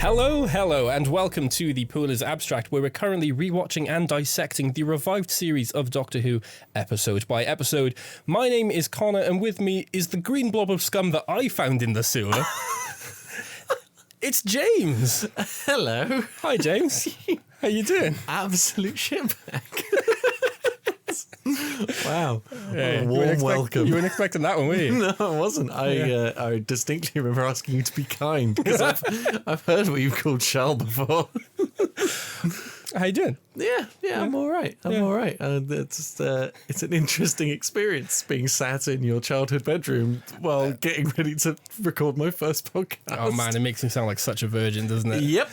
Hello, and welcome to The Pool is Abstract, where we're currently rewatching and dissecting the revived series of Doctor Who, episode by episode. My name is Connor, and with me is the green blob of scum that I found in the sewer. It's James. Hello. Hi, James. How you doing? Absolute shitbag. Wow. Yeah, Warm welcome. You weren't expecting that one, were you? No, I wasn't. I distinctly remember asking you to be kind because I've heard what you've called Shell before. How you doing? Yeah, I'm all right. I'm all right. It's an interesting experience being sat in your childhood bedroom while getting ready to record my first podcast. Oh man, it makes me sound like such a virgin, doesn't it? Yep.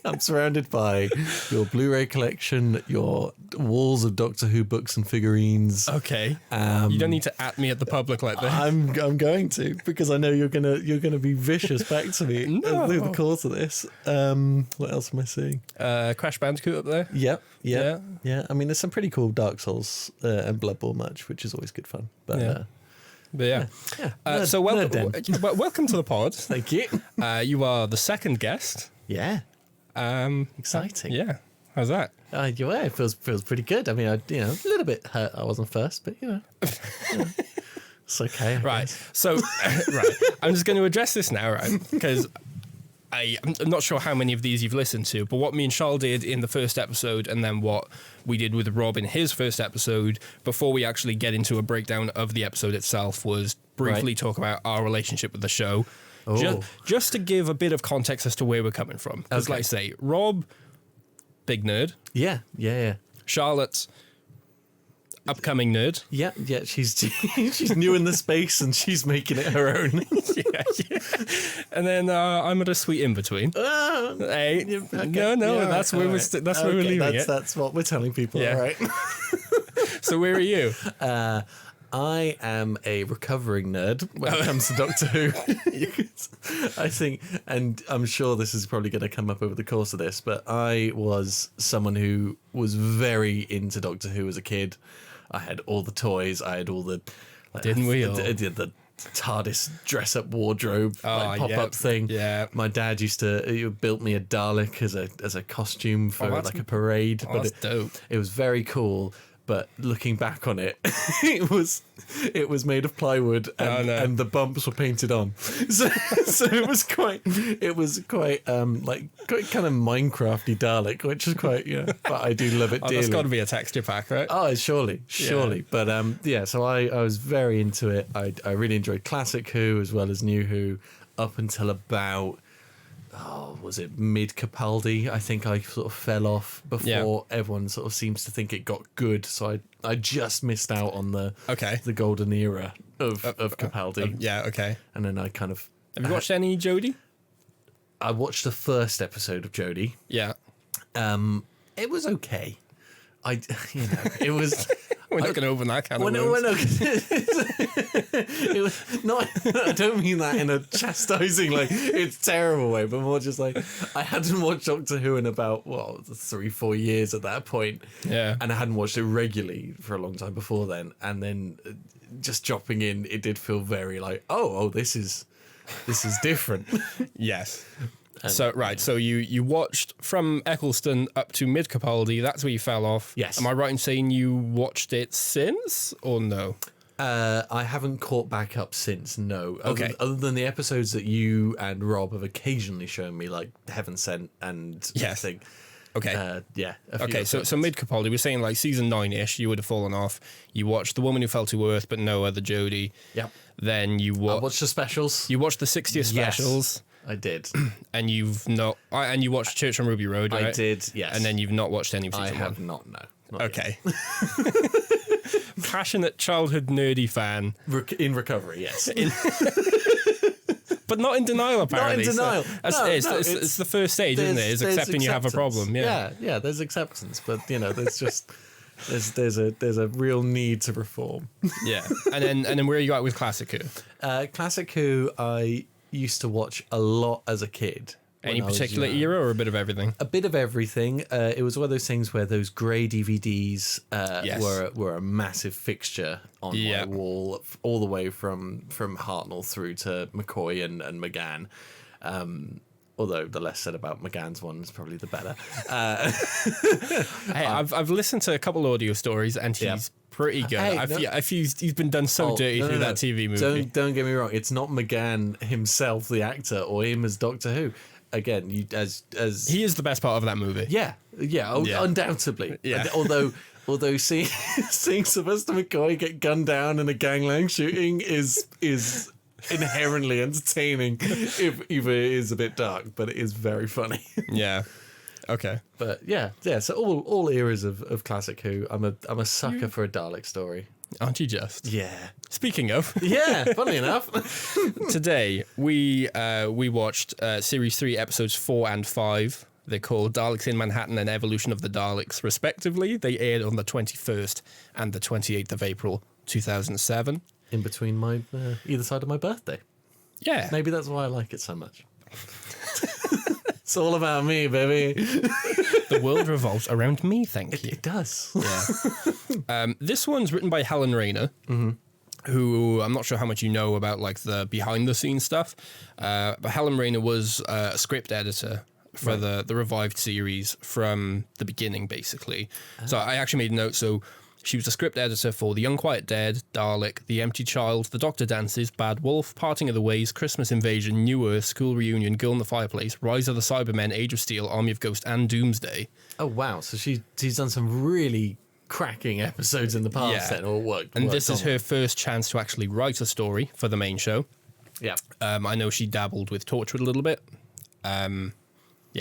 I'm surrounded by your Blu-ray collection, your walls of Doctor Who books and figurines. Okay. You don't need to at me at the public like that. I'm going to, because I know you're gonna be vicious back to me through the course of this. What else am I seeing? Crash Bandicoot up there. Yep. I mean, there's some pretty cool Dark Souls and Blood Bowl merch, which is always good fun. But yeah. So welcome to the pod. Thank you. You are the second guest. Yeah. Exciting. Yeah. How's that? Yeah, it feels pretty good. I mean, a little bit hurt I wasn't first, but it's okay. Right. So, I'm just going to address this now, right? Because I'm not sure how many of these you've listened to, but what me and Charles did in the first episode, and then what we did with Rob in his first episode, before we actually get into a breakdown of the episode itself, was briefly talk about our relationship with the show. Just to give a bit of context as to where we're coming from. Because like I say, Rob, big nerd. Yeah. Charlotte, upcoming nerd. Yeah. She's new in the space and she's making it her own. yeah. And then I'm at a sweet in between. Hey, okay. No, that's where we're leaving it. That's what we're telling people. Yeah. All right. So where are you? I am a recovering nerd when it comes to Doctor Who. I think, and I'm sure this is probably going to come up over the course of this, but I was someone who was very into Doctor Who as a kid. I had all the toys. I had all the... Didn't we all? I did the TARDIS dress-up wardrobe pop-up thing. Yeah. My dad built me a Dalek as a costume for a parade. That's dope. It was very cool. But looking back on it, it was made of plywood and the bumps were painted on. So it was quite kind of Minecrafty Dalek, which is quite but I do love it dearly. That's got to be a texture pack, right? Oh, surely. Yeah. But so I was very into it. I really enjoyed classic Who as well as new Who up until about was it mid Capaldi? I think I sort of fell off before everyone sort of seems to think it got good. So I just missed out on the golden era of Capaldi. Okay. And then I kind of... Have you watched any Jodie? I watched the first episode of Jodie. Yeah. It was okay. It was... We're not going to open that can of worms. It was not. I don't mean that in a chastising, like it's terrible way, but more just like I hadn't watched Doctor Who in about 3-4 years at that point. Yeah, and I hadn't watched it regularly for a long time before then, and then just dropping in, it did feel very like this is different. Yes. So you watched from Eccleston up to mid Capaldi. That's where you fell off. Yes. Am I right in saying you watched it since or no? I haven't caught back up since. No. Other than the episodes that you and Rob have occasionally shown me, like Heaven Sent and everything. Okay. Okay. So mid Capaldi, we're saying like season 9-ish. You would have fallen off. You watched The Woman Who Fell to Earth, but no other Jodie. Yep. Then I watched the specials. You watched the 60th specials. I did. And and you watched Church on Ruby Road, right? I did, yes. And then you've not watched any of season 1? I have not, no. Okay. Passionate childhood nerdy fan. In recovery, yes. But not in denial, apparently. Not in denial. It's the first stage, isn't it? It's accepting you have a problem. Yeah, there's acceptance, but there's just there's a real need to reform. Yeah. And then where are you at with Classic Who? Classic Who, I used to watch a lot as a kid. Any particular era or a bit of everything? A bit of everything. It was one of those things where those grey DVDs were a massive fixture on my wall, all the way from Hartnell through to McCoy and McGann. Although the less said about McGann's one is probably the better. Hey, I've listened to a couple audio stories, and he's pretty good. Hey, I feel he's been done so dirty through that TV movie. Don't get me wrong. It's not McGann himself, the actor, or him as Doctor Who. Again, as he is the best part of that movie. Yeah, undoubtedly. Yeah. Although seeing Sylvester McCoy get gunned down in a gangland shooting is inherently entertaining, if even it is a bit dark, but it is very funny. Yeah. Okay. But yeah. So all eras of classic Who. I'm a sucker for a Dalek story. Aren't you just? Yeah. Speaking of, Yeah. Funny enough. today we watched series 3 episodes 4 and 5. They're called Daleks in Manhattan and Evolution of the Daleks, respectively. They aired on the 21st and the 28th of April 2007. In between my either side of my birthday. Yeah. Maybe that's why I like it so much. It's all about me, baby. The world revolves around me, thank you. It does. Yeah. This one's written by Helen Rayner, who I'm not sure how much you know about like the behind the scenes stuff, but Helen Rayner was a script editor for the revived series from the beginning, basically. So I actually made a note. So she was a script editor for The Unquiet Dead, Dalek, The Empty Child, The Doctor Dances, Bad Wolf, Parting of the Ways, Christmas Invasion, New Earth, School Reunion, Girl in the Fireplace, Rise of the Cybermen, Age of Steel, Army of Ghosts, and Doomsday. Oh wow! So she's done some really cracking episodes in the past, then, or worked. And this is her first chance to actually write a story for the main show. Yeah. I know she dabbled with Torchwood a little bit.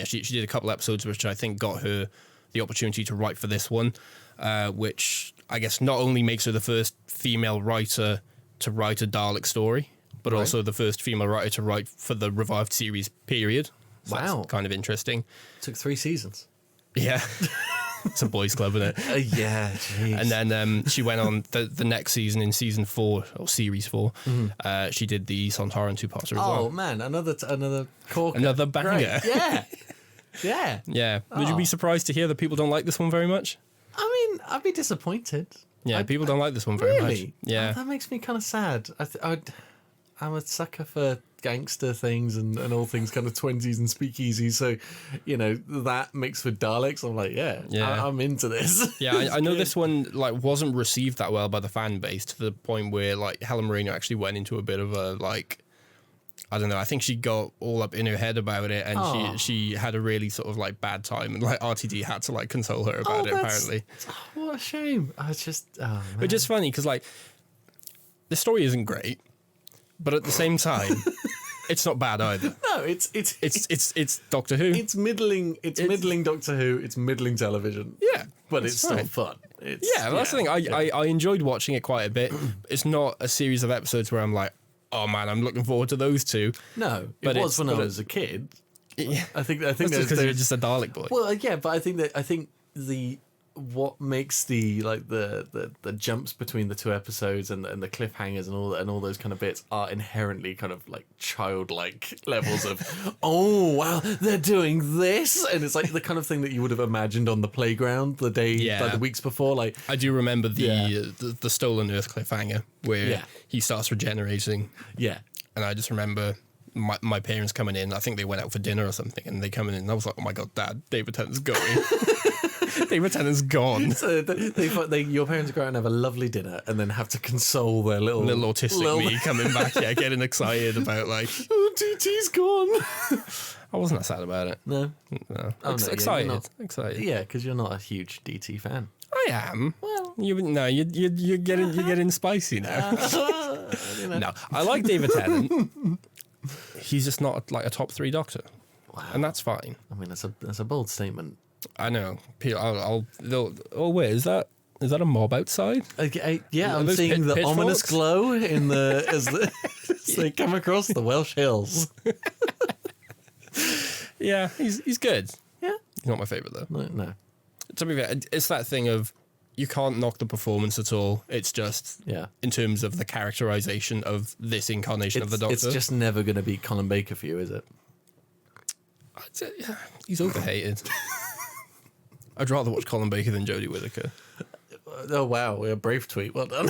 She did a couple episodes, which I think got her the opportunity to write for this one, which I guess not only makes her the first female writer to write a Dalek story, but also the first female writer to write for the revived series period. So Wow. that's kind of interesting. Took 3 seasons. Yeah. It's a boys' club, isn't it? Yeah, jeez. And then she went on the next season, in season 4 or series 4. She did the Sontaran 2-parter as well. Oh man, another corker. Another banger. Great. Yeah. Yeah. Yeah. Would you be surprised to hear that people don't like this one very much? I mean, I'd be disappointed. Yeah, people don't like this one very much. Yeah. Oh, that makes me kind of sad. I'm a sucker for gangster things and all things kind of 20s and speakeasy. So, that mixed with Daleks, I'm like, yeah. I'm into this. Yeah, I know this one like wasn't received that well by the fan base, to the point where like Helen Rayner actually went into a bit of a like, I don't know, I think she got all up in her head about it, and she had a really sort of like bad time, and like RTD had to like console her about it apparently. What a shame. Which is funny because like the story isn't great, but at the same time it's not bad either. No, it's Doctor Who. It's middling. It's middling Doctor Who. It's middling television. Yeah, but it's still fine. fun. That's the thing. I enjoyed watching it quite a bit. It's not a series of episodes where I'm like, oh man, I'm looking forward to those two. No, But it was when I but was a kid. Yeah, I think that's just because you're just a Dalek boy. Well, yeah, but I think what makes the jumps between the 2 episodes and the cliffhangers and all those kind of bits are inherently kind of like childlike levels of oh wow, they're doing this, and it's like the kind of thing that you would have imagined on the playground the weeks before. Like I do remember the Stolen Earth cliffhanger where he starts regenerating. Yeah. And I just remember my parents coming in. I think they went out for dinner or something, and they come in and I was like, oh my god, Dad, David Tennant's going. David Tennant's gone. So your parents go out and have a lovely dinner and then have to console their little autistic me coming back, getting excited about like, oh, DT's gone. I wasn't that sad about it. No. Excited. Yeah, because you're not a huge DT fan. I am. Well, you're getting spicy now. No, I like David Tennant. He's just not like a top 3 Doctor, and that's fine. I mean, that's a bold statement. I know. Wait, is that a mob outside? Okay, yeah, I'm those seeing the ominous pitchforks? glow in as they come across the Welsh hills. Yeah, he's good. Yeah, He's not my favourite though. no. To be fair, it's that thing of you can't knock the performance at all. It's just in terms of the characterization of this incarnation of the Doctor. It's just never going to be Colin Baker for you, is it? He's overhated. I'd rather watch Colin Baker than Jodie Whittaker. Oh wow, a brave tweet. Well done.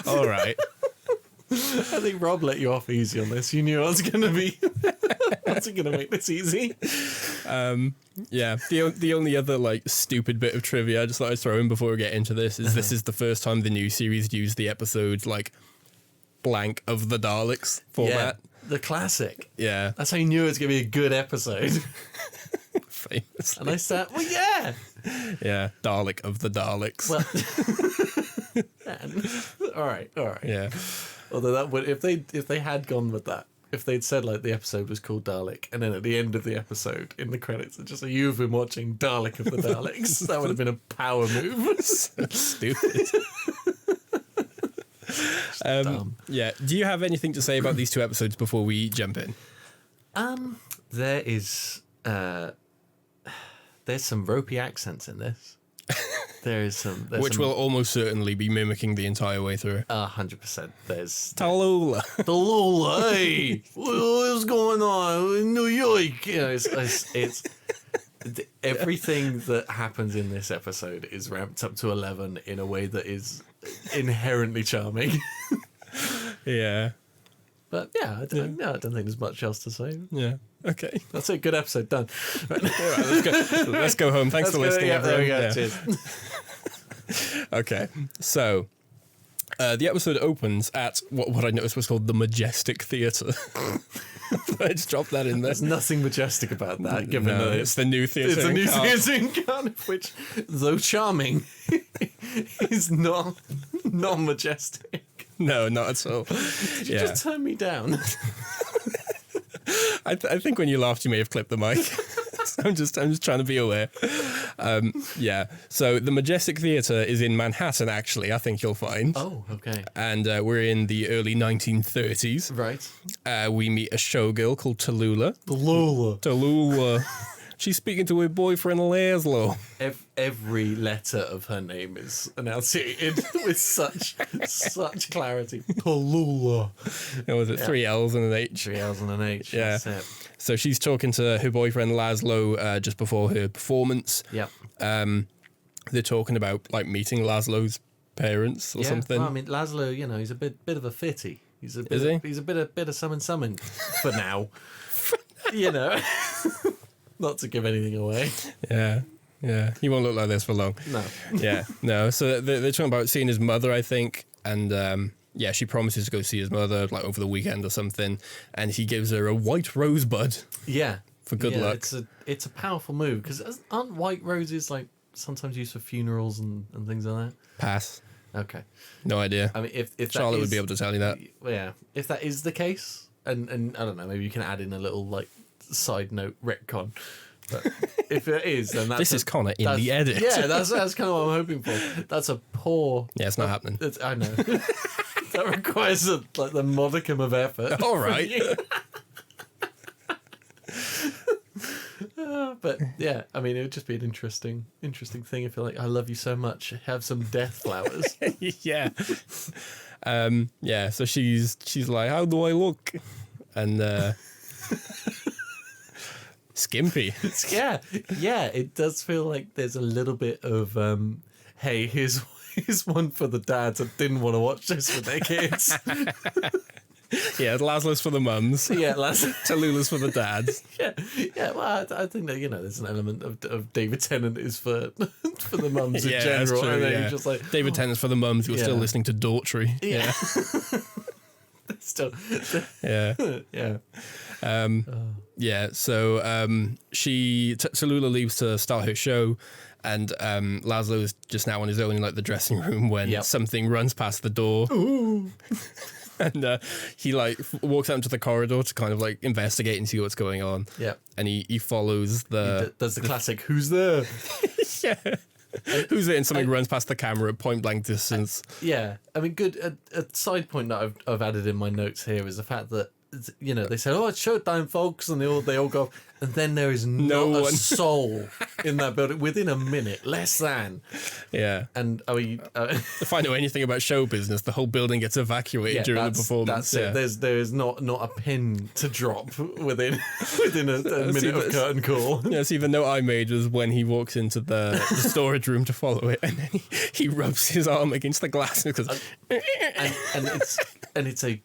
All right. I think Rob let you off easy on this. You knew I was going to be. What's it going to make this easy? Yeah. The only other like stupid bit of trivia I just thought I'd throw in before we get into this is this is the first time the new series used the episode like blank of the Daleks format. Yeah, the classic. Yeah. That's how you knew it was going to be a good episode. Famously. And I said, well, yeah. Yeah. Dalek of the Daleks. Well, all right. Yeah. Although that would, if they had gone with that, if they'd said like the episode was called Dalek, and then at the end of the episode in the credits, it's just like, you've been watching Dalek of the Daleks. That would have been a power move. So stupid. Dumb. Yeah. Do you have anything to say about these 2 episodes before we jump in? There is there's some ropey accents in this. There's Which will almost certainly be mimicking the entire way through. 100%. There's Tallulah. Tallulah. Hey, what's going on in New York? You know, it's everything that happens in this episode is ramped up to 11 in a way that is inherently charming. Yeah. But yeah, I don't think there's much else to say. Yeah. Okay. That's it. Good episode. Done. All right, let's go home. Thanks for listening, Yeah, everyone. there we go. Yeah. Cheers. Okay. So, the episode opens at what I noticed was called the Majestic Theatre. I just dropped that in there. There's nothing majestic about that, given that it's the new theatre. it's a new in Cardiff. theatre in Cardiff, which, though charming, is not majestic. No, not at all. Did you just turn me down? I think when you laughed, you may have clipped the mic. So I'm just trying to be aware. Yeah. So the Majestic Theatre is in Manhattan. Actually, I think you'll find. Oh, okay. And we're in the early 1930s. Right. We meet a showgirl called Tallulah. Tallulah. She's speaking to her boyfriend Laszlo. Every letter of her name is enunciated with such clarity. Tallulah. Was it 3 L's and an H? 3 L's and an H. Yeah. That's it. So she's talking to her boyfriend Laszlo just before her performance. Yep. They're talking about like meeting Laszlo's parents or something. Well, I mean, Laszlo, you know, he's a bit of a fitty. He's a bit. Is he? He's a bit of summon for now. You know. Not to give anything away. Yeah. He won't look like this for long. No. Yeah. No. So they're talking about seeing his mother, I think, and yeah, she promises to go see his mother like over the weekend or something, and he gives her a white rosebud. Yeah. For good luck. It's a powerful move because aren't white roses like sometimes used for funerals and things like that? Pass. Okay. No idea. I mean, if Charlotte would be able to tell you that. Yeah. If that is the case, and I don't know, maybe you can add in a little like side note retcon. But if it is, then that's This is Connor in the edit. Yeah, that's kind of what I'm hoping for. That's a poor. Yeah, it's not happening. I know. That requires the modicum of effort. All right. But yeah, I mean, it would just be an interesting thing if you're like, I love you so much, have some death flowers. Yeah. Yeah. So she's like, how do I look? And skimpy. Yeah. It does feel like there's a little bit of hey, here's one for the dads that didn't want to watch this with their kids. Yeah, Laszlo's for the mums. Yeah, Tallulah's for the dads. Yeah. Well, I think that there's an element of David Tennant is for the mums in Yeah, general, that's true, and then yeah. you're just like David Tennant's for the mums who are still Yeah. listening to Daughtry. Yeah. Still. Yeah. Yeah. Yeah. So Tallulah leaves to start her show, and Laszlo is just now on his own in like the dressing room when Yep. something runs past the door. Ooh. And he like walks out into the corridor to kind of like investigate and see what's going on. Yeah. And he follows Does the classic "Who's there?" Yeah. Who's it? And something runs past the camera at point blank distance. Yeah, I mean, good. A side point that I've added in my notes here is the fact that you know, they say, "Oh, it's showtime, folks," and they all go, and then there is No not a one. soul in that building within a minute, less than. Yeah. And If I know anything about show business, the whole building gets evacuated during the performance. That's it. There's not a pin to drop within a minute of curtain call. Yeah, see, the note I made was when he walks into the storage room to follow it, and then he rubs his arm against the glass and goes, and it's a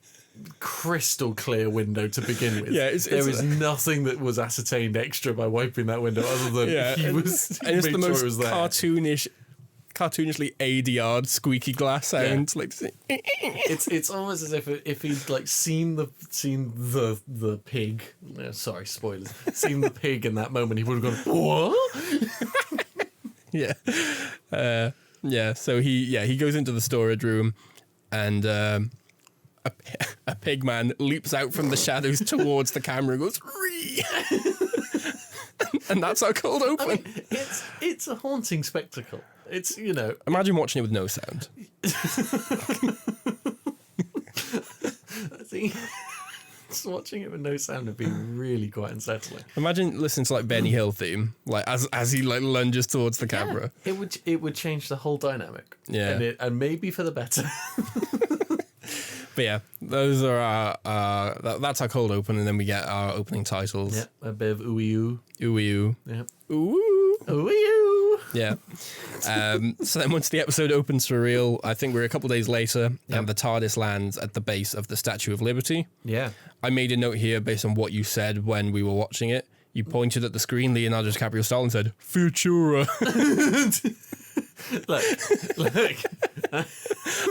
crystal clear window to begin with. Yeah, there is nothing that was ascertained extra by wiping that window other than he and was. and it's made the sure most it was there. cartoonishly ADR squeaky glass sound. Like, It's almost as if he'd like seen the pig. No, sorry, spoilers. Seen the pig in that moment, he would have gone, what? yeah, yeah. So he goes into the storage room, and a pig man leaps out from the shadows towards the camera and goes, "Ree!" And that's our cold open. I mean, it's a haunting spectacle. It's, you know. Imagine watching it with no sound. I think just watching it with no sound would be really quite unsettling. Imagine listening to like Benny Hill theme, like as he like lunges towards the camera. Yeah, it would change the whole dynamic. Yeah. And maybe for the better. But yeah, those are our that's our cold open, and then we get our opening titles. Yeah, a bit of ooey-oo. Ooey-oo. Yeah. Ooh. Ooey-oo. Yeah. So then once the episode opens for real, I think we're a couple days later, and the TARDIS lands at the base of the Statue of Liberty. Yeah. I made a note here based on what you said when we were watching it. You pointed at the screen, Leonardo DiCaprio style, and said, "Futura."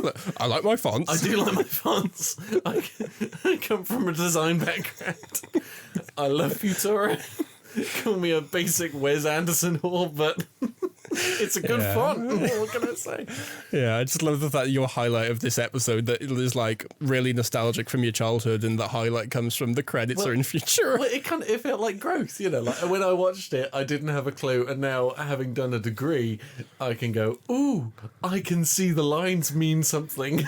Look, I like my fonts. I do like my fonts. I come from a design background. I love Futura. Call me a basic Wes Anderson whore, but it's a good font. What can I say? Yeah, I just love the fact your highlight of this episode that is like really nostalgic from your childhood, and the highlight comes from the credits are in Futura. Well, it felt like growth, you know. Like when I watched it, I didn't have a clue, and now having done a degree, I can go, ooh, I can see the lines mean something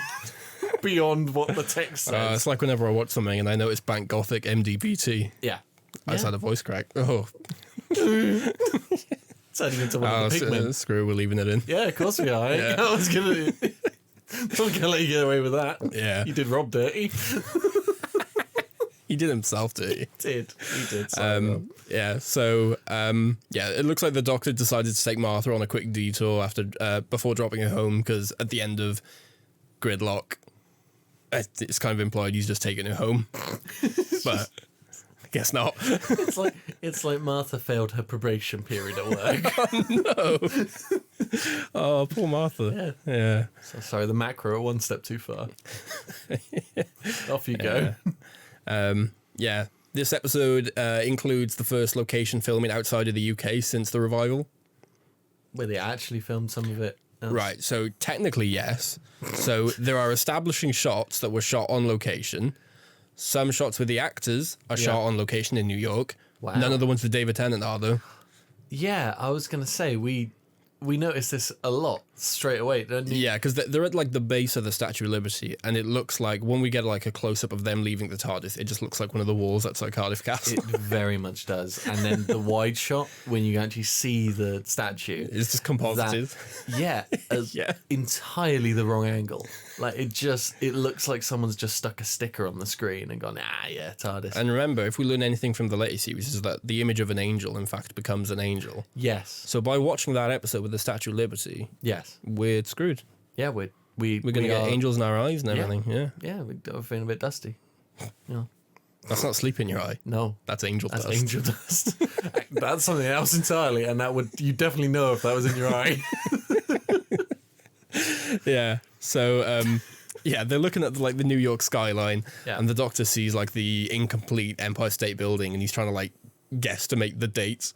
beyond what the text says. It's like whenever I watch something and I notice Bank Gothic MDBT. Yeah. I just had a voice crack. Oh, Turning into one of the pigmen. Screw, we're leaving it in. Yeah, of course we are. Yeah. I was gonna. I'm gonna let you get away with that. Yeah. You did Rob dirty. He did himself dirty. He did. Sorry, Rob. Yeah, so it looks like the Doctor decided to take Martha on a quick detour after before dropping her home, because at the end of Gridlock, it's kind of implied he's just taking her home, but I guess not. It's like Martha failed her probation period at work. Oh no! Oh, poor Martha. Yeah. So sorry, the macro are one step too far. Off you go. Yeah. This episode includes the first location filming outside of the UK since the revival. Where they actually filmed some of it. Else. Right, so technically, yes. So there are establishing shots that were shot on location. Some shots with the actors are shot on location in New York. Wow. None of the ones with David Tennant are, though. Yeah, I was going to say, we noticed this a lot straight away, don't you? Yeah, because they're at like the base of the Statue of Liberty, and it looks like when we get like a close up of them leaving the TARDIS, it just looks like one of the walls outside Cardiff Castle. It very much does. And then the wide shot, when you actually see the statue, It's just composited. entirely the wrong angle. Like it looks like someone's just stuck a sticker on the screen and gone, TARDIS. And remember, if we learn anything from the latest series, is that the image of an angel, in fact, becomes an angel. Yes. So by watching that episode with the Statue of Liberty, Yes. we're screwed. Yeah, we're going to get angels in our eyes and everything. Yeah. Yeah, we're feeling a bit dusty. Yeah. That's not sleep in your eye. No. That's angel That's dust. angel dust. That's something else entirely, and you definitely know if that was in your eye. Yeah. So, they're looking at the New York skyline, and the Doctor sees like the incomplete Empire State Building, and he's trying to like guesstimate the dates.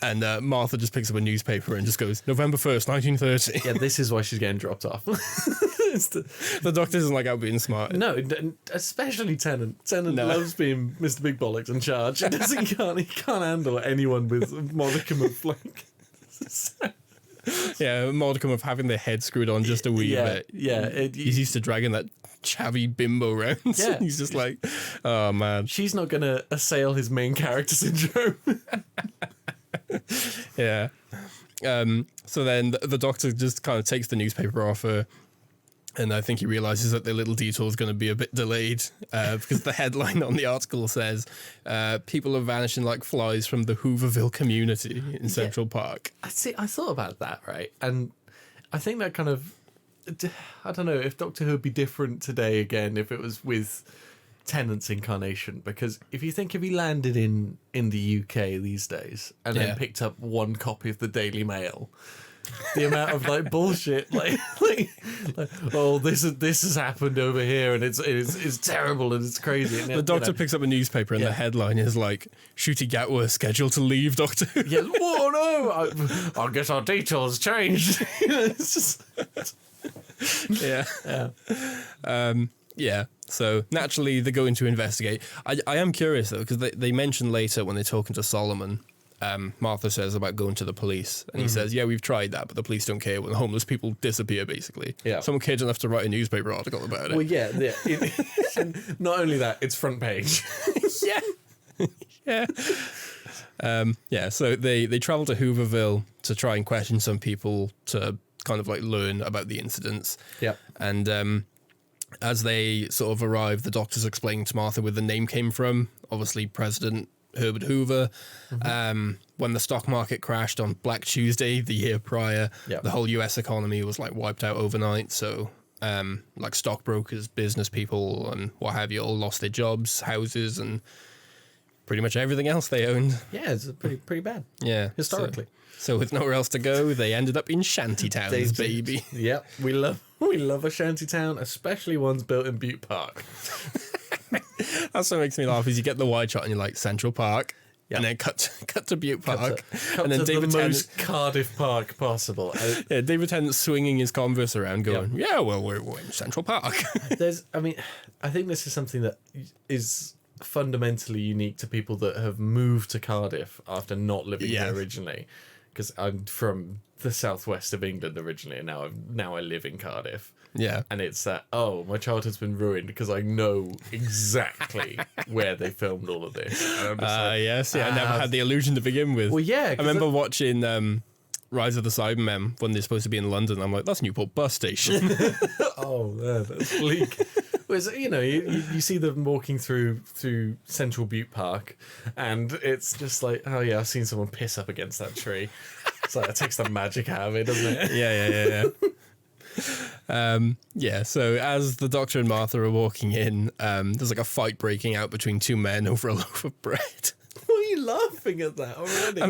And Martha just picks up a newspaper and just goes, November 1st, 1930. Yeah, this is why she's getting dropped off. The Doctor isn't like out being smart. No, especially Tennant. Tennant loves being Mr. Big Bollocks in charge. He can't handle anyone with a modicum of like. Yeah, modicum of having their head screwed on just a wee bit. Yeah, He's used to dragging that chavvy bimbo round. Yeah. He's just like, oh man. She's not going to assail his main character syndrome. Yeah. So then the Doctor just kind of takes the newspaper off her, and I think he realizes that the little detour is going to be a bit delayed because the headline on the article says, people are vanishing like flies from the Hooverville community in Central Park. I thought about that, right? And I think that kind of, I don't know if Doctor Who would be different today again if it was with Tennant's incarnation, because if you think if he landed in the UK these days and then picked up one copy of the Daily Mail, the amount of like bullshit, like oh, this has happened over here and it's terrible and it's crazy. And the Doctor picks up a newspaper and the headline is like, Ncuti Gatwa scheduled to leave Doctor Who. Yeah, whoa, no, I guess our details changed. It's just yeah. So naturally they go in to investigate. I am curious though, because they mention later when they're talking to Solomon, Martha says about going to the police, and he says, yeah, we've tried that, but the police don't care when homeless people disappear, basically. Yeah. Someone cared enough to write a newspaper article about it. Well, yeah. And not only that, it's front page. Yeah. So they travel to Hooverville to try and question some people to kind of like learn about the incidents. Yeah. And as they sort of arrive, the Doctor's explaining to Martha where the name came from. Obviously, President Herbert Hoover. When the stock market crashed on Black Tuesday the year prior, the whole US economy was like wiped out overnight. So like stockbrokers, business people and what have you all lost their jobs, houses, and pretty much everything else they owned. Yeah, it's pretty bad. Yeah. Historically. So with nowhere else to go, they ended up in shanty towns, baby. Yep, we love a shanty town, especially ones built in Butte Park. That's what makes me laugh is you get the wide shot and you're like Central Park, and then cut to Butte Park, and then David Tennant, most Cardiff Park possible. Yeah, David Tennant swinging his Converse around, going, "Yeah, well, we're in Central Park." I think this is something that is fundamentally unique to people that have moved to Cardiff after not living there originally. Because I'm from the southwest of England originally, and now I live in Cardiff. Yeah. And it's that, my childhood's been ruined because I know exactly where they filmed all of this. And I'm just yes, I never had the illusion to begin with. Well, yeah. I remember watching Rise of the Cybermen when they're supposed to be in London. I'm like, that's Newport bus station. Oh, yeah, that's bleak. Whereas, you see them walking through Central Butte Park, and it's just like, oh yeah, I've seen someone piss up against that tree. It's like, that takes the magic out of it, doesn't it? Yeah. So as the Doctor and Martha are walking in, there's like a fight breaking out between two men over a loaf of bread. Why are you laughing at that already?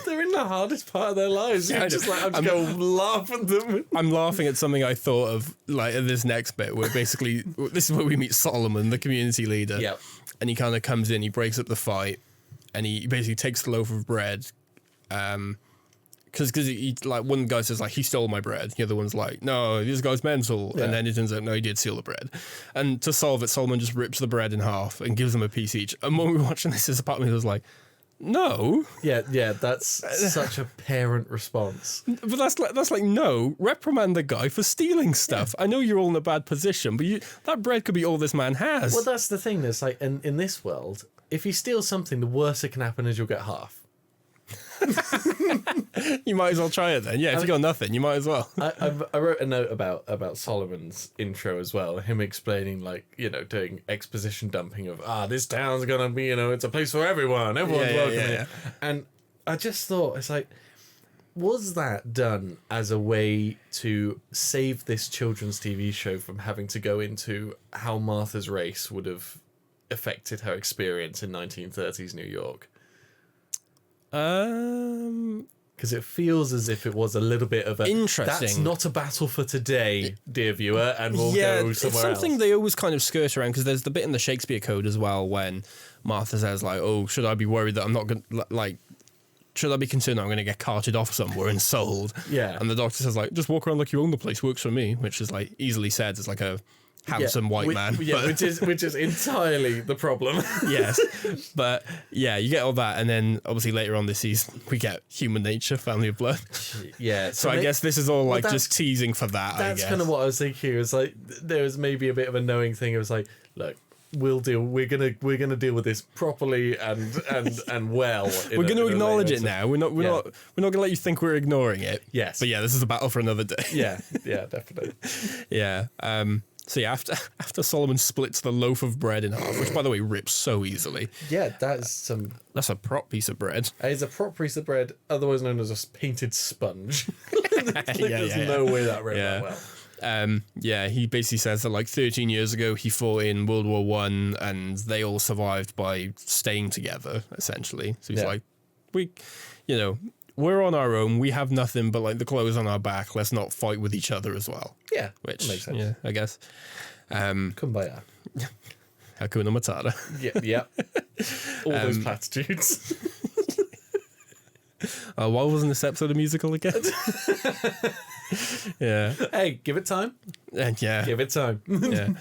They're in the hardest part of their lives. I'm just going to laugh at them. I'm laughing at something I thought of like at this next bit where basically this is where we meet Solomon, the community leader. Yep. And he kind of comes in, he breaks up the fight, and he basically takes the loaf of bread. Because he like one guy says like he stole my bread, the other one's like no, this guy's mental, and then it turns out no, he did steal the bread. And to solve it, Solomon just rips the bread in half and gives them a piece each. And when we were watching this, there's a part of me that was like, no, that's such a parent response. But that's like no, reprimand the guy for stealing stuff. I know you're all in a bad position, but that bread could be all this man has. Well, that's the thing. That's like in this world, if you steal something, the worst that can happen is you'll get half. You might as well try it then. Yeah, if you got nothing, you might as well. I wrote a note about Solomon's intro as well. Him explaining doing exposition dumping of this town's gonna be it's a place for everyone. Everyone's welcome here. And I just thought it's like, was that done as a way to save this children's TV show from having to go into how Martha's race would have affected her experience in 1930s New York? Because it feels as if it was a little bit of a interesting. That's not a battle for today, dear viewer, and we'll go somewhere else. It's something they always kind of skirt around because there's the bit in the Shakespeare Code as well when Martha says like, "Oh, should I be worried that I'm not going like? Should I be concerned that I'm going to get carted off somewhere and sold?" Yeah. And the Doctor says like, "Just walk around like you own the place. Works for me," which is like easily said. It's like a handsome white man. Yeah, which is entirely the problem. Yes, but yeah, you get all that, and then obviously later on this season we get Human Nature, Family of Blood. Yeah, So I guess this is all like just teasing for that. That's kind of what I was thinking. It was like there was maybe a bit of a knowing thing. It was like, look, we're gonna deal with this properly and well. We're going to acknowledge it now. We're not going to let you think we're ignoring it. Yes, but yeah, this is a battle for another day. Yeah, definitely. Yeah. So yeah, after Solomon splits the loaf of bread in half, which by the way rips so easily. Yeah, that's a prop piece of bread. It's a prop piece of bread, otherwise known as a painted sponge. There's no way that ripped that well. Yeah, he basically says that like 13 years ago he fought in World War One, and they all survived by staying together, essentially. So he's like, we're on our own. We have nothing but like the clothes on our back. Let's not fight with each other as well. Yeah, which makes sense. Yeah, I guess. Kumbaya. Hakuna Matata. Yeah. All those platitudes. Why wasn't this episode a musical again? Yeah. Hey, give it time. Yeah. Give it time. Yeah.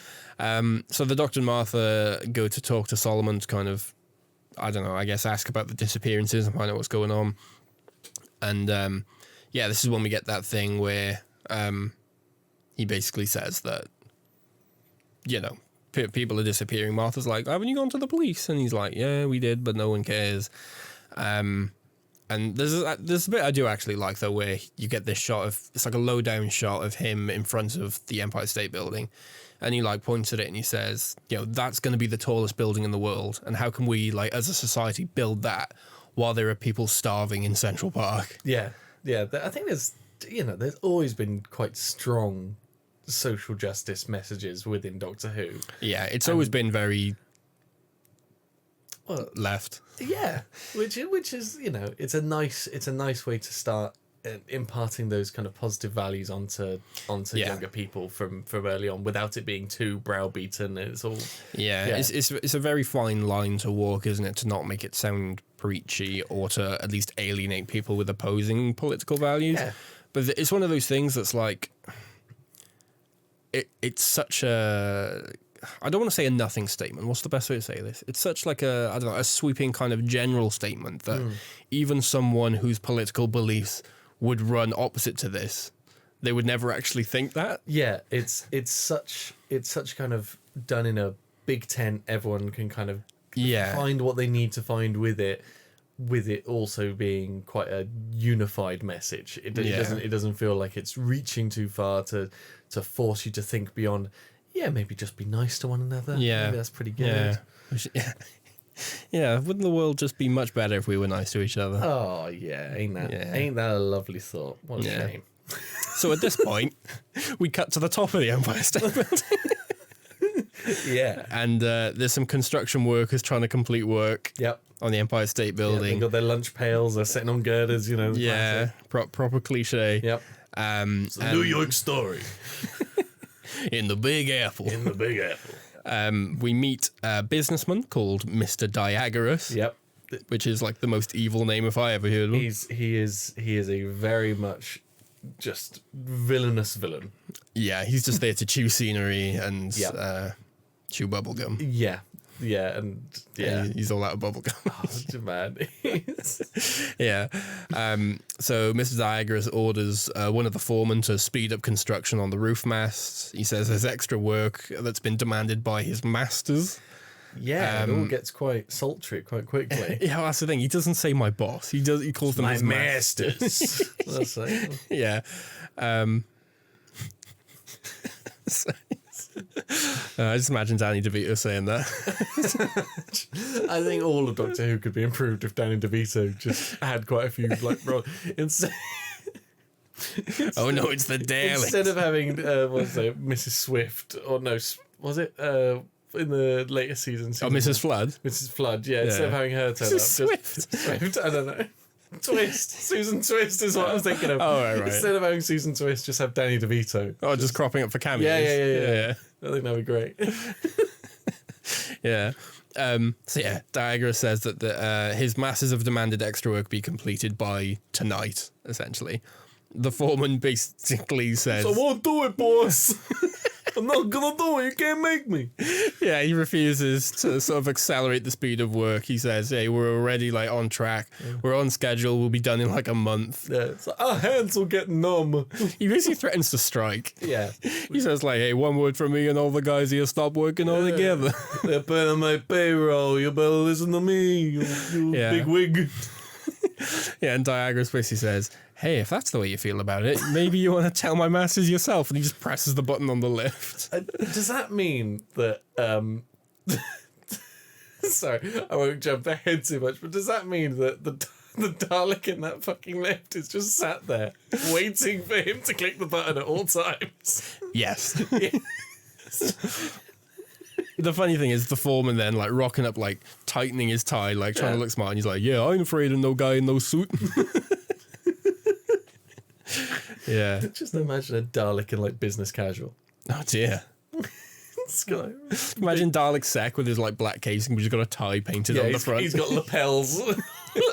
So the Doctor and Martha go to talk to Solomon to kind of, I don't know, I guess ask about the disappearances and find out what's going on. And this is when we get that thing where he basically says that, people are disappearing. Martha's like, haven't you gone to the police? And he's like, yeah, we did, but no one cares. And there's a bit I do actually like, though, where you get this shot of, it's like a low down shot of him in front of the Empire State Building. And he like points at it and he says, that's going to be the tallest building in the world. And how can we, like, as a society, build that while there are people starving in Central Park? Yeah. I think there's always been quite strong social justice messages within Doctor Who. Yeah, it's always been very left. Yeah, which is it's a nice way to start imparting those kind of positive values onto younger people from early on without it being too browbeaten. It's all it's a very fine line to walk, isn't it, to not make it sound preachy or to at least alienate people with opposing political values. Yeah. But it's one of those things that's like it's such a, I don't want to say a nothing statement. What's the best way to say this? It's such like a sweeping kind of general statement that even someone whose political beliefs would run opposite to this, they would never actually think that. Yeah, it's such kind of done in a big tent. Everyone can kind of find what they need to find with it also being quite a unified message. It doesn't feel like it's reaching too far to force you to think beyond. Yeah, maybe just be nice to one another. Yeah, maybe that's pretty good. Yeah, wouldn't the world just be much better if we were nice to each other? Oh yeah, ain't that a lovely thought? What a shame. So at this point, we cut to the top of the Empire State Building. Yeah, and there's some construction workers trying to complete work. Yep. On the Empire State Building. They've got their lunch pails. They're sitting on girders. Proper cliche. Yep. It's a New York story. In the Big Apple. We meet a businessman called Mr. Diagoras. Yep. Which is like the most evil name if I ever heard of him. He is a very much just villainous villain. Yeah, he's just there to chew scenery and chew bubblegum. Yeah. Yeah, he's all out of bubblegum. Oh, man. Yeah. So Mr. Diagoras orders one of the foremen to speed up construction on the roof masts. He says there's extra work that's been demanded by his masters. Yeah, it all gets quite sultry quite quickly. Yeah, that's the thing. He doesn't say my boss. He calls them my his masters. That's it. Yeah. I just imagine Danny DeVito saying that. I think all of Doctor Who could be improved if Danny DeVito just had quite a few oh no, it's the Daleks. Instead of having Mrs. Swift, or no, was it in the later season? Mrs. Flood. Mrs. Flood, yeah. Instead of having her turn up, Swift. I don't know. Susan Twist is what I was thinking of. Oh, right. Instead of having Susan Twist, just have Danny DeVito. Oh, just cropping up for cameos. Yeah. I think that'd be great. Yeah. Diagoras says that his masters have demanded extra work be completed by tonight, essentially. The foreman basically says, I won't do it, boss. I'm not gonna do it. You can't make me. Yeah, he refuses to sort of accelerate the speed of work. He says, hey, we're already like on track. We're on schedule. We'll be done in like a month. Yeah, it's like, our hands will get numb. He basically threatens to strike. Yeah. He says like, hey, one word from me and all the guys here stop working altogether. They're paying on my payroll. You better listen to me, you big wig. Yeah, and Diagras basically says, hey, if that's the way you feel about it, maybe you want to tell my masters yourself. And he just presses the button on the lift. Does that mean that... Sorry, I won't jump ahead too much, but does that mean that the Dalek in that fucking lift is just sat there waiting for him to click the button at all times? Yes. The funny thing is the foreman then like rocking up, like tightening his tie, like trying to look smart, and he's like, yeah, I ain't afraid of no guy in no suit. Yeah. Just imagine a Dalek in like business casual. Oh dear. Sky. Imagine Dalek Sec with his like black casing, but he's got a tie painted on the front. He's got lapels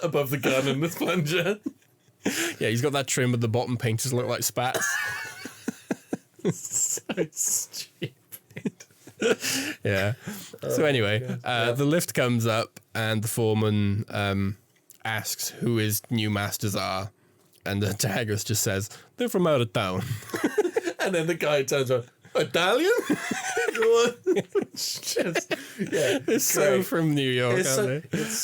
above the gun and the plunger. Yeah, he's got that trim at the bottom painted to look like spats. So stupid. Yeah. So anyway, the lift comes up and the foreman asks who his new masters are, and the Diagras just says they're from out of town. And then the guy turns around, Italian? It's just, yeah, It's so from New York, it's, aren't they? it's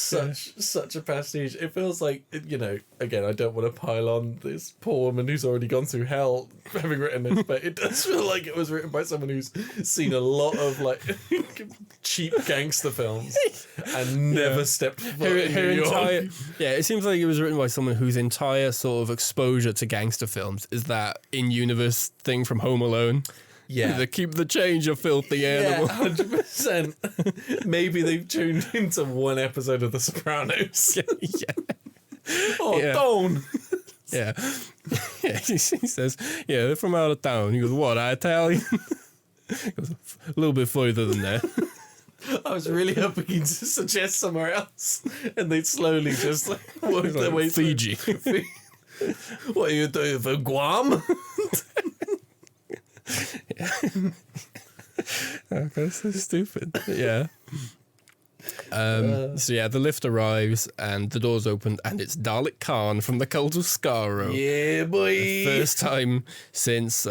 such a pastiche. It feels like, you know, again, I don't want to pile on this poor woman who's already gone through hell having written this, but it does feel like it was written by someone who's seen a lot of like cheap gangster films and never stepped foot in New York. Yeah, it seems like it was written by someone whose entire sort of exposure to gangster films is that in-universe thing from Home Alone. Yeah. The keep the change, you filthy animal. Yeah, 100%. Maybe they've tuned into one episode of The Sopranos. Yeah. Oh, Yeah. don't. Yeah. Yeah, he says, yeah, they're from out of town. He goes, what, Italian? He goes, a little bit further than that. I was really hoping he'd suggest somewhere else. And they'd slowly just like work their way Fiji. through. What are you doing for Guam? Oh, that's so stupid. Yeah. So yeah, the lift arrives and the doors open and it's Dalek Khan from the Cult of Skaro. Yeah, boy. First time since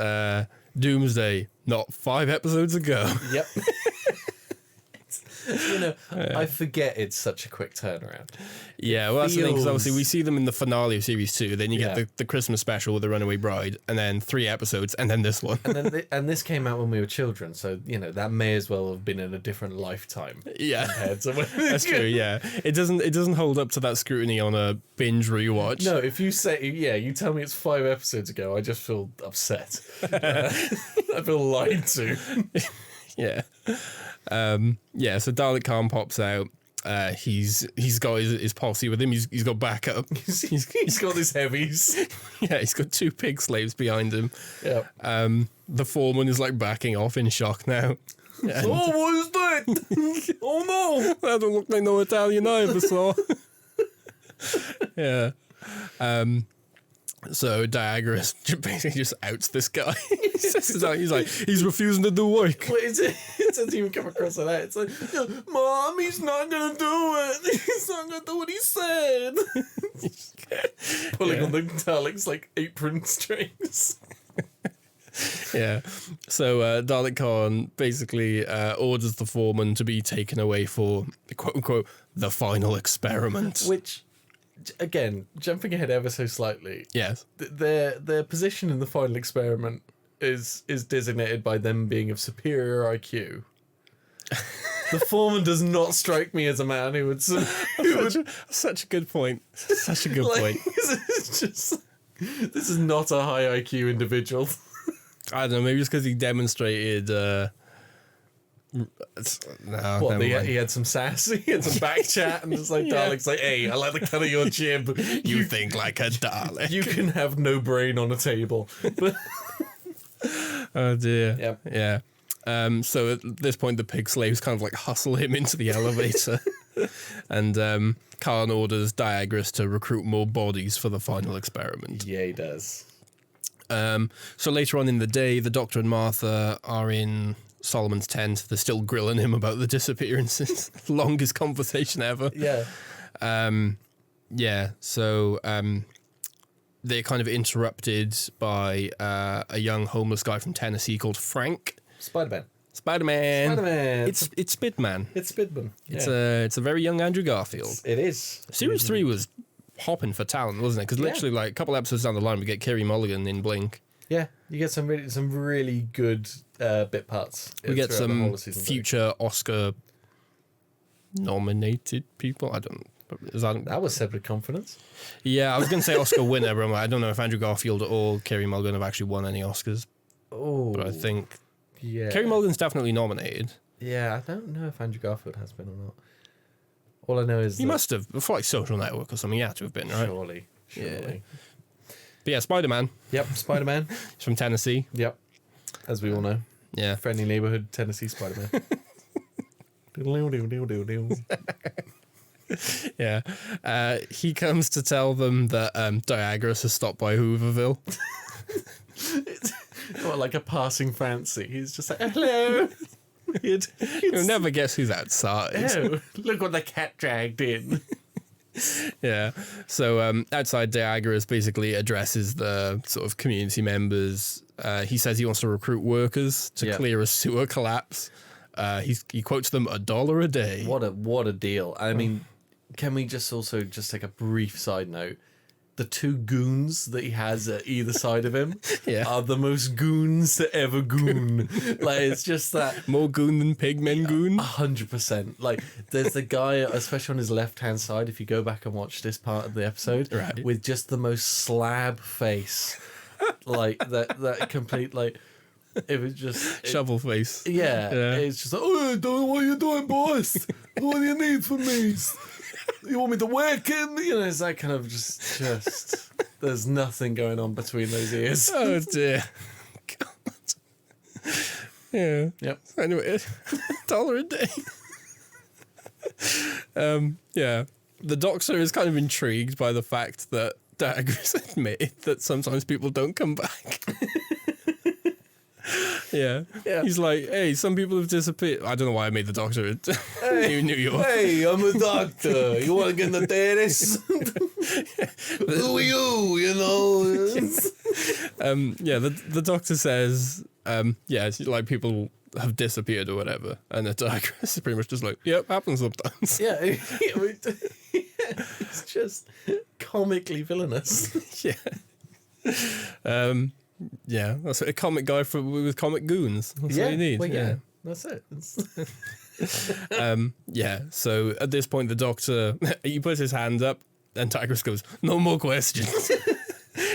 Doomsday, not 5 episodes ago. Yep. You know, I forget it's such a quick turnaround. Yeah, well, that's the thing, because feels- obviously we see them in the finale of Series 2, then you Yeah. get the Christmas special with the Runaway Bride, and then 3 episodes, and then this one. And then and this came out when we were children, so you know that may as well have been in a different lifetime. Yeah. Compared to when That's true, yeah. It doesn't hold up to that scrutiny on a binge rewatch. No, if you say you tell me it's 5 episodes ago, I just feel upset. I feel lied to. Yeah. Yeah, so Dalek Khan pops out. He's got his posse with him. He's got backup. He's got his heavies. Yeah, he's got 2 pig slaves behind him. Yeah. The foreman is like backing off in shock now. And Oh, what is that? Oh no! that don't look like no Italian I ever saw. Yeah. So Diagras basically just outs this guy. He's like, he's refusing to do work. What is it? It doesn't even come across like that. It's like, Mom, he's not gonna do it. He's not gonna do what he said. Pulling on the Dalek's like apron strings. Yeah. So Dalek Khan basically orders the foreman to be taken away for, quote unquote, the final experiment. Which, again, jumping ahead ever so slightly, Yes. their position in the final experiment is designated by them being of superior IQ. The foreman does not strike me as a man who would Such a good point. Such a good point. It's just, this is not a high IQ individual. I don't know, maybe just because he demonstrated... no, What, never mind. he had some sass, he had some back chat, and it's like, Dalek's like, hey, I like the cut of your jib. You think like a Dalek. You can have no brain on a table. But Oh dear. Yep. Yeah. So at this point, the pig slaves kind of like hustle him into the elevator, and Khan orders Diagras to recruit more bodies for the final experiment. yeah, he does. So later on in the day, the Doctor and Martha are in Solomon's tent. They're still grilling him about the disappearances. Longest conversation ever. Yeah. So they're kind of interrupted by a young homeless guy from Tennessee called Frank. Spider-Man. Spider-Man. It's Spidman. It's Spidman. It's a very young Andrew Garfield. It is. Series 3 was hopping for talent, wasn't it? Because literally, like a couple episodes down the line, we get Kerry Mulligan in Blink. Yeah, you get some really good bit parts. We get some future Oscar nominated people. I don't. Is that was separate confidence. Yeah, I was going to say Oscar winner, but I don't know if Andrew Garfield or Kerry Mulligan have actually won any Oscars. Oh, but I think yeah, Kerry Mulligan's definitely nominated. Yeah, I don't know if Andrew Garfield has been or not. All I know is he must have before like Social Network or something. He had to have been, right? Surely. Yeah. But yeah, Spider-Man. Yep, Spider-Man. He's from Tennessee. Yep, as we all know. Yeah, friendly neighborhood Tennessee Spider-Man. Yeah, he comes to tell them that Diagorus has stopped by Hooverville. Or like a passing fancy. He's just like, hello. You'll never guess who's outside. Oh, look what the cat dragged in. Yeah. So outside, Diagorus basically addresses the sort of community members. He says he wants to recruit workers to clear a sewer collapse. He quotes them $1 a day. What a deal. I mean, can we just take a brief side note? The two goons that he has at either side of him are the most goons to ever goon. Like, it's just that. More goon than pigmen goon? 100%. Like, there's the guy, especially on his left-hand side, if you go back and watch this part of the episode, with just the most slab face. Like, that complete, like, it was just... shovel face. Yeah. It's just like, oh, what are you doing, boss? What do you need from me? You want me to work in? You know, it's that kind of just there's nothing going on between those ears. Oh dear. God. Yeah. Yep. Anyway, $1 a day. Yeah. The Doctor is kind of intrigued by the fact that Diagorus admitted that sometimes people don't come back. Yeah. He's like, hey, some people have disappeared. I don't know why I made the Doctor in New York. Hey, I'm a doctor. You want to get in the tennis? Who are you? You know? The Doctor says, it's like people have disappeared or whatever. And the Diagorus is pretty much just like, yep, happens sometimes. Yeah. It's just comically villainous. Yeah, that's a comic guy with comic goons. That's what you need. Well, that's it. So at this point, the Doctor, he puts his hand up, and Diagorus goes, no more questions.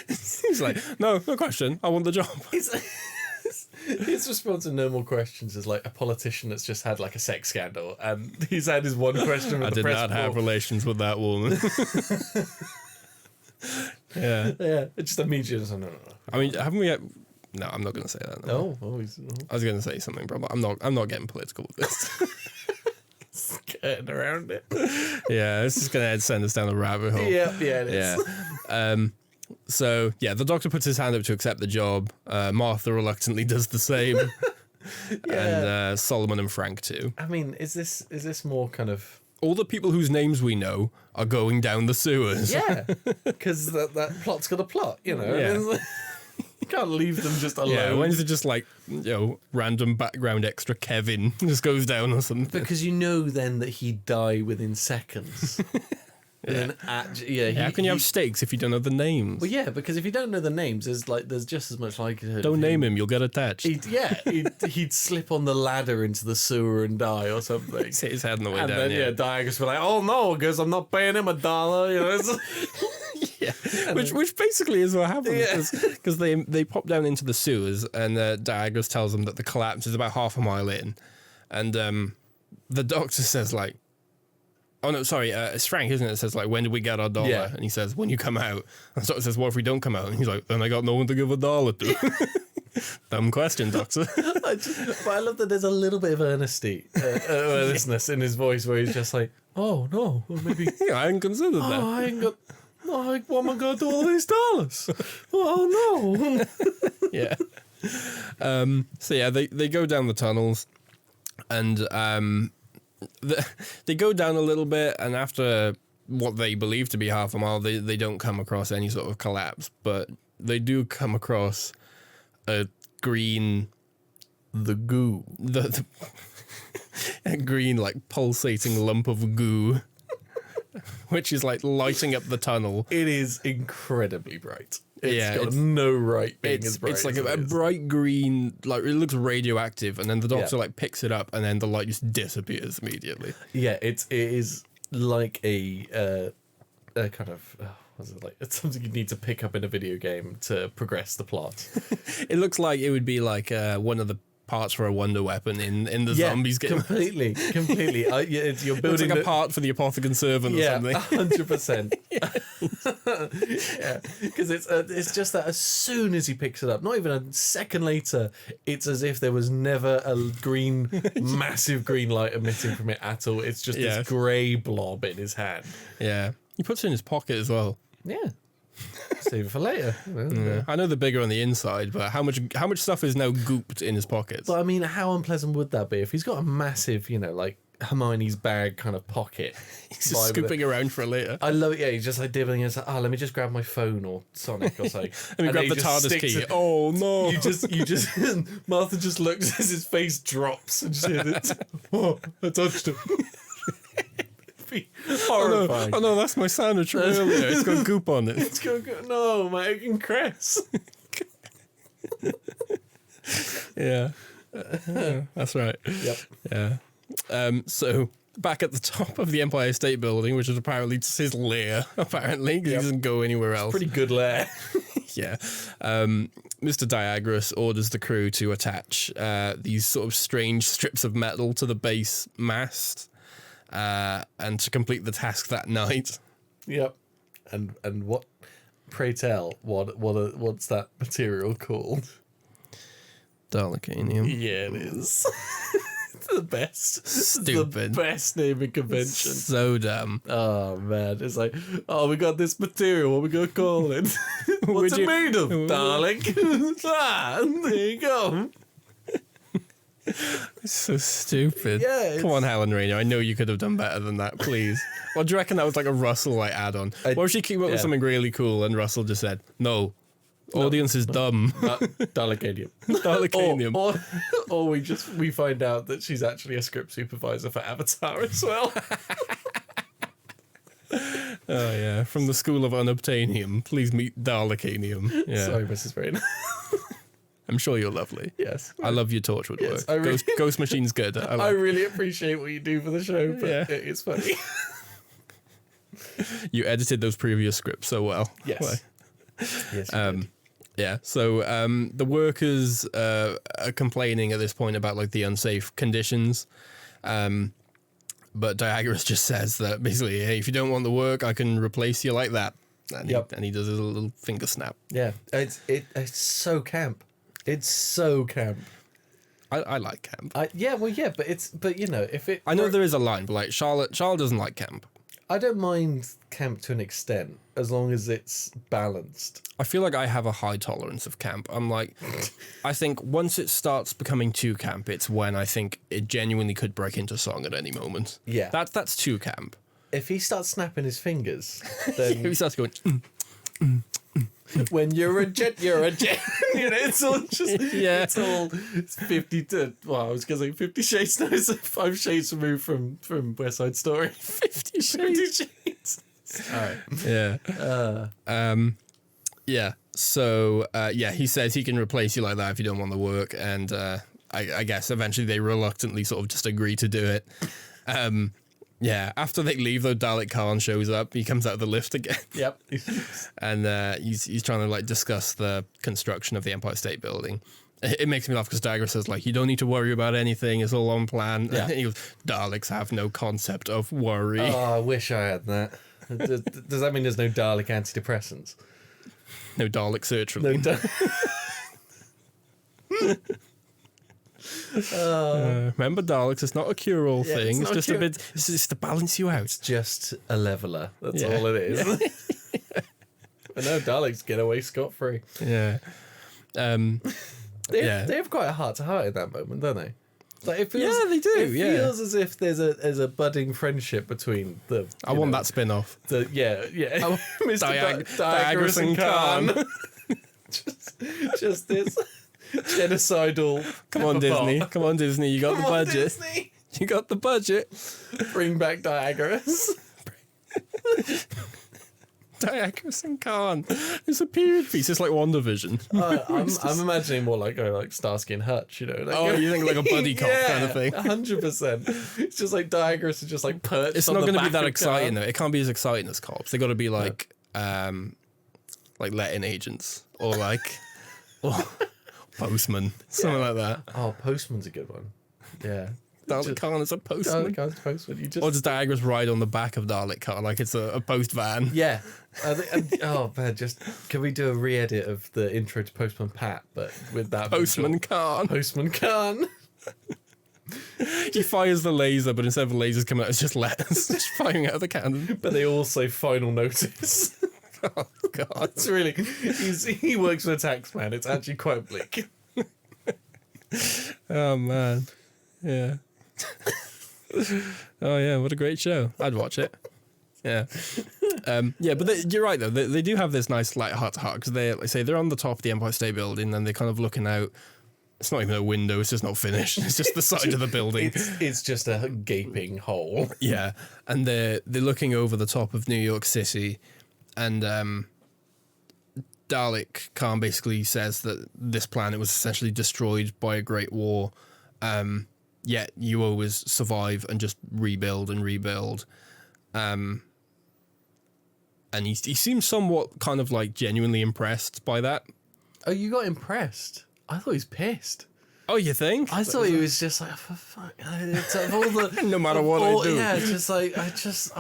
He's like, no question. I want the job. His response to no more questions is like a politician that's just had like a sex scandal, and he's had his one question. I did not have relations with that woman. Yeah. It's just immediate. No. I mean, haven't we? No, I'm not going to say that. No. I was going to say something, bro, but I'm not getting political with this. Getting around it. Yeah, it's just going to send us down a rabbit hole. Yeah, it is. So the Doctor puts his hand up to accept the job. Martha reluctantly does the same, and Solomon and Frank too. I mean, is this more kind of? All the people whose names we know are going down the sewers. Yeah, because that plot's got a plot, you know. Yeah. You can't leave them just alone. Yeah, when's it just like, random background extra Kevin just goes down or something? Because you know then that he'd die within seconds. Then how can you have stakes if you don't know the names? Well, yeah, because if you don't know the names, there's just as much likelihood. Don't name him, you'll get attached. He'd slip on the ladder into the sewer and die or something. Hit his head on the way and down. Then Diagorus be like, oh no, because I'm not paying him $1. You know. Which basically is what happens because they pop down into the sewers and Diagorus tells them that the collapse is about half a mile in, and the Doctor says like. Oh, no, sorry, it's Frank, isn't it? It says, like, when did we get our $1? Yeah. And he says, when you come out. And the Doctor says, what if we don't come out? And he's like, then I got no one to give $1 to. Dumb question, Doctor. But I love that there's a little bit of earnestness in his voice where he's just like, oh, no, well, maybe... I hadn't considered that. I ain't got Like, what am I going to do with all these dollars? Oh, no. Yeah. So yeah, they go down the tunnels, and they go down a little bit, and after what they believe to be half a mile, they don't come across any sort of collapse, but they do come across a green... The goo. A green, like, pulsating lump of goo, which is, like, lighting up the tunnel. It is incredibly bright. It's got no right being as bright. It's like a bright green, like, it looks radioactive, and then the Doctor, like, picks it up, and then the light just disappears immediately. Yeah, it is like a kind of... what's it like? It's something you need to pick up in a video game to progress the plot. It looks like it would be like one of the parts for a wonder weapon in the zombies game. Completely. You're building... It's like a part for the Apothecary Servant or something. 100%. Yeah, because it's just that as soon as he picks it up, not even a second later, it's as if there was never a massive green light emitting from it at all. It's just this grey blob in his hand. Yeah. He puts it in his pocket as well. Yeah. Save it for later. I know they're bigger on the inside, but how much stuff is now gooped in his pockets? But I mean, how unpleasant would that be if he's got a massive, like Hermione's bag kind of pocket? He's just scooping around for later. I love it. Yeah, he's just like dibbling. It's like, let me just grab my phone or Sonic or something. Let me grab the TARDIS key. Oh no! You just Martha just looks as his face drops and she says, "Oh, I touched him." Horrifying. Oh no, that's my sandwich from earlier. It's got goop on it. It's got no, my egg and cress. Yeah, that's right. Yep. Yeah. So back at the top of the Empire State Building, which is apparently just his lair, apparently, because he doesn't go anywhere else. Pretty good lair. Yeah. Mr. Diagorus orders the crew to attach these sort of strange strips of metal to the base mast. And to complete the task that night. Yep. And what? Pray tell, what's that material called? Dalekanium. Yeah, it is. It's the best. Stupid. The best naming convention. So dumb. Oh man, it's like, we got this material. What are we gonna call it? What's it made of, Dalek? There you go. It's so stupid. Yeah, come on, Helen Raynor. I know you could have done better than that, please. Or do you reckon that was like a Russell add-on? Or if she came up with something really cool and Russell just said, no, audience is dumb. Dalekanium. Dalekanium. Or we find out that she's actually a script supervisor for Avatar as well. Oh yeah, from the School of Unobtainium. Please meet Dalekanium. Yeah. Sorry, Mrs. Raynor. I'm sure you're lovely. Yes. I love your Torchwood work. Ghost Machine's good. I really appreciate what you do for the show, but it's funny. You edited those previous scripts so well. Yes. Yes, you did. Yeah, so the workers are complaining at this point about like the unsafe conditions. But Diagorus just says that basically, hey, if you don't want the work, I can replace you like that. And he does a little finger snap. Yeah, it's so camp. It's so camp. I like camp. But if it... I know there is a line, but like Charlotte doesn't like camp. I don't mind camp to an extent, as long as it's balanced. I feel like I have a high tolerance of camp. I'm like, I think once it starts becoming too camp, it's when I think it genuinely could break into song at any moment. Yeah. That's too camp. If he starts snapping his fingers, then... He starts going... When you're a jet, you're a jet. It's all just... Yeah. It's 50 to... Well, I was going to say 50 Shades. No, it's 5 shades removed from West Side Story. 50 Shades. 50 Shades. All right. Yeah. Yeah. So, he says he can replace you like that if you don't want the work. And I guess eventually they reluctantly sort of just agree to do it. Yeah, after they leave, though, Dalek Khan shows up. He comes out of the lift again. Yep. And he's trying to like discuss the construction of the Empire State Building. It makes me laugh because Diagorus says like, you don't need to worry about anything. It's all on plan. Yeah. And he goes, Daleks have no concept of worry. Oh, I wish I had that. Does that mean there's no Dalek antidepressants? No Dalek sertraline. Remember, Daleks, it's not a cure-all thing. It's just a bit. It's just to balance you out. It's just a leveler. That's all it is. But no, Daleks get away scot-free. Yeah. They have quite a heart-to-heart in that moment, don't they? Like it feels, Yeah, they do, It yeah. feels as if there's a budding friendship between the. I want that spin-off. Yeah. Mr. Diagras and Khan. just this genocidal. Come on, Disney. pepper Come on, Disney. You got pot. the Come on, budget. Disney. You got the budget. Bring back Diagras. Diagras and Khan. It's a period piece. It's like WandaVision. I'm imagining more like Starsky and Hutch, you know. Like, Oh, you think like a buddy cop kind of thing? 100%. It's just like Diagras is just like perched. It's on not the going to be back that of exciting Khan. though. It can't be as exciting as cops. They got to be like letting agents or or postman, something like that. Oh, Postman's a good one. Yeah. Dalek Khan is a postman. Dalek Khan's Postman. You just. Or does Diagras ride on the back of Dalek Khan like it's a post van? Yeah. Oh man, can we do a re-edit of the intro to Postman Pat, but with that Postman visual? Khan. Postman Khan. He fires the laser, but instead of lasers coming out, it's just letters just firing out of the cannon. But they all say final notice. Oh God! It's really he works for a tax man. It's actually quite bleak. Oh man, yeah. Oh yeah, what a great show! I'd watch it. Yeah, yeah. But you're right though. They do have this nice like heart to heart because they're on the top of the Empire State Building and they're kind of looking out. It's not even a window. It's just not finished. It's just the side of the building. It's just a gaping hole. Yeah, and they're looking over the top of New York City, and Dalek Khan basically says that this planet was essentially destroyed by a great war, yet you always survive and just rebuild and rebuild. And he seems somewhat kind of like genuinely impressed by that. Oh, you got impressed? I thought he was pissed. Oh, you think? I thought he was just like, for fuck. It's like all the, No matter what I do. Yeah, it's just like, I just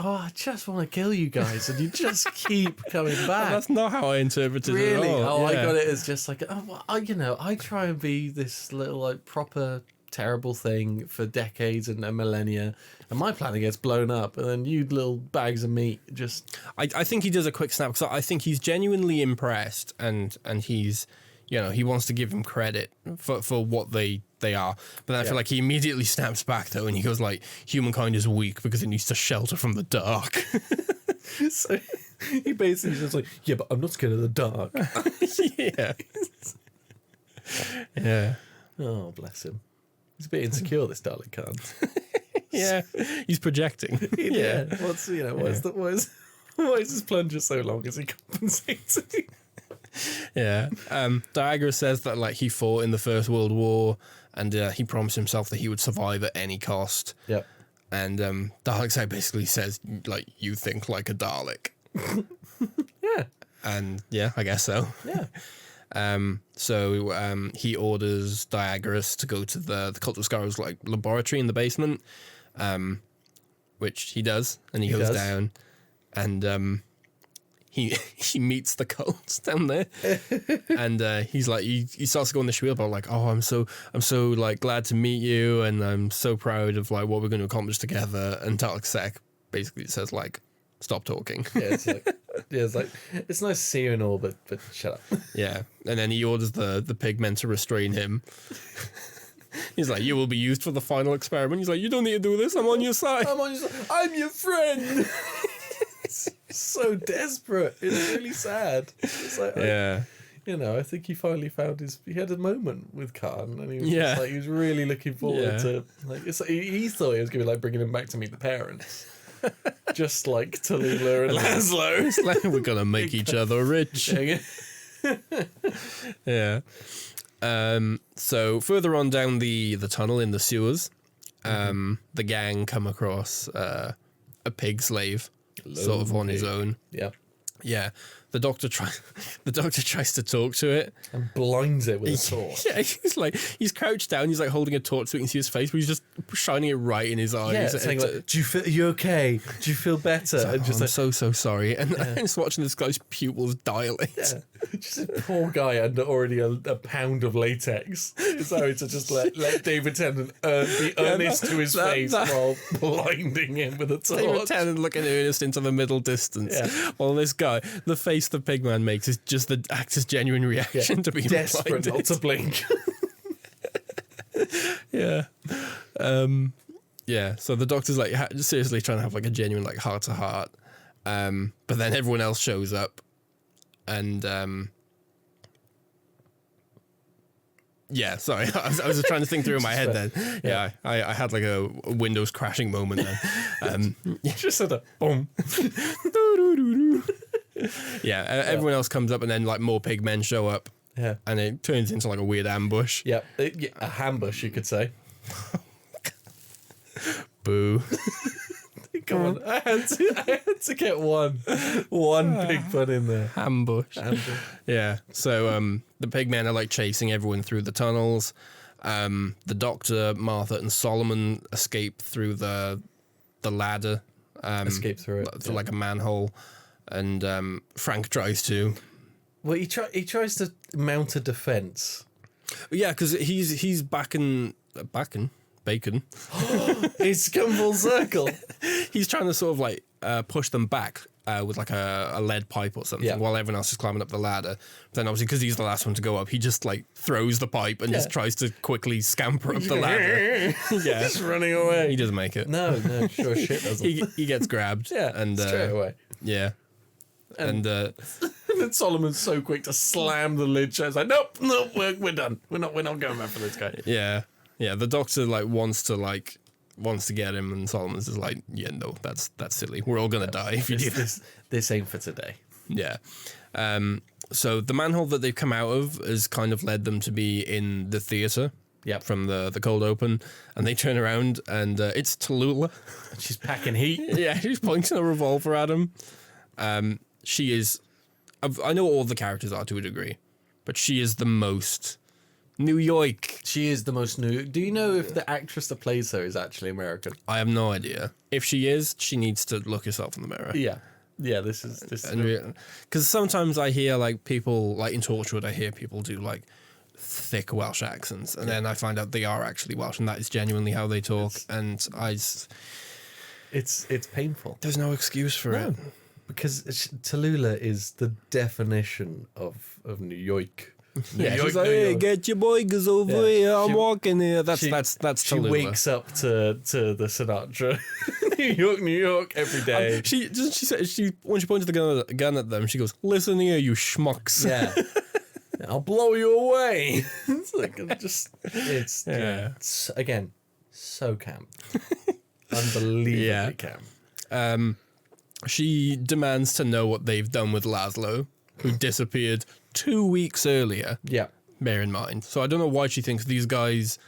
want to kill you guys, and you just keep coming back. That's not how I interpreted Really? it at all. I Yeah. got it as just like, I try and be this little like proper terrible thing for decades and millennia, and my planet gets blown up, and then you little bags of meat just. I think he does a quick snap because I think he's genuinely impressed, and he's, he wants to give him credit for what they are. But then I feel like he immediately snaps back though, and he goes like, humankind is weak because it needs to shelter from the dark. So he basically just like, yeah, but I'm not scared of the dark. Yeah. Yeah. Oh, bless him. He's a bit insecure, this Dalek Khan. Yeah. He's projecting. Yeah. Why is his plunger so long? Is he compensating? Yeah. Diagras says that like he fought in the First World War, and he promised himself that he would survive at any cost. Yep. And Dalek basically says like, you think like a Dalek. Yeah. And yeah, I guess so. Yeah. So he orders Diagras to go to the Cult of Scarro's like laboratory in the basement, which he does, and he goes down, and he meets the cults down there, and he's like he starts to go on the spiel about like, oh, I'm so like glad to meet you, and I'm so proud of like what we're going to accomplish together. And Dalek basically says like, stop talking. Yeah, it's like it's nice to see you and all, but shut up. Yeah, and then he orders the pigmen to restrain him. He's like, you will be used for the final experiment. He's like, you don't need to do this. I'm on your side. I'm your friend. It's so desperate. It's really sad. It's like, Yeah. I think he finally found he had a moment with Khan, and he was Yeah. just like, he was really looking forward Yeah. to, like, it's like, he thought he was going to be like bringing him back to meet the parents. Just like Tallulah and Laszlo. It's like, we're going to make each other rich. Yeah. So further on down the tunnel in the sewers, the gang come across a pig slave, sort of on his own. Yeah. Yeah. The doctor tries to talk to it and blinds it with a torch. Yeah, he's crouched down. He's like holding a torch so we can see his face, but he's just shining it right in his eyes. Yeah, saying like, "Do you feel? Are you okay? Do you feel better?" Like, and just I'm so sorry. And I'm just watching this guy's pupils dilate. Yeah. Just a poor guy under already a pound of latex. Sorry to just let David Tennant be earnest to his face while blinding him with a torch. David Tennant looking earnest into the middle distance. Yeah. While this guy, the face the pigman makes is just the actor's genuine reaction to being desperate blinded. not to blink. Yeah. Yeah. So the doctor's like seriously trying to have like a genuine like heart to heart. But then everyone else shows up and yeah, sorry. I was just trying to think through in my head then. Yeah, I had like a Windows crashing moment then. You just said a boom. Yeah, everyone else comes up and then like more pig men show up. Yeah. And it turns into like a weird ambush. Yeah, a ambush, you could say. Boo. Come on, I had to get one big pun in there. Ambush. Yeah. So the pigmen are like chasing everyone through the tunnels. The Doctor, Martha, and Solomon escape through the ladder. Escape through it. Through like a manhole. And Frank tries to. Well, he tries to mount a defense. Yeah, because he's backing bacon. It's come full circle. He's trying to sort of like push them back with like a lead pipe or something while everyone else is climbing up the ladder. But then obviously because he's the last one to go up, he just like throws the pipe and just tries to quickly scamper up the ladder. Yeah, just running away. He doesn't make it. No, sure shit doesn't. He gets grabbed. And straight away. Yeah. And then Solomon's so quick to slam the lid shut. It's like, nope, we're done. We're not going back for this guy. Yeah. Yeah, the Doctor like wants to get him, and Solomon's just like, yeah, no, that's silly. We're all gonna die if you do this. This ain't for today. Yeah. So the manhole that they've come out of has kind of led them to be in the theatre. Yep. From the cold open, and they turn around and it's Tallulah. She's packing heat. Yeah, she's pointing a revolver at him. She is. I know all the characters are to a degree, but she is the most New York. She is the most new. Do you know if the actress that plays her is actually American? I have no idea. If she is, she needs to look herself in the mirror. Yeah. This is because sometimes I hear like people like in Torchwood, I hear people do like thick Welsh accents, and then I find out they are actually Welsh, and that is genuinely how they talk. It's painful. There's no excuse for it. Because Tallulah is the definition of New York. She's like, hey, get your boys over here. I'm walking here. That's Tallulah. She wakes up to the Sinatra, New York every day. She said when she points the gun at them, she goes, "Listen here, you schmucks." Yeah, I'll blow you away. It's like it's again so camp, unbelievably camp. She demands to know what they've done with Laszlo, who disappeared 2 weeks earlier. Yeah. Bear in mind. So I don't know why she thinks these guys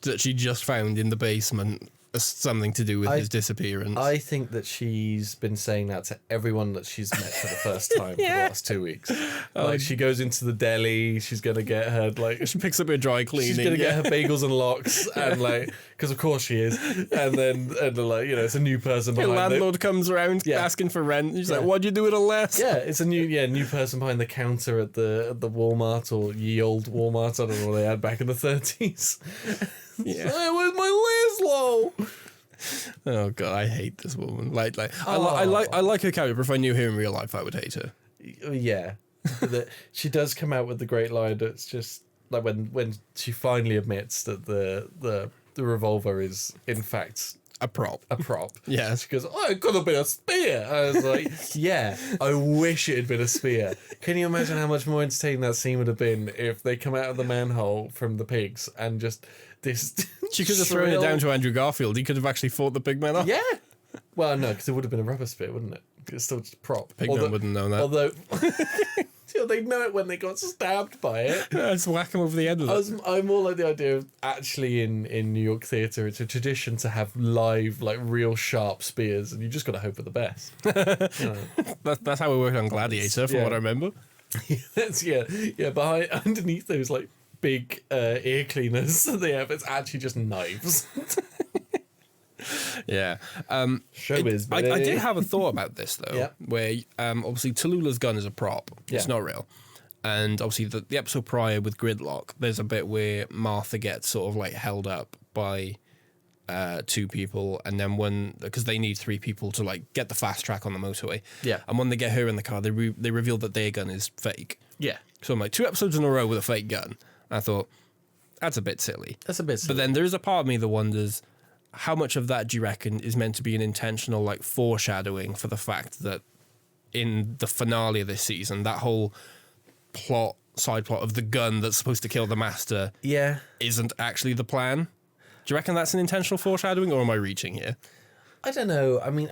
that she just found in the basement are something to do with his disappearance. I think that she's been saying that to everyone that she's met for the first time for the last 2 weeks. Like she goes into the deli, she's going to get her she picks up her dry cleaning. She's going to get her bagels and lox and like, because of course she is. And then like, it's a new person behind the landlord comes around asking for rent. She's like, what'd you do with a less? Yeah, it's a new person behind the counter at the Walmart or ye old Walmart. I don't know what they had back in the 30s. Yeah. Hey, where's my Laszlo? Oh god, I hate this woman. I like her character, but if I knew her in real life, I would hate her. Yeah, she does come out with the great line. It's just like when she finally admits that the revolver is in fact a prop. Yeah, she goes, "Oh, it could have been a spear." I was like, "Yeah, I wish it had been a spear." Can you imagine how much more entertaining that scene would have been if they come out of the manhole from the pigs and just this? She could have thrown it down to Andrew Garfield. He could have actually fought the pigmen off. Yeah. Well, no, because it would have been a rubber spear, wouldn't it? It's still just a prop. Pigmen wouldn't know that. Although they'd know it when they got stabbed by it. Just whack them over the head with it. I more like the idea of actually in New York theatre, it's a tradition to have live, like real sharp spears, and you just got to hope for the best. That's how it worked on Gladiator, from what I remember. Behind underneath those like big ear cleaners that they have, it's actually just knives. Yeah. Showbiz, I did have a thought about this though, Yeah. where obviously Tallulah's gun is a prop. It's not real. And obviously the episode prior with Gridlock, there's a bit where Martha gets sort of like held up by 2 people, and then because they need 3 people to like get the fast track on the motorway. Yeah. And when they get her in the car, they reveal that their gun is fake. Yeah. So I'm like, 2 episodes in a row with a fake gun. I thought, that's a bit silly. That's a bit silly. But then there is a part of me that wonders, how much of that do you reckon is meant to be an intentional like foreshadowing for the fact that in the finale of this season, that whole side plot of the gun that's supposed to kill the master isn't actually the plan? Do you reckon that's an intentional foreshadowing, or am I reaching here? I don't know. I mean,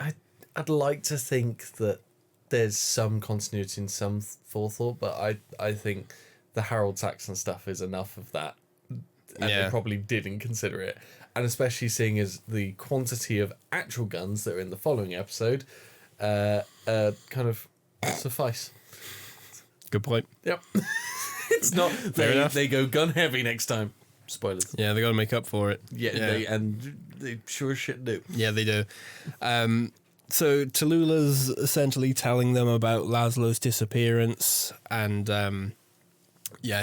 I'd like to think that there's some continuity and some forethought, but I think the Harold Saxon stuff is enough of that, and they probably didn't consider it. And especially seeing as the quantity of actual guns that are in the following episode kind of suffice. Good point. Yep. It's not... They go gun heavy next time. Spoilers. Yeah, they got to make up for it. Yeah. They sure as shit do. Yeah, they do. So Tallulah's essentially telling them about Laszlo's disappearance, and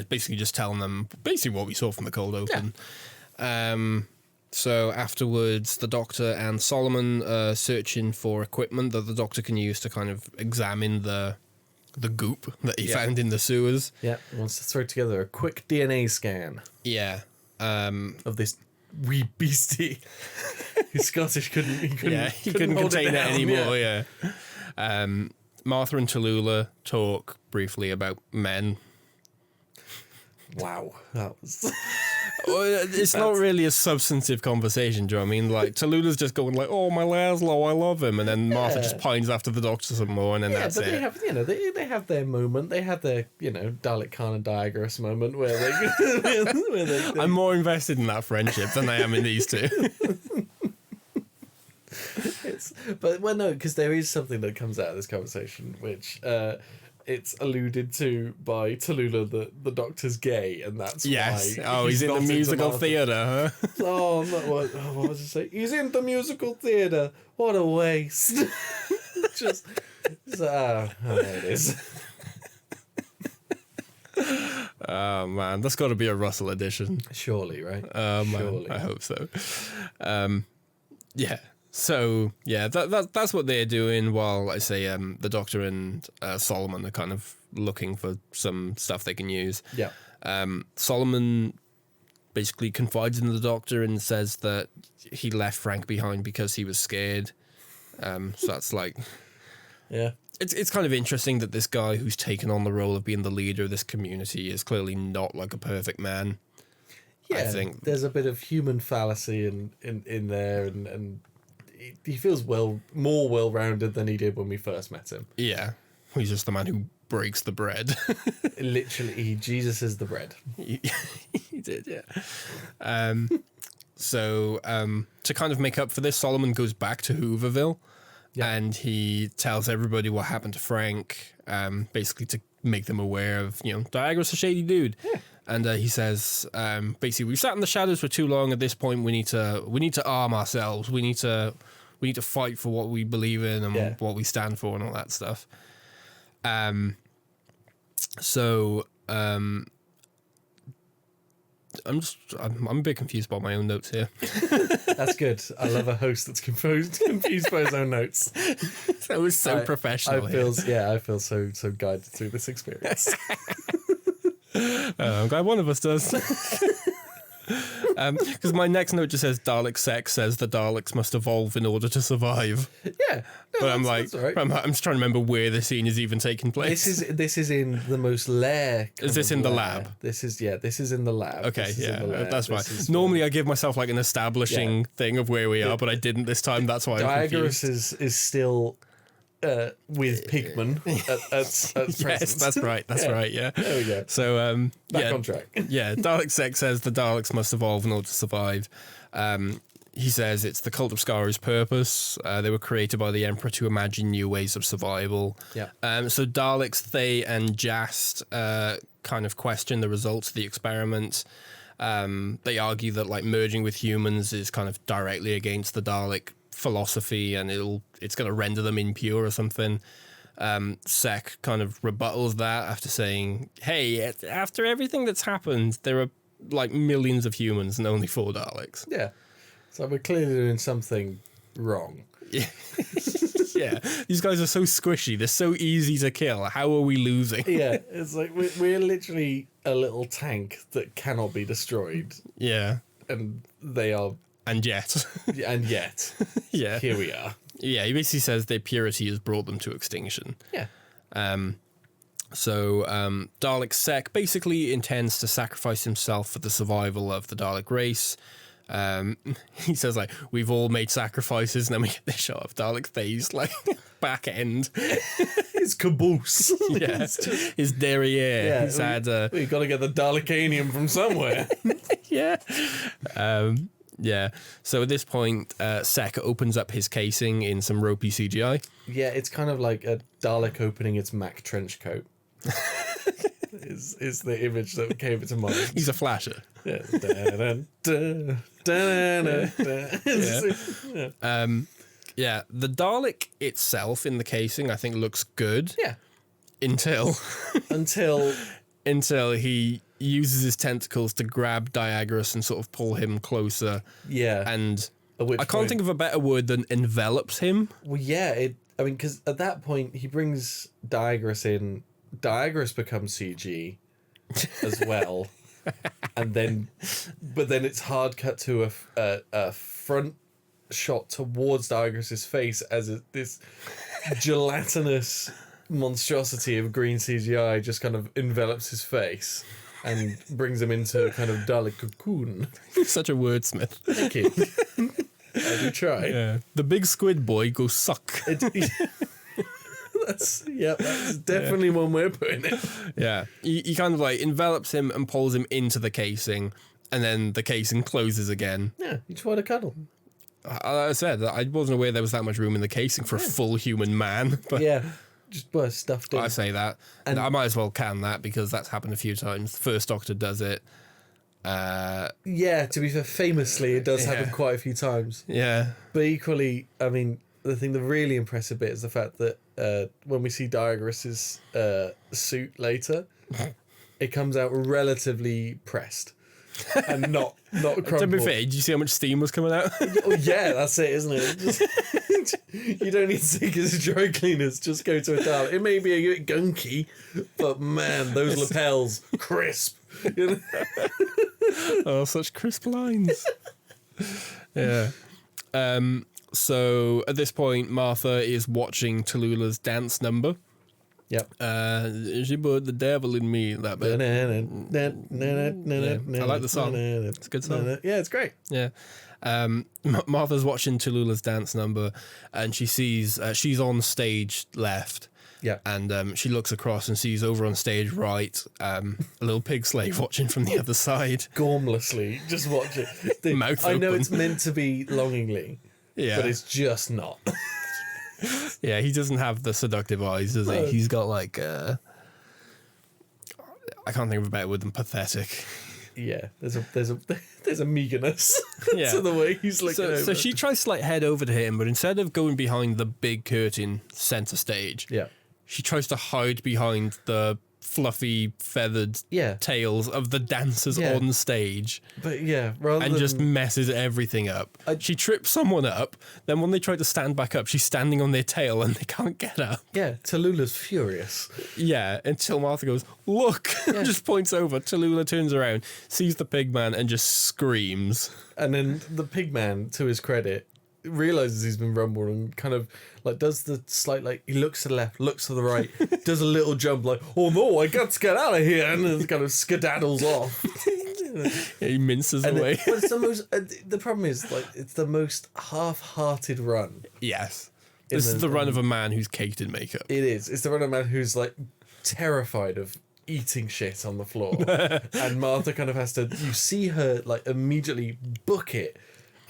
basically just telling them basically what we saw from the cold open. Yeah. So afterwards, the Doctor and Solomon are searching for equipment that the Doctor can use to kind of examine the goop that he found in the sewers. Yeah, he wants to throw together a quick DNA scan. Yeah. Of this wee beastie. His Scottish couldn't contain it anymore. Yeah. Martha and Tallulah talk briefly about men. Wow, that was. It's not really a substantive conversation, do you know what I mean? Like, Tallulah's just going like, "Oh, my Laszlo, I love him," and then Martha just pines after the Doctor some more, and then that's but it. They have, they have their moment. They have their, Dalek Khan and Diagras moment where they. I'm more invested in that friendship than I am in these two. Because there is something that comes out of this conversation, which it's alluded to by Tallulah that the Doctor's gay, and that's why. Oh, he's in the musical theatre, huh? Oh, what was it say? He's in the musical theatre. What a waste. There it is. Oh man, that's got to be a Russell edition. Surely, right? Surely. I hope so. Yeah. So yeah, that's what they're doing. While I say the Doctor and Solomon are kind of looking for some stuff they can use. Yeah. Solomon basically confides in the Doctor and says that he left Frank behind because he was scared. So that's like, yeah. It's kind of interesting that this guy who's taken on the role of being the leader of this community is clearly not like a perfect man. Yeah, I think there's a bit of human fallacy in there, and he feels more well-rounded than he did when we first met him. Yeah, he's just the man who breaks the bread. Literally, Jesus is the bread. He did, yeah. So to kind of make up for this, Solomon goes back to Hooverville. Yeah. And he tells everybody what happened to Frank, basically to make them aware of, Diagra's a shady dude. Yeah. And he says, basically, we've sat in the shadows for too long. At this point, we need to arm ourselves. We need to fight for what we believe in and what we stand for and all that stuff. I'm a bit confused by my own notes here. That's good. I love a host that's confused by his own notes. That was so professional. I feel so guided through this experience. I'm glad one of us does. Because my next note just says Dalek sex says the Daleks must evolve in order to survive. Yeah, but I'm like, right. I'm just trying to remember where the scene is even taking place. This is in the most lair. Is this in the lab? This is in the lab. Okay, that's fine. Normally I give myself like an establishing thing of where we are, but I didn't this time. That's why I'm confused. Diagra's is still with Pigman at yes, that's right. Yeah. There we go. So back on track. Yeah, Dalek Sex says the Daleks must evolve in order to survive. He says it's the cult of Skaru's purpose. They were created by the Emperor to imagine new ways of survival. Yeah. So Daleks, Thay, and Jast kind of question the results of the experiment. They argue that like merging with humans is kind of directly against the Dalek philosophy, and it's going to render them impure or something. Sek kind of rebuttals that after saying, hey, after everything that's happened, there are like millions of humans and only 4 Daleks. Yeah. So we're clearly doing something wrong. Yeah. Yeah. These guys are so squishy. They're so easy to kill. How are we losing? Yeah. It's like we're literally a little tank that cannot be destroyed. Yeah. And they are. And yet. And yet. Yeah. Here we are. Yeah. He basically says their purity has brought them to extinction. Yeah. So Dalek Sek basically intends to sacrifice himself for the survival of the Dalek race. He says, like, we've all made sacrifices, and then we get this shot of Dalek's face, like, back end. His caboose. Yeah. His derriere. Yeah, He's had... we got to get the Dalekanium from somewhere. Yeah. Yeah. So at this point, Sek opens up his casing in some ropey CGI. Yeah, it's kind of like a Dalek opening its Mac trench coat. is the image that came into mind. He's a flasher. Yeah. Yeah. The Dalek itself in the casing, I think, looks good. Yeah. Until he uses his tentacles to grab Diagoras and sort of pull him closer. Yeah. And I can't think of a better word than envelops him. Well, yeah. Because at that point, he brings Diagoras in. Diagoras becomes CG as well. But then it's hard cut to a front shot towards Diagoras' face as this gelatinous monstrosity of green CGI just kind of envelops his face and brings him into a kind of Dalek cocoon. Such a wordsmith. Thank you. I do try. Yeah. The big squid boy goes suck. That's definitely one way of putting it. Yeah. He kind of like envelops him and pulls him into the casing, and then the casing closes again. Yeah, you just want to cuddle. I said, I wasn't aware there was that much room in the casing for a full human man. But yeah, just stuffed in. I say that. And I might as well can that because that's happened a few times. The First Doctor does it. Yeah, to be fair, famously, it does happen quite a few times. Yeah. But equally, I mean, the really impressive bit is the fact that when we see Diagoras' suit later, it comes out relatively pressed and not crumpled. To be fair, did you see how much steam was coming out? Oh, yeah, that's it, isn't it? You don't need to take it to dry cleaners, just go to a Dalek. It may be a bit gunky, but man, those lapels, crisp. You know? Oh, such crisp lines. Yeah. So at this point, Martha is watching Tallulah's dance number. Yep. She put the devil in me. That bit. I like the song. It's a good song. Yeah, it's great. Yeah. Martha's watching Tallulah's dance number, and she sees she's on stage left. Yeah. And she looks across and sees over on stage right a little pig slave watching from the other side. Gormlessly, just watch it. Mouth I know open. it's meant to be longingly, but it's just not. Yeah, he doesn't have the seductive eyes, does he? He's got like I can't think of a better word than pathetic. Yeah, there's a meagerness Yeah. to the way he's looking over. So she tries to like head over to him, but instead of going behind the big curtain center stage, she tries to hide behind the fluffy feathered tails of the dancers on stage. But yeah, rather and than just messes everything up. She trips someone up, then when they try to stand back up, she's standing on their tail and they can't get up. Yeah, Tallulah's furious. Yeah, until Martha goes, look, and just points over. Tallulah turns around, sees the pig man and just screams. And then the pig man, to his credit, realizes he's been rumbled and kind of like does the slight, like, he looks to the left, looks to the right, does a little jump like, oh no, I got to get out of here, and then kind of skedaddles off. Yeah, he minces and away. It's the most. The problem is, like, it's the most half-hearted run. Yes, this is the run of a man who's caked in makeup. It is. It's the run of a man who's like terrified of eating shit on the floor, and Martha kind of has to. You see her like immediately book it.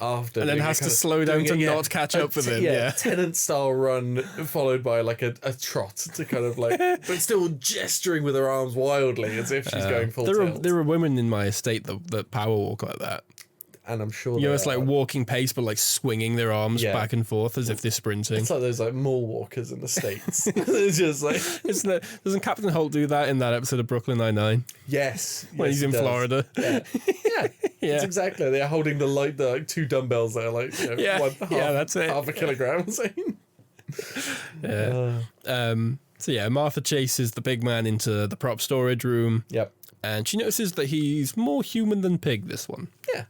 After and then has to slow down to not catch up with him. Yeah, Tennant style run followed by like a trot to kind of like, but still gesturing with her arms wildly as if she's going full tilt. There are women in my estate that power walk like that. and I'm sure You know, it's like walking pace, but like swinging their arms Yeah. back and forth as if they're sprinting. It's like those like mall walkers in the States. It's just like Doesn't Captain Holt do that in that episode of Brooklyn Nine-Nine yes, when he's in he does. Florida? Yeah, yeah, Yeah. It's exactly. They're holding the like 2 dumbbells that are like Yeah. Yeah, that's it. half a kilogram. Yeah. So yeah, Martha chases the big man into the prop storage room. Yep. And she notices that he's more human than pig, this one. Yeah.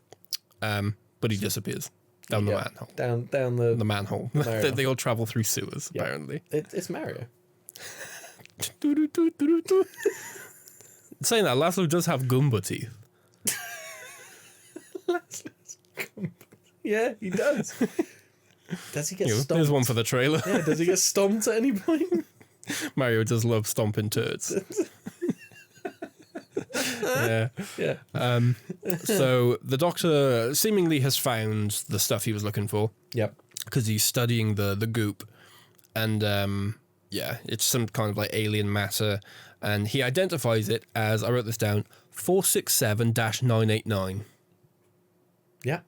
But he disappears down the Yeah. manhole. Down the The manhole. They all travel through sewers, Yeah. apparently. It's Mario. Saying that, Laszlo does have Goomba teeth. Yeah, he does. Does he get stomped? There's one for the trailer. Yeah, does he get stomped at any point? Mario does love stomping turds. Yeah. Yeah. So the Doctor seemingly has found the stuff he was looking for Yep. because he's studying the goop, and yeah, it's some kind of like alien matter, and he identifies it as, I wrote this down, 467-989. Yeah.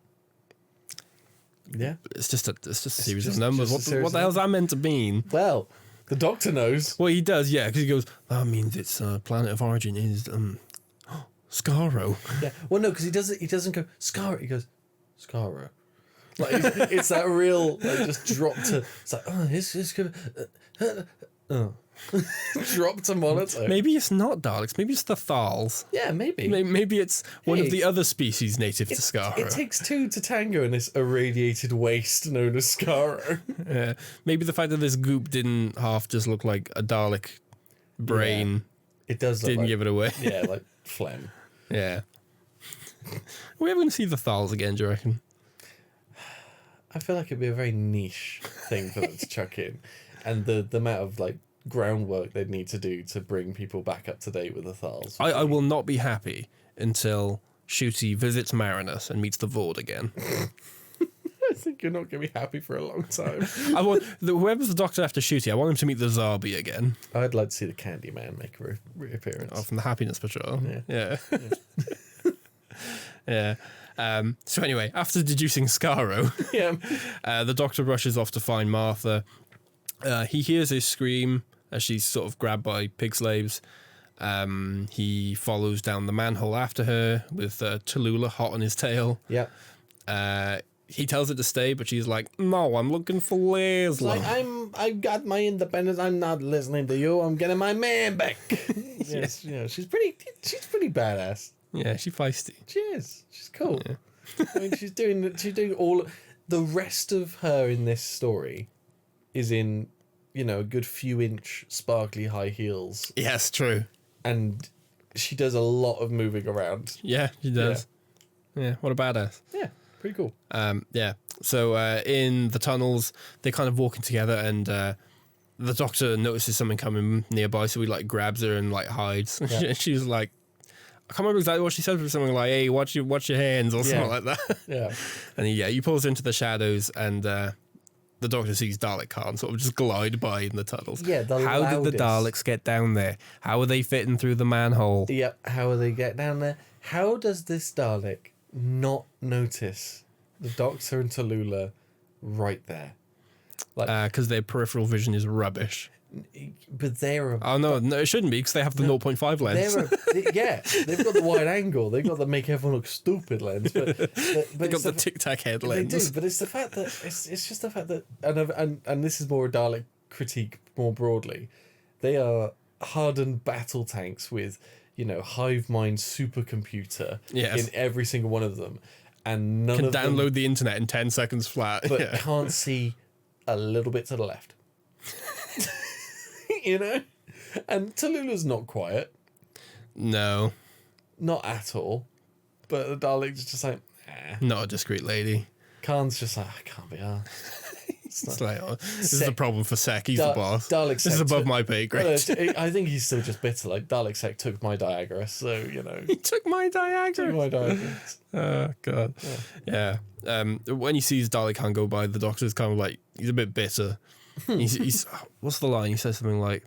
Yeah. It's just a series just- of numbers. just a series What the of hell's that meant to mean? Well, the Doctor knows. Well, he does, yeah, because he goes, that means its planet of origin is Skaro. Yeah. Well, no, because he doesn't go Scar. He goes Scaro. Like it's that real like just drop to. It's like it's good. Drop to monotone. Maybe it's not Daleks. Maybe it's the Thals. Yeah, maybe. Maybe it's one Hey, of the other species native to Skaro. It takes 2 to tango in this irradiated waste known as Skaro. Yeah. Maybe the fact that this goop didn't half just look like a Dalek brain It does look didn't like, give it away. yeah, like phlegm. Yeah. Are we ever going to see the Thals again, do you reckon? I feel like it'd be a very niche thing for them to chuck in. And the amount of like groundwork they'd need to do to bring people back up to date with the Thals. I will not be happy until Shooty visits Marinus and meets the Vord again. I think you're not going to be happy for a long time. I want whoever's the Doctor after Shooty, I want him to meet the Zarbi again. I'd like to see the Candyman make a reappearance. Oh, from the Happiness Patrol. Yeah. Yeah. So anyway, after deducing Skaro, Yeah. the Doctor rushes off to find Martha. He hears her scream as she's sort of grabbed by pig slaves. He follows down the manhole after her with Tallulah hot on his tail. Yeah. He tells her to stay, but she's like, "No, I'm looking for Leslie." Like I've got my independence. I'm not listening to you. I'm getting my man back. Yes, yeah, she's pretty badass. Yeah, she's feisty. She is. She's cool. Yeah. I mean, she's doing all the rest of her in this story is in, a good few inch sparkly high heels, Yes, true. and she does a lot of moving around. Yeah, she does. Yeah, what a badass. Yeah, pretty cool. Yeah. So in the tunnels, they're kind of walking together, and the Doctor notices something coming nearby, so he like grabs her and like hides. Yeah. She's like, I can't remember exactly what she said, but something like, "Hey, watch your hands" or something like that. Yeah. And he pulls into the shadows, and the Doctor sees Dalek Khan sort of just glide by in the tunnels. Yeah, How did the Daleks get down there? How are they fitting through the manhole? Yep. How will they get down there? How does this Dalek not notice the Doctor and Tallulah right there? Like, Because their peripheral vision is rubbish. but they're Oh, no, it shouldn't be, because they have the 0.5 lens. they've got the wide angle. They've got the make everyone look stupid lens. But They got the Tic Tac head lens. They do, but it's the fact that it's just the fact that and this is more a Dalek critique more broadly. They are hardened battle tanks with hive mind supercomputer Yes. in every single one of them, and none Can of download them, the internet in 10 seconds flat. but Yeah. can't see a little bit to the left. And Tallulah's not quiet, No, not at all. But the Dalek's just like, not a discreet lady. Khan's just like, I can't be arsed. It's like, this is the problem for Sek. He's the boss. Dalek This is Sek above took- my pay grade. I think he's still just bitter. Like Dalek Sek took my Diagra, so He took my Diagra. took my Diagra. Oh, God. Yeah. When he sees Dalek Khan go by, the Doctor's kind of like, he's a bit bitter. he's what's the line? He says something like,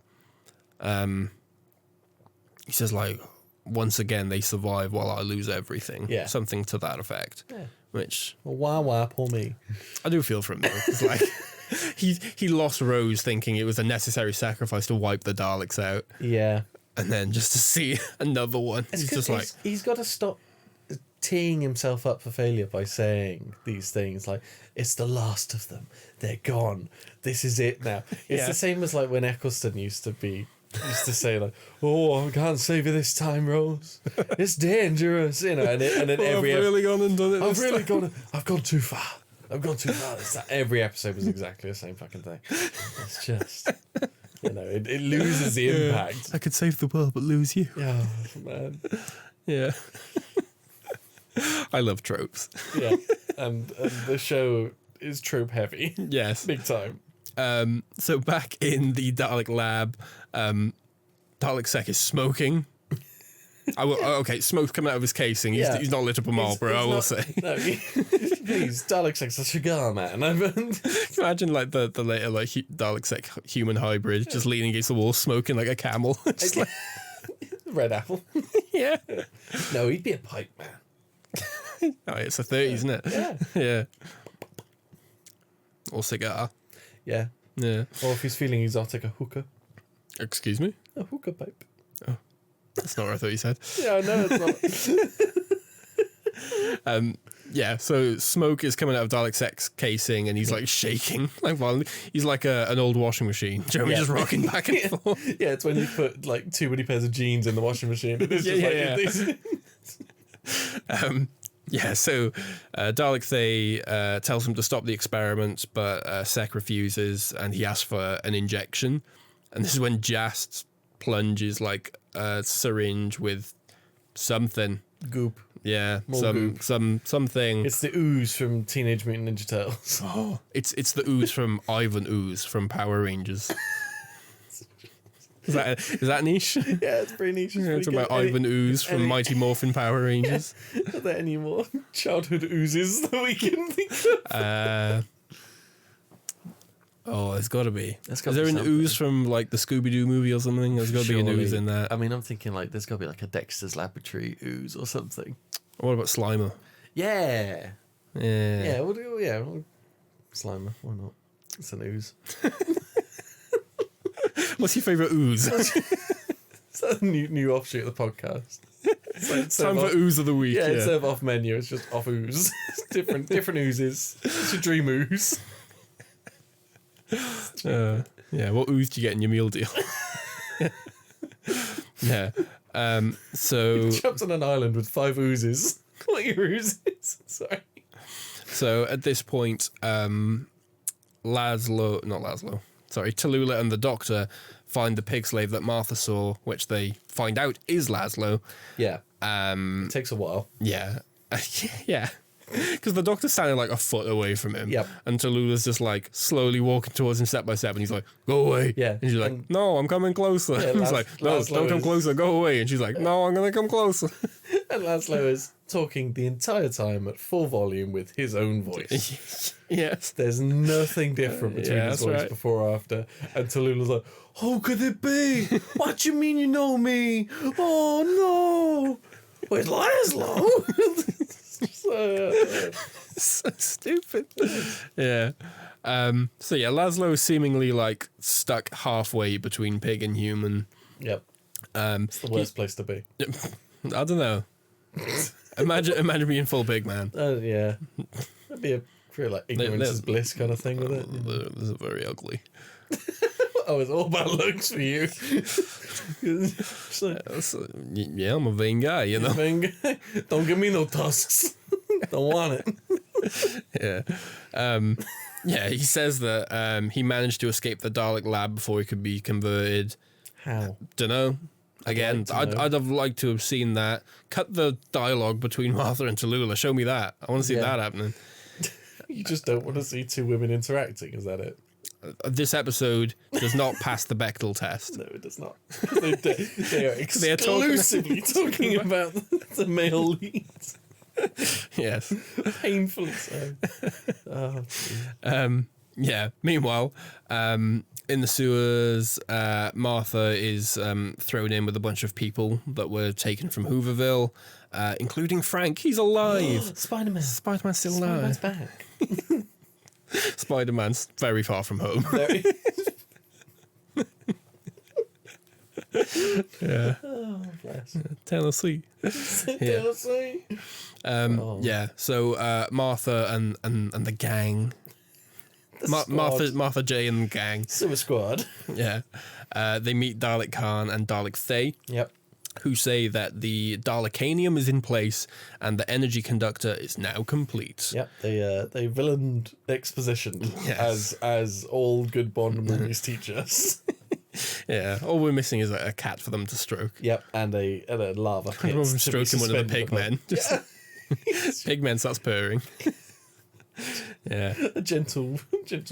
he says like, once again they survive while I lose everything. Yeah. Something to that effect. Yeah. which Wah, poor me. I do feel for him though. It's like he lost Rose thinking it was a necessary sacrifice to wipe the Daleks out, Yeah. and then just to see another one, It's he's 'cause just like, he's got to stop teeing himself up for failure by saying these things like, it's the last of them. They're gone. This is it now. It's Yeah. the same as like when Eccleston used to say like, oh, I can't save you this time, Rose. It's dangerous, and then every I've really gone and done it. I've gone too far. I've gone too far. Every episode was exactly the same fucking thing. It's just, it loses the impact. I could save the world but lose you. Oh, man. Yeah. I love tropes. Yeah. And the show is trope heavy. Yes. Big time. So back in the Dalek lab, Dalek Sec is smoking. Okay, smoke's coming out of his casing. He's not lit up a Marlboro, I will say. No, please, Dalek Sec's a cigar man. Imagine like the later like Dalek Sec human hybrid just leaning against the wall, smoking like a camel. Just like, Red apple. yeah. No, he'd be a pipe man. Oh, it's the 30s, isn't it? Yeah. Yeah. Or cigar. Yeah. Yeah. Or if he's feeling exotic, a hookah. Excuse me? A hookah pipe. That's not what I thought you said. Yeah, I know it's not. Yeah, so smoke is coming out of Dalek Sec's casing and he's like shaking like violently. He's like an old washing machine. Do you know what I mean? Just rocking back and forth. Yeah, it's when you put like too many pairs of jeans in the washing machine. It's Yeah, so Dalek tells him to stop the experiment, but Sec refuses and he asks for an injection. And this is when Jast plunges like a syringe with something. Goop. Yeah, More goop. something. It's the ooze from Teenage Mutant Ninja Turtles. Oh, it's the ooze from Ivan Ooze from Power Rangers. Is that niche? Yeah, it's pretty niche. It's about Ivan Ooze from Mighty Morphin Power Rangers. Yeah. Are there any more childhood oozes that we can think of? There's got to be. There's Is gotta there be an something. ooze from like the Scooby-Doo movie or something? There's got to be an ooze in that. I mean, I'm thinking like there's got to be like a Dexter's Laboratory ooze or something. What about Slimer? Yeah. Yeah. Yeah, well, Slimer, why not? It's an ooze. What's your favourite ooze? It's a new offshoot of the podcast. Time for ooze of the week. Yeah, instead of off menu, it's just off ooze. It's different oozes. It's your dream ooze. Yeah, what ooze do you get in your meal deal? Yeah. So Jumped on an island with 5 oozes. What are your oozes? Sorry. So at this point, Tallulah and the Doctor find the pig slave that Martha saw, which they find out is Laszlo. Yeah. It takes a while. Yeah. Yeah. Because the Doctor's standing like a foot away from him. Yep. And Tallulah's just like slowly walking towards him step by step. And he's like, go away. Yeah. And she's like, no, I'm coming closer. Yeah, He's like, no, Laszlo don't come is- closer, go away. And she's like, no, I'm going to come closer. And Laszlo is talking the entire time at full volume with his own voice. Yes. There's nothing different between Yeah, his that's voice right. before or after. And Tallulah's like, how could it be? What do you mean you know me? Oh, no. Where's Laszlo? So stupid. Yeah. So yeah, Laszlo is seemingly like stuck halfway between pig and human. Yep. It's the worst place to be. I don't know. Imagine being full pig, man. Yeah. That'd be a pretty like ignorance is bliss kind of thing with it. This is very ugly. Oh, it's all about looks for you. It's like, Yeah, I'm a vain guy, you know. don't give me no tusks. Don't want it. Yeah. Yeah, he says that he managed to escape the Dalek lab before he could be converted. How? Dunno. Again, I'd have liked to have seen that. Cut the dialogue between Martha and Tallulah. Show me that. I want to see that happening. You just don't want to see 2 women interacting, is that it? This episode does not pass the Bechdel test. No, it does not. They are exclusively talking about the male leads. Yes. Painfully so. Oh, Yeah. Meanwhile, In the sewers, Martha is thrown in with a bunch of people that were taken from Hooverville, including Frank. He's alive. Spider-Man. Spider-Man's still alive. Spider-Man's back. Spider-Man's very far from home. Very. Yeah. Oh, bless. Tennessee. Tennessee. Yeah. So Martha and the gang. Martha J and the gang. Super Squad. Yeah. They meet Dalek Khan and Dalek Thay. Yep. Who say that the Dalekanium is in place and the energy conductor is now complete. Yep. They villained exposition Yes. as all good Bond movies teach us. Yeah. All we're missing is a cat for them to stroke. Yep. And a lava pit. Rather than stroking one of the pig men. Yeah. Pig men starts purring. Yeah. A gentle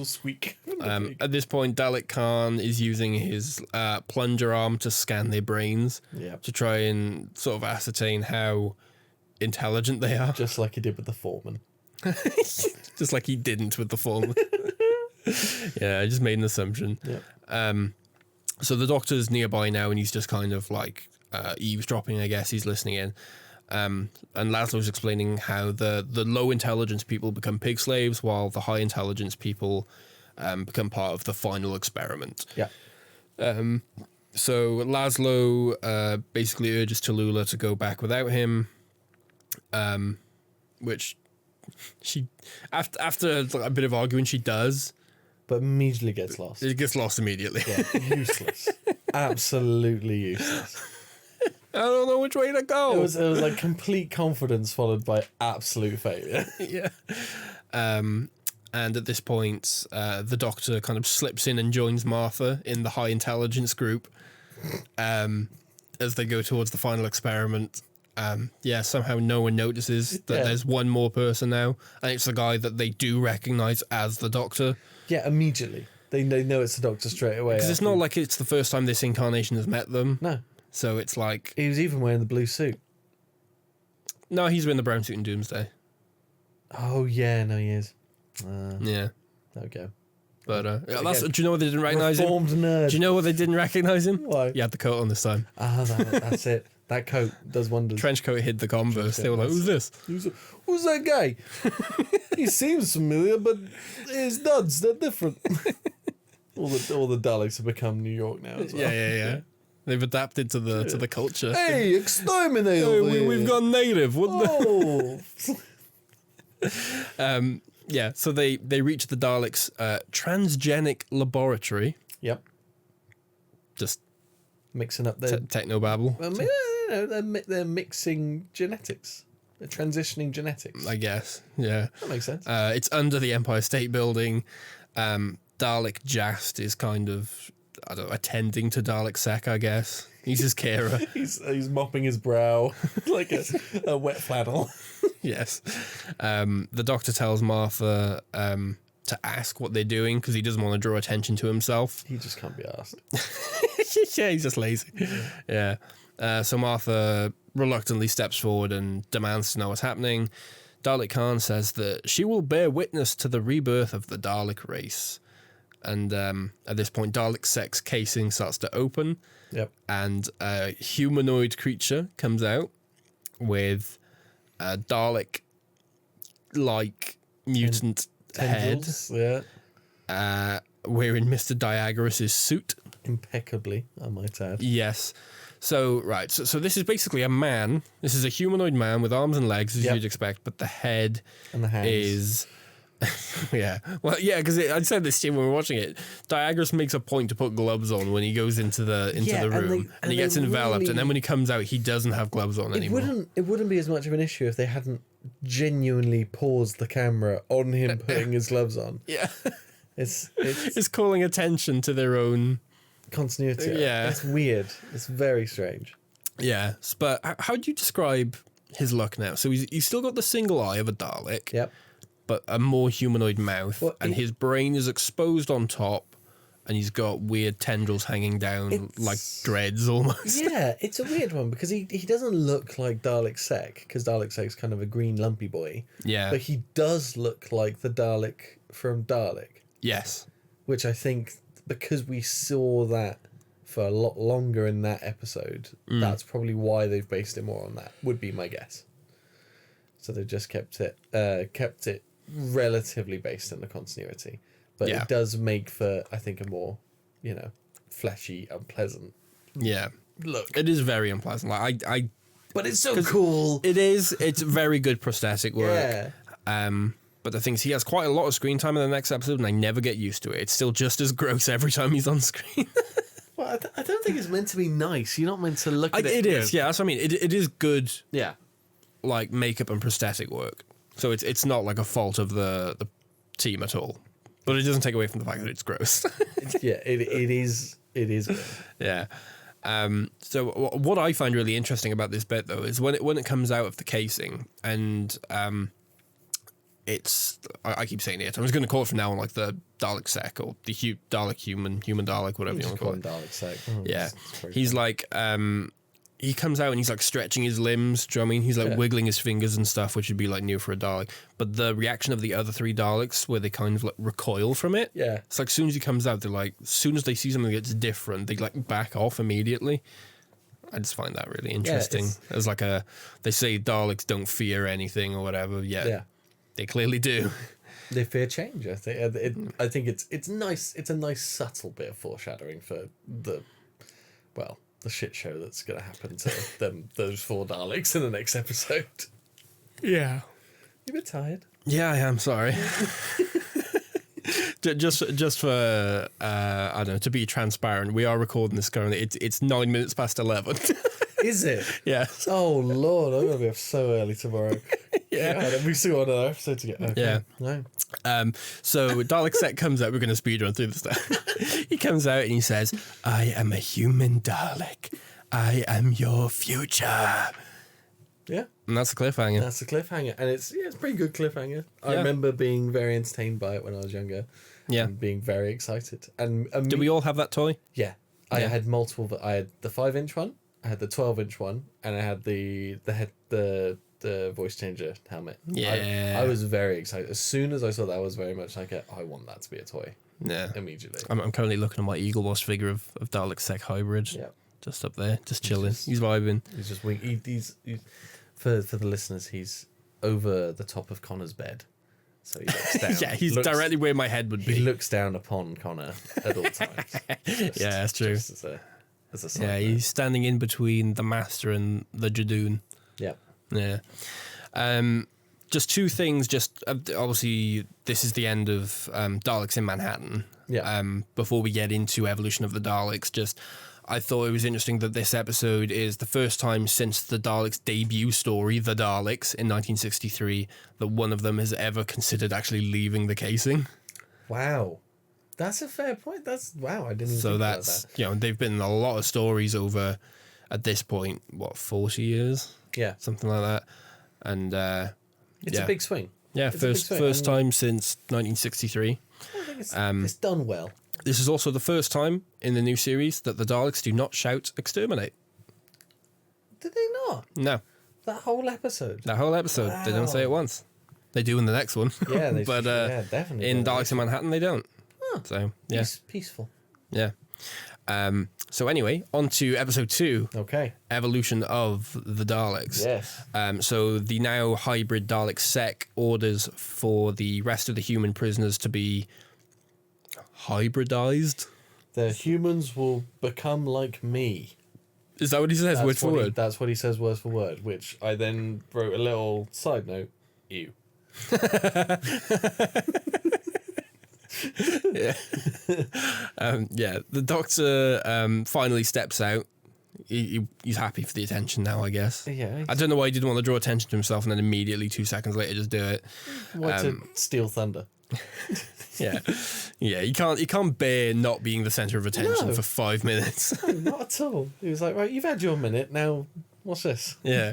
squeak. At this point, Dalek Khan is using his plunger arm to scan their brains to try and sort of ascertain how intelligent they are. Just like he did with the foreman. Just like he didn't with the foreman. Yeah, I just made an assumption. Yep. So the doctor's nearby now, and he's just kind of like eavesdropping, I guess. He's listening in. And Laszlo's explaining how the low intelligence people become pig slaves while the high intelligence people become part of the final experiment. Yeah. So Laszlo basically urges Tallulah to go back without him, which she, after a bit of arguing, she does. But immediately gets lost. It gets lost immediately. Yeah, useless. Absolutely useless. I don't know which way to go. It was like complete confidence followed by absolute failure. Yeah. And at this point, the doctor kind of slips in and joins Martha in the high intelligence group as they go towards the final experiment. Somehow no one notices that there's one more person now, and it's the guy that they do recognize as the doctor. Yeah, immediately. They know it's the doctor straight away. Because it's not like it's the first time this incarnation has met them. No. So it's like... He was even wearing the blue suit. No, he's wearing the brown suit in Doomsday. Oh, yeah, no, he is. Yeah. There we go. But do you know what they didn't recognise him? Reformed nerd. Do you know what they didn't recognise him? Why? He had the coat on this time. That's it. That coat does wonders. Trench coat hid the Converse. They were like, who's this? Who's that guy? He seems familiar, but his duds, they're different. all the Daleks have become New York now as well. Yeah. They've adapted to the culture. Hey, exterminate over here. We've gone native. What Oh. Yeah, so they reach the Daleks' transgenic laboratory. Yep. Just mixing up their... technobabble. They're mixing genetics. They're transitioning genetics. I guess, yeah. That makes sense. It's under the Empire State Building. Dalek Jast is kind of, I don't know, attending to Dalek Sec, I guess. He's his carer. he's mopping his brow like a wet flannel. Yes. The doctor tells Martha to ask what they're doing because he doesn't want to draw attention to himself. He just can't be asked. Yeah, he's just lazy. Yeah. So Martha reluctantly steps forward and demands to know what's happening. Dalek Khan says that she will bear witness to the rebirth of the Dalek race. And at this point, Dalek Sec's casing starts to open. Yep. And a humanoid creature comes out with a Dalek-like mutant head. Yeah. Wearing Mr. Diagoras' suit. Impeccably, I might add. Yes. So, right. So this is basically a man. This is a humanoid man with arms and legs, as you'd expect, but the head and the hands is... yeah. Well, yeah, because I said this to you when we were watching it. Diagoras makes a point to put gloves on when he goes into the room, and he gets enveloped, and then when he comes out, he doesn't have gloves on anymore. It wouldn't be as much of an issue if they hadn't genuinely paused the camera on him putting his gloves on. Yeah. It's calling attention to their own continuity. Yeah. It's weird. It's very strange. Yeah. But how do you describe his look now? So he's still got the single eye of a Dalek. Yep. But a more humanoid mouth, and his brain is exposed on top, and he's got weird tendrils hanging down like dreads almost. Yeah, it's a weird one because he doesn't look like Dalek Sec, because Dalek Sec's kind of a green lumpy boy. Yeah. But he does look like the Dalek from Dalek. Yes. Which I think because we saw that for a lot longer in that episode, that's probably why they've based it more on that, would be my guess. So they've just kept it relatively based in the continuity. But it does make for, I think, a more, fleshy, unpleasant look. It is very unpleasant. Like but it's so cool. It is. It's very good prosthetic work. Yeah. But the thing is, he has quite a lot of screen time in the next episode, and I never get used to it. It's still just as gross every time he's on screen. Well, I don't think it's meant to be nice. You're not meant to look at it. It is, yeah. That's what I mean. It is good, Yeah. like makeup and prosthetic work. So it's not like a fault of the team at all. But it doesn't take away from the fact that it's gross. Yeah, it is. It is good. Yeah. So what I find really interesting about this bit though is when it comes out of the casing and it's I keep saying it. I'm just going to call it from now on like the Dalek sec or the Dalek human Dalek, whatever you want to call it. Dalek sec. Yeah, he's like he comes out and he's like stretching his limbs. Do you know what I mean? He's like wiggling his fingers and stuff, which would be like new for a Dalek. But the reaction of the other three Daleks, where they kind of like recoil from it. Yeah, it's like as soon as he comes out, they're like, as soon as they see something that's different, they like back off immediately. I just find that really interesting. As like they say Daleks don't fear anything or whatever. Yeah. They clearly do. They fear change. I think it's nice. It's a nice subtle bit of foreshadowing for the shit show that's going to happen to those four Daleks in the next episode. Yeah. You a bit tired? Yeah, I am. Sorry. Just for I don't know, to be transparent, we are recording this currently. It's 9 minutes past 11. Is it? Yeah. Oh Lord, I'm gonna be up so early tomorrow. Yeah. We still got another episode to get. Okay. Yeah. No. So Dalek Set comes out. We're going to speed run through this stuff. He comes out and he says, "I am a human Dalek. I am your future." Yeah. And that's a cliffhanger. That's a cliffhanger, and it's a pretty good cliffhanger. I remember being very entertained by it when I was younger. Yeah. And being very excited. And do we all have that toy? Yeah. I had multiple. I had the 5-inch one. I had the 12-inch one, and I had the voice changer helmet. Yeah. I was very excited. As soon as I saw that, I was very much like, I want that to be a toy. Yeah. Immediately. I'm currently looking at my Eagle Wash figure of Dalek Sec Hybrid. Yeah. Just up there, just chilling. He's vibing. He's just he's for the listeners, he's over the top of Connor's bed. So he looks down. Yeah, he's directly where my head would be. He looks down upon Connor at all times. Yeah, that's true. Just as a sign. Yeah, he's standing in between the Master and the Jadoon. Yeah. Yeah. Just two things. Just obviously, this is the end of Daleks in Manhattan. Yeah. Before we get into Evolution of the Daleks, I thought it was interesting that this episode is the first time since the Daleks' debut story, The Daleks, in 1963, that one of them has ever considered actually leaving the casing. Wow. That's a fair point. Wow, I didn't even think about that. They've been in a lot of stories over, at this point, 40 years? Yeah. Something like that. And it's a big swing. Yeah, first time since 1963. I think it's done well. This is also the first time in the new series that the Daleks do not shout exterminate. Did they not? No. That whole episode? That whole episode. Wow. They don't say it once. They do in the next one. Yeah, but definitely. In Daleks in Manhattan, they don't. Huh. So, yeah. Peaceful. Yeah. So anyway, on to episode 2. Okay. Evolution of the Daleks. Yes. So the now hybrid Dalek Sec orders for the rest of the human prisoners to be hybridized. The humans will become like me. Is that what he says, word for word? That's what he says, word for word, which I then wrote a little side note. Ew. Yeah. The Doctor finally steps out. He's happy for the attention now, I guess. Yeah. I don't know why he didn't want to draw attention to himself and then immediately 2 seconds later just do it. Want to steal thunder. Yeah. Yeah, he can't bear not being the centre of attention for 5 minutes. No, not at all. He was like, right, you've had your minute, now what's this? Yeah.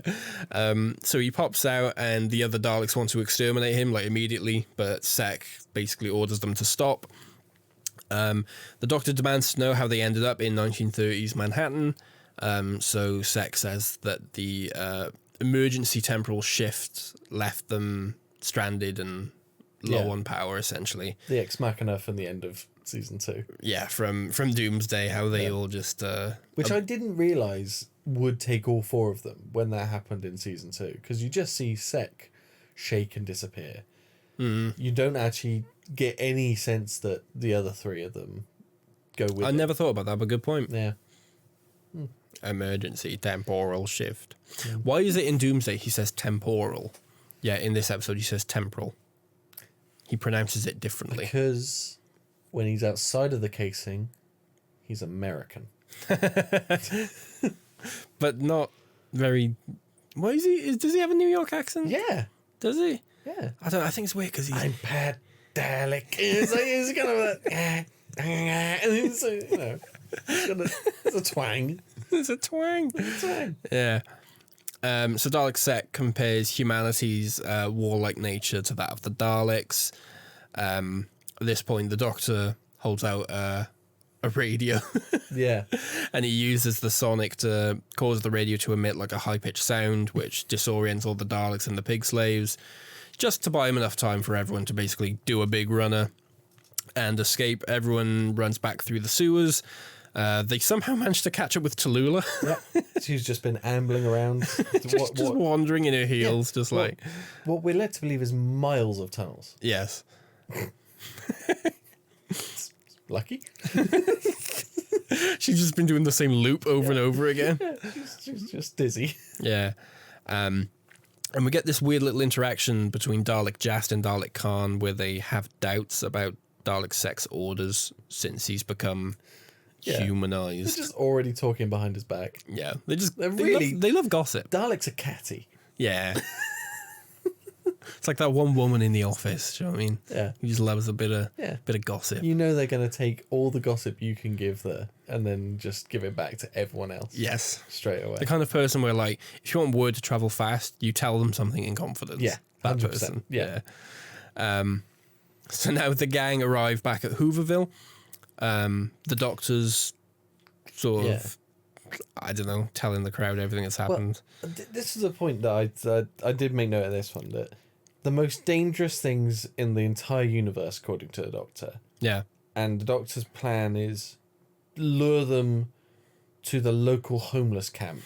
So he pops out and the other Daleks want to exterminate him like immediately, but Sec basically orders them to stop. The Doctor demands to know how they ended up in 1930s Manhattan. So Sec says that the emergency temporal shift left them stranded and low on power, essentially. The ex machina from the end of season 2. Yeah, from Doomsday, how they all just Which I didn't realise would take all 4 of them when that happened in season 2. Because you just see Sek shake and disappear. You don't actually get any sense that the other 3 of them go with I it. never thought about that, but good point. Yeah. Emergency temporal shift. Why is it in Doomsday he says temporal? Yeah, in this episode he says temporal. He pronounces it differently. Because when he's outside of the casing, he's American. But not very... Why is he... Does he have a New York accent? Yeah. Does he? Yeah. I don't. I think it's weird because he's... I'm Pat Dalek. It's kind of a... it's a, you know, it's a twang. It's a twang. Yeah. So Dalek Sek compares humanity's warlike nature to that of the Daleks. At this point, the Doctor holds out a radio. Yeah. And he uses the sonic to cause the radio to emit like a high-pitched sound, which disorients all the Daleks and the pig slaves, just to buy him enough time for everyone to basically do a big runner and escape. Everyone runs back through the sewers. They somehow managed to catch up with Tallulah. Yeah. She's just been ambling around. just wandering in her heels, just like... What we're led to believe is miles of tunnels. Yes. Lucky. She's just been doing the same loop over and over again. She's just dizzy. Yeah. And we get this weird little interaction between Dalek Jast and Dalek Khan where they have doubts about Dalek Sek's orders since he's become humanized. They're just already talking behind his back. Yeah. They love gossip. Daleks are catty. Yeah. It's like that one woman in the office, do you know what I mean? Yeah. Who just loves a bit of gossip. You know they're going to take all the gossip you can give there and then just give it back to everyone else. Yes. Straight away. The kind of person where, like, if you want word to travel fast, you tell them something in confidence. Yeah. That 100%. person. Yeah. So now the gang arrive back at Hooverville. The Doctor's sort of, I don't know, telling the crowd everything that's happened. Well, this is a point that I did make note of this one, that the most dangerous things in the entire universe, according to the Doctor, Yeah. and the Doctor's plan is lure them to the local homeless camp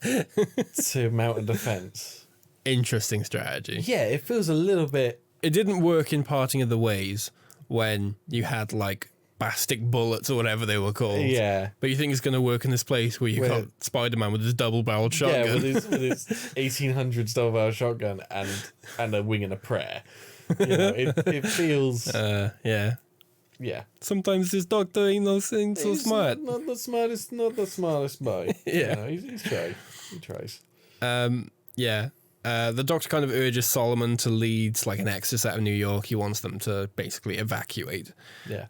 to mount a defense. Interesting strategy. Yeah, it feels a little bit... It didn't work in Parting of the Ways when you had, like, bastic bullets or whatever they were called. Yeah. But you think it's going to work in this place where you got Spider-Man with his double-barreled shotgun? Yeah, with his 1800s double-barrel shotgun and a wing and a prayer. You know, it feels... yeah. Yeah. Sometimes this Doctor ain't no thing so He's smart. Not the smartest boy. Yeah. You know, he's trying. He tries. Yeah. The Doctor kind of urges Solomon to lead like an exorcist out of New York. He wants them to basically evacuate. Yeah.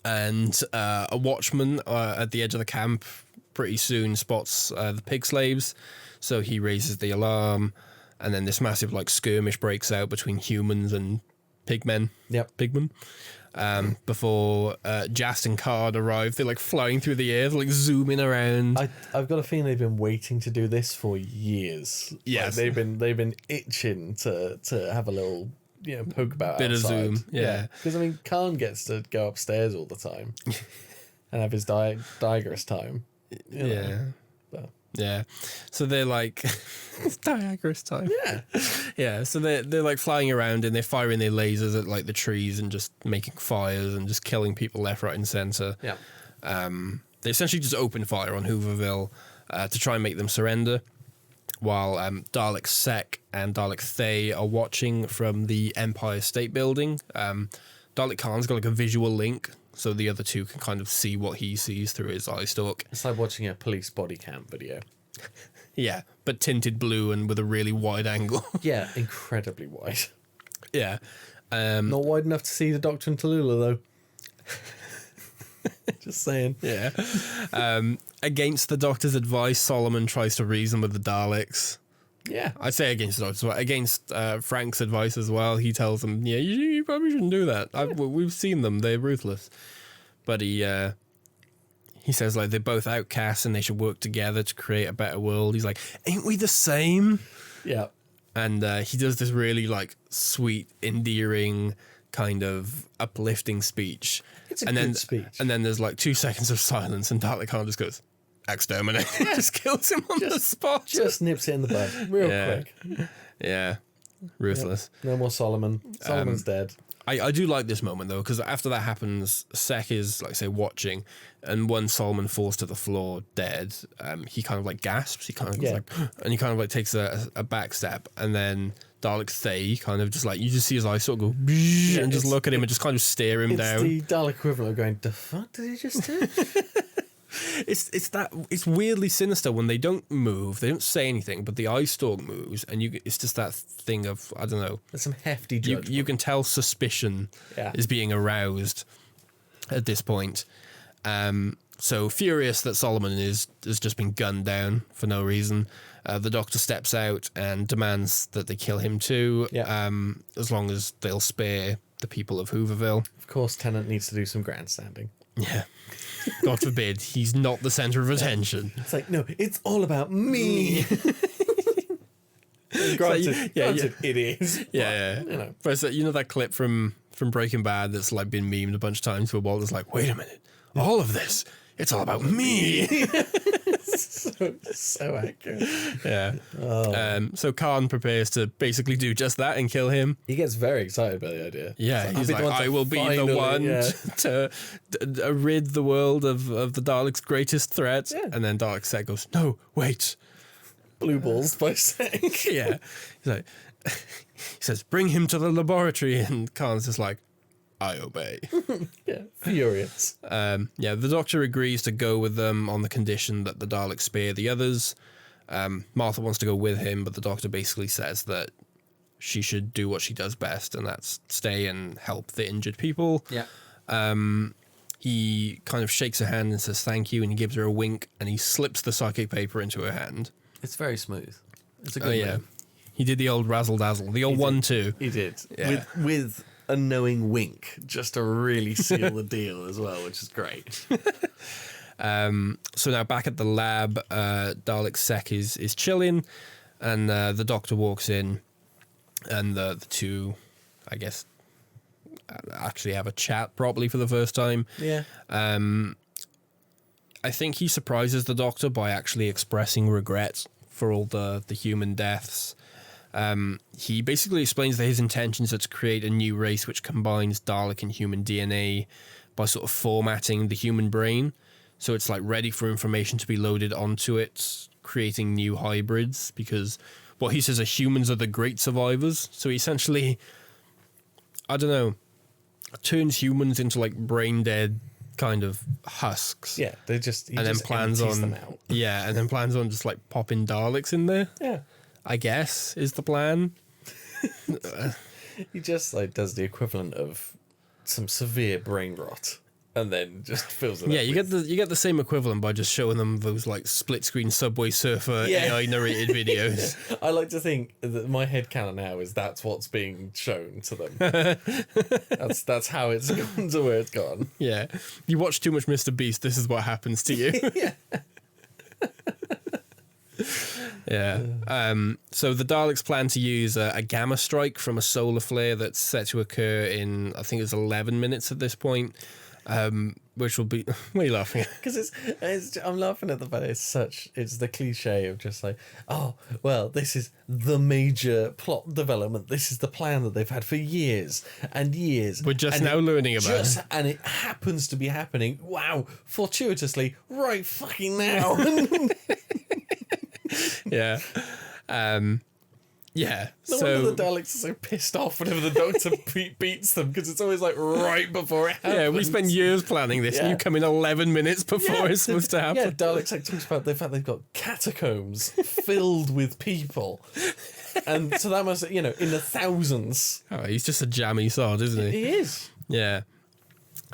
And a watchman at the edge of the camp pretty soon spots the pig slaves, so he raises the alarm, and then this massive like skirmish breaks out between humans and pigmen. Yep. Pigmen. Before Jast and Card arrive, they're like flying through the air, they're like zooming around. I've got a feeling they've been waiting to do this for years. Yes. Like they've been itching to have a little poke about Bit outside. of zoom, yeah. Because I mean, Khan gets to go upstairs all the time and have his digress time. You know. But. Yeah. So they're like it's digress time. Yeah. Yeah. So they're like flying around and they're firing their lasers at like the trees and just making fires and just killing people left, right, and center. Yeah. They essentially just open fire on Hooverville to try and make them surrender, while Dalek Sek and Dalek Thay are watching from the Empire State Building. Dalek Khan's got like a visual link, so the other two can kind of see what he sees through his eye stalk. It's like watching a police body cam video. Yeah, but tinted blue and with a really wide angle. Yeah, incredibly wide. Yeah. Not wide enough to see the Doctor and Tallulah, though. Just saying. Yeah. Against the Doctor's advice, Solomon tries to reason with the Daleks. Yeah. I say against the Doctor's advice. Against Frank's advice as well. He tells them, yeah, you probably shouldn't do that. We've seen them. They're ruthless. But he says, like, they're both outcasts and they should work together to create a better world. He's like, ain't we the same? Yeah. And he does this really, like, sweet, endearing kind of uplifting speech. It's a and good then, speech. And then there's like 2 seconds of silence, and Dalek Khan just goes, exterminate. Just kills him on the spot. Just nips it in the bud real quick. Yeah. Ruthless. No more Solomon. Solomon's dead. I do like this moment, though, because after that happens, Sek is, like, say, watching, and when Solomon falls to the floor dead, he kind of, like, gasps. He kind of goes, like, and he kind of, like, takes a back step, and then Dalek Thay kind of just, like, you just see his eyes sort of go, and just look at him and just kind of stare him down. It's the Dalek equivalent of going, the fuck did he just do? It's weirdly sinister when they don't move, they don't say anything, but the eye stalk moves, and it's just that thing of, I don't know. There's some hefty judgment. You can tell suspicion is being aroused at this point. So furious that Solomon has just been gunned down for no reason, the Doctor steps out and demands that they kill him too, as long as they'll spare the people of Hooverville. Of course, Tennant needs to do some grandstanding. Yeah. God forbid, he's not the centre of attention. It's like, no, it's all about me. Granted, it is. Yeah, but, you know. But you know that clip from Breaking Bad that's like been memed a bunch of times where Walter's like, wait a minute, all of this, it's all about me. so accurate. Yeah. So Khan prepares to basically do just that and kill him. He gets very excited by the idea. Yeah, he's like, I will be the one to rid the world of the Daleks' greatest threat. Yeah. And then Dalek Sek goes, no, wait. Blue balls by Sek. Yeah. He's like, he says, bring him to the laboratory. And Khan's just like, I obey. Yeah, furious. The Doctor agrees to go with them on the condition that the Daleks spare the others. Martha wants to go with him, but the Doctor basically says that she should do what she does best, and that's stay and help the injured people. Yeah. He kind of shakes her hand and says thank you, and he gives her a wink, and he slips the psychic paper into her hand. It's very smooth. It's a good move. He did the old razzle dazzle, the old 1-2. He did. Yeah. With a knowing wink, just to really seal the deal as well, which is great. So now back at the lab, Dalek Sek is chilling, and the Doctor walks in, and the two, I guess, actually have a chat properly for the first time. Yeah. I think he surprises the Doctor by actually expressing regret for all the human deaths. He basically explains that his intentions are to create a new race which combines Dalek and human DNA by sort of formatting the human brain. So it's like ready for information to be loaded onto it, creating new hybrids, because what he says are humans are the great survivors. So he essentially, I don't know, turns humans into like brain dead kind of husks. Yeah, they just and then plans on them out. Yeah, and then plans on just like popping Daleks in there. Yeah. I guess is the plan. He just like does the equivalent of some severe brain rot, and then just fills it. Yeah, up you get the same equivalent by just showing them those like split screen Subway Surfer AI narrated videos. I like to think that my headcanon now is that's what's being shown to them. that's how it's gone to where it's gone. Yeah, you watch too much Mr. Beast. This is what happens to you. Yeah. Yeah. So the Daleks plan to use a gamma strike from a solar flare that's set to occur in, I think it's 11 minutes at this point, which will be... What are you laughing at? Because I'm laughing at the fact it's the cliche of just like, oh, well, this is the major plot development. This is the plan that they've had for years and years. We're just now learning about it. And it happens to be happening, wow, fortuitously, right fucking now. Yeah. Yeah. No wonder the Daleks are so pissed off whenever the Doctor beats them, because it's always like right before it happens. Yeah, we spend years planning this, and you come in 11 minutes before it's supposed to happen. Yeah, Daleks like talks about the fact they've got catacombs filled with people, and so that must, in the thousands. Oh, he's just a jammy sod, isn't he? He is. Yeah.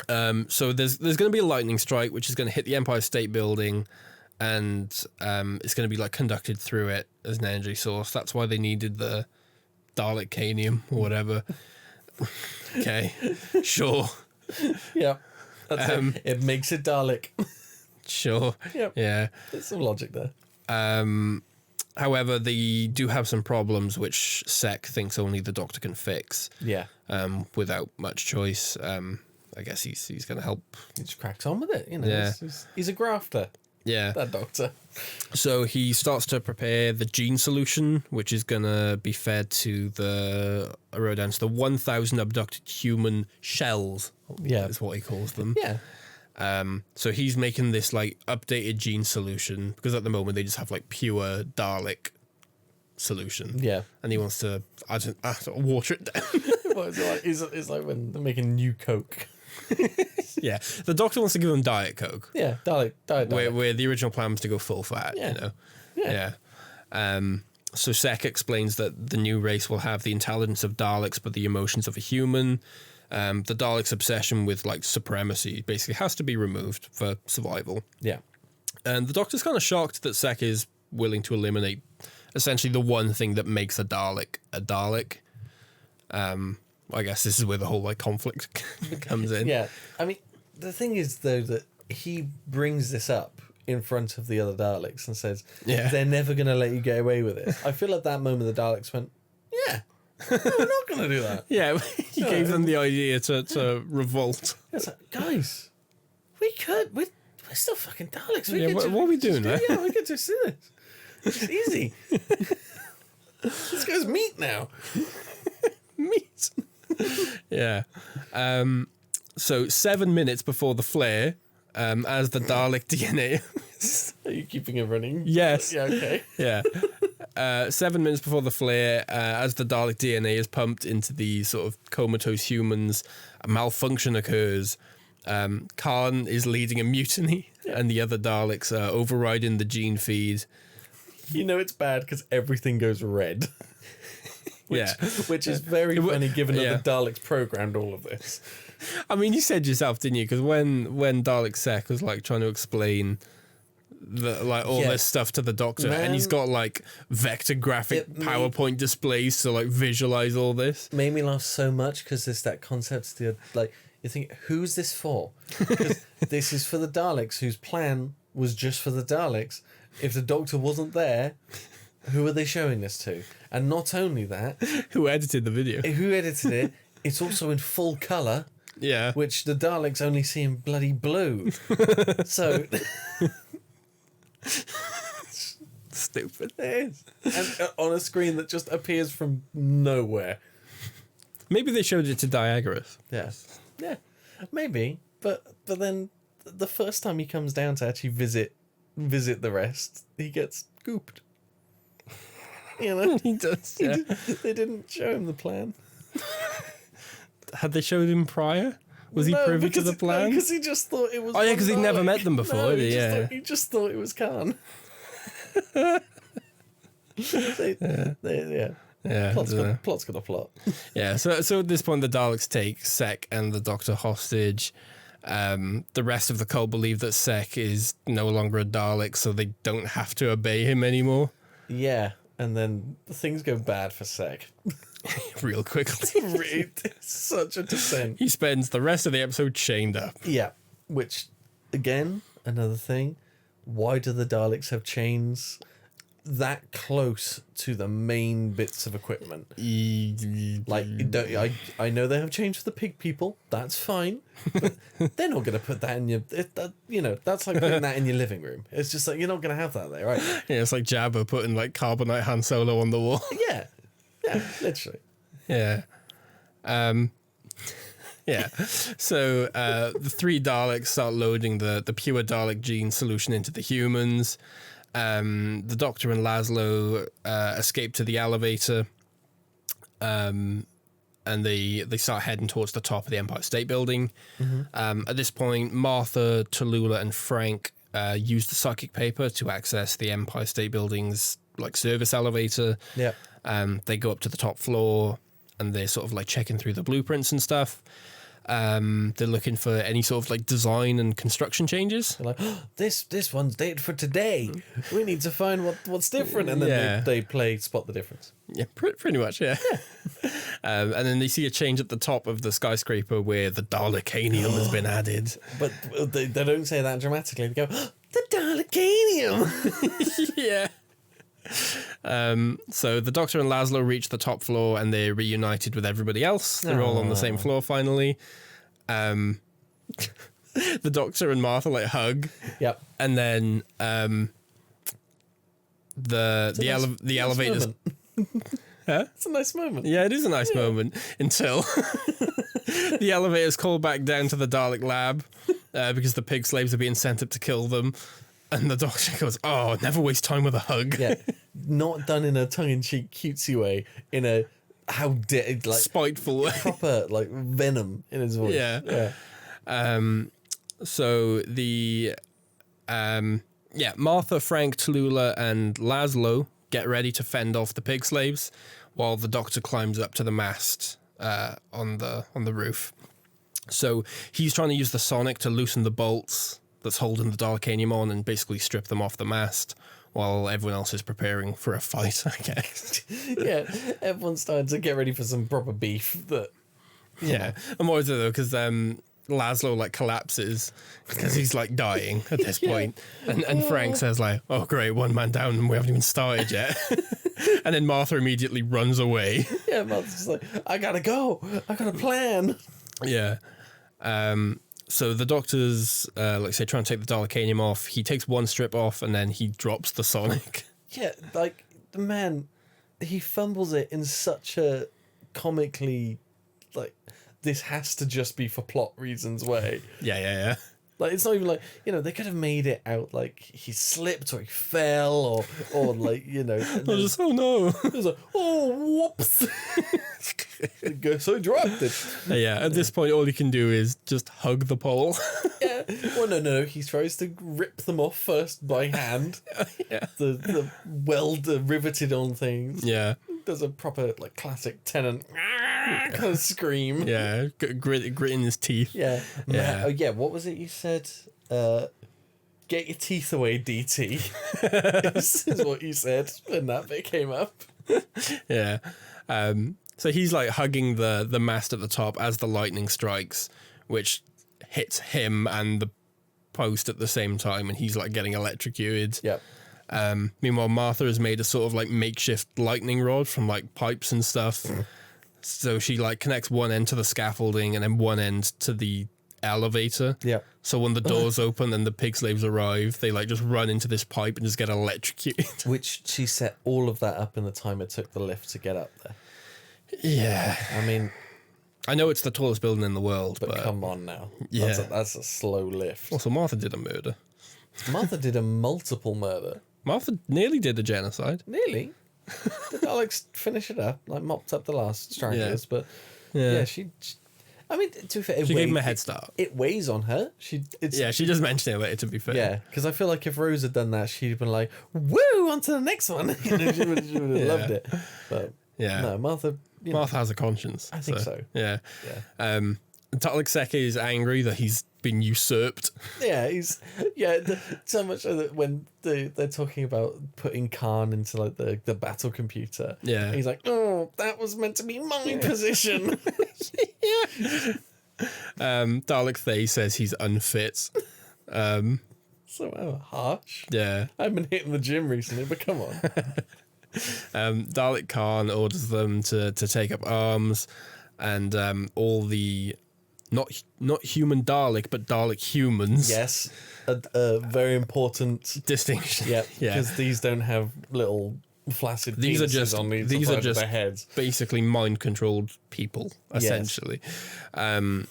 So there's going to be a lightning strike, which is going to hit the Empire State Building, and it's going to be like conducted through it as an energy source. That's why they needed the Dalek Canium or whatever. Okay, sure. Yeah, that's it. It makes it Dalek. Sure. Yep. Yeah. There's some logic there. However, they do have some problems which Sek thinks only the Doctor can fix. Yeah. Without much choice. I guess he's going to help. He just cracks on with it, you know. Yeah. He's a grafter, Yeah. that Doctor. So he starts to prepare the gene solution, which is going to be fed to the 1,000 abducted human shells. Yeah. Is what he calls them. Yeah. So he's making this like updated gene solution because at the moment they just have like pure Dalek solution. Yeah. And he wants to water it down. What is it like? It's like when they're making new Coke. Yeah. The Doctor wants to give them Diet Coke. Yeah, Dalek. Where the original plan was to go full fat, Yeah. you know. Yeah. So Sek explains that the new race will have the intelligence of Daleks but the emotions of a human. The Daleks' obsession with like supremacy basically has to be removed for survival. Yeah. And the Doctor's kind of shocked that Sek is willing to eliminate essentially the one thing that makes a Dalek a Dalek. I guess this is where the whole like conflict comes in. Yeah. I mean, the thing is though that he brings this up in front of the other Daleks and says, Yeah. they're never going to let you get away with it. I feel at that moment the Daleks went, yeah, no, we're not going to do that. Yeah, he gave them the idea to revolt. It's like, guys, we're still fucking Daleks. Yeah, what are we doing, man? Yeah, we could just do this. It's easy. This guy's meat now. Meat. Yeah. So 7 minutes before the flare, as the Dalek DNA. Are you keeping it running? Yes. Yeah, okay. Yeah. 7 minutes before the flare, as the Dalek DNA is pumped into the sort of comatose humans, a malfunction occurs. Khan is leading a mutiny, and the other Daleks are overriding the gene feed. You know it's bad because everything goes red. Which is very funny given that the Daleks programmed all of this. I mean, you said yourself, didn't you? Because when Dalek Sek was like trying to explain all this stuff to the Doctor, and he's got like vector graphic PowerPoint displays to like visualize all this. Made me laugh so much because there's that concept. Like you think, who's this for? Because this is for the Daleks, whose plan was just for the Daleks. If the Doctor wasn't there, who are they showing this to? And not only that, Who edited the video? who edited it? It's also in full colour. Yeah. Which the Daleks only see in bloody blue. So Stupid. it is. And on a screen that just appears from nowhere. Maybe they showed it to Diagoras. Yeah. Yeah. Maybe. But then the first time he comes down to actually visit the rest, he gets gooped. You know? He does. Yeah. They didn't show him the plan. Had they showed him prior? Was he privy to the plan? Because he just thought it was. Oh yeah, because he'd never met them before. No, Yeah. he just thought it was Khan. Yeah. Plot's got a plot. Yeah. So at this point, the Daleks take Sek and the Doctor hostage. The rest of the cult believe that Sek is no longer a Dalek, so they don't have to obey him anymore. Yeah, and then things go bad for Sek. Real quickly. It's such a descent. He spends the rest of the episode chained up. Yeah, which, again, another thing. Why do the Daleks have chains that close to the main bits of equipment? Like, I know they have chains for the pig people. That's fine. But they're not going to put that in your... that's like putting that in your living room. It's just like, you're not going to have that there, right? Yeah, it's like Jabba putting like carbonite Han Solo on the wall. Yeah. Yeah, literally. Yeah. Yeah. So the three Daleks start loading the pure Dalek gene solution into the humans. The Doctor and Laszlo escape to the elevator. And they start heading towards the top of the Empire State Building. Mm-hmm. At this point, Martha, Tallulah, and Frank use the psychic paper to access the Empire State Building's like service elevator. Yeah. They go up to the top floor and they're sort of like checking through the blueprints and stuff. They're looking for any sort of like design and construction changes. They're like, this one's dated for today. We need to find what's different. And then they play Spot the Difference. Yeah, pretty much, yeah. And then they see a change at the top of the skyscraper where the Dalekanium has been added. But they don't say that dramatically. They go, the Dalekanium! Yeah. So the Doctor and Laszlo reach the top floor and they're reunited with everybody else. They're all on the same floor finally. The Doctor and Martha like hug. Yep. And then the elevators. Huh? It's a nice moment. Yeah, it is a nice moment until the elevators call back down to the Dalek lab because the pig slaves are being sent up to kill them. And the Doctor goes, "Oh, never waste time with a hug." Yeah, not done in a tongue-in-cheek cutesy way. In a spiteful way. Proper like venom in his voice. Yeah. So the Martha, Frank, Tallulah, and Laszlo get ready to fend off the pig slaves, while the Doctor climbs up to the mast on the roof. So he's trying to use the sonic to loosen the bolts that's holding the Dalekanium on and basically strip them off the mast, while everyone else is preparing for a fight, I guess. Yeah, everyone's starting to get ready for some proper beef. Yeah, and what is it though? Because Laszlo like collapses because he's like dying at this point. And Frank says like, "Oh great, one man down and we haven't even started yet." And then Martha immediately runs away. Yeah, Martha's just like, "I gotta go. I got a plan." Yeah. So the Doctor's like say trying to take the Dalekanium off. He takes one strip off and then he drops the sonic. Yeah, like the man, he fumbles it in such a comically like, this has to just be for plot reasons way. Yeah. Like, it's not even like, they could have made it out like he slipped or he fell or like, Just, oh no. It was like, oh, whoops. I guess I dropped it. Yeah, at this point, all he can do is just hug the pole. Yeah. Well, no. He tries to rip them off first by hand. Yeah. The weld riveted on things. Yeah. Does a proper, like, classic Tennant kind of scream. Yeah, gritting his teeth. Yeah. Yeah. Oh, yeah, what was it you said? Get your teeth away, DT. is what you said when that bit came up. Yeah. So he's like hugging the mast at the top as the lightning strikes, which hits him and the post at the same time, and he's like getting electrocuted. Yep. Meanwhile, Martha has made a sort of like makeshift lightning rod from like pipes and stuff. So she like connects one end to the scaffolding and then one end to the elevator. Yeah. So when the doors open and the pig slaves arrive, they like just run into this pipe and just get electrocuted. Which she set all of that up in the time it took the lift to get up there. Yeah. I mean, I know it's the tallest building in the world, but come on now. Yeah. That's a slow lift. Also, Martha did a murder. Martha did a multiple murder. Martha nearly did a genocide. Nearly. The Daleks finish it up, like mopped up the last stranglers, but Yeah. she I mean, to be fair, She gave him a head start. It weighs on her. She just mentioned it later, to be fair. Yeah, because I feel like if Rose had done that, she'd have been like, "Woo, on to the next one." She would have loved it. But no, Martha. Martha has a conscience. I think so. Yeah. Dalek Seke is angry that he's been usurped. Yeah, so much so that when they're talking about putting Khan into like the battle computer, he's like, "Oh, that was meant to be my position." Dalek Thay says he's unfit. So harsh. Yeah. I've been hitting the gym recently, but come on. Dalek Khan orders them to take up arms, and all the not human Dalek, but Dalek humans. Yes, a very important distinction. Yeah, because these don't have little flaccid. These are just on these are just their heads. Basically mind-controlled people. Essentially,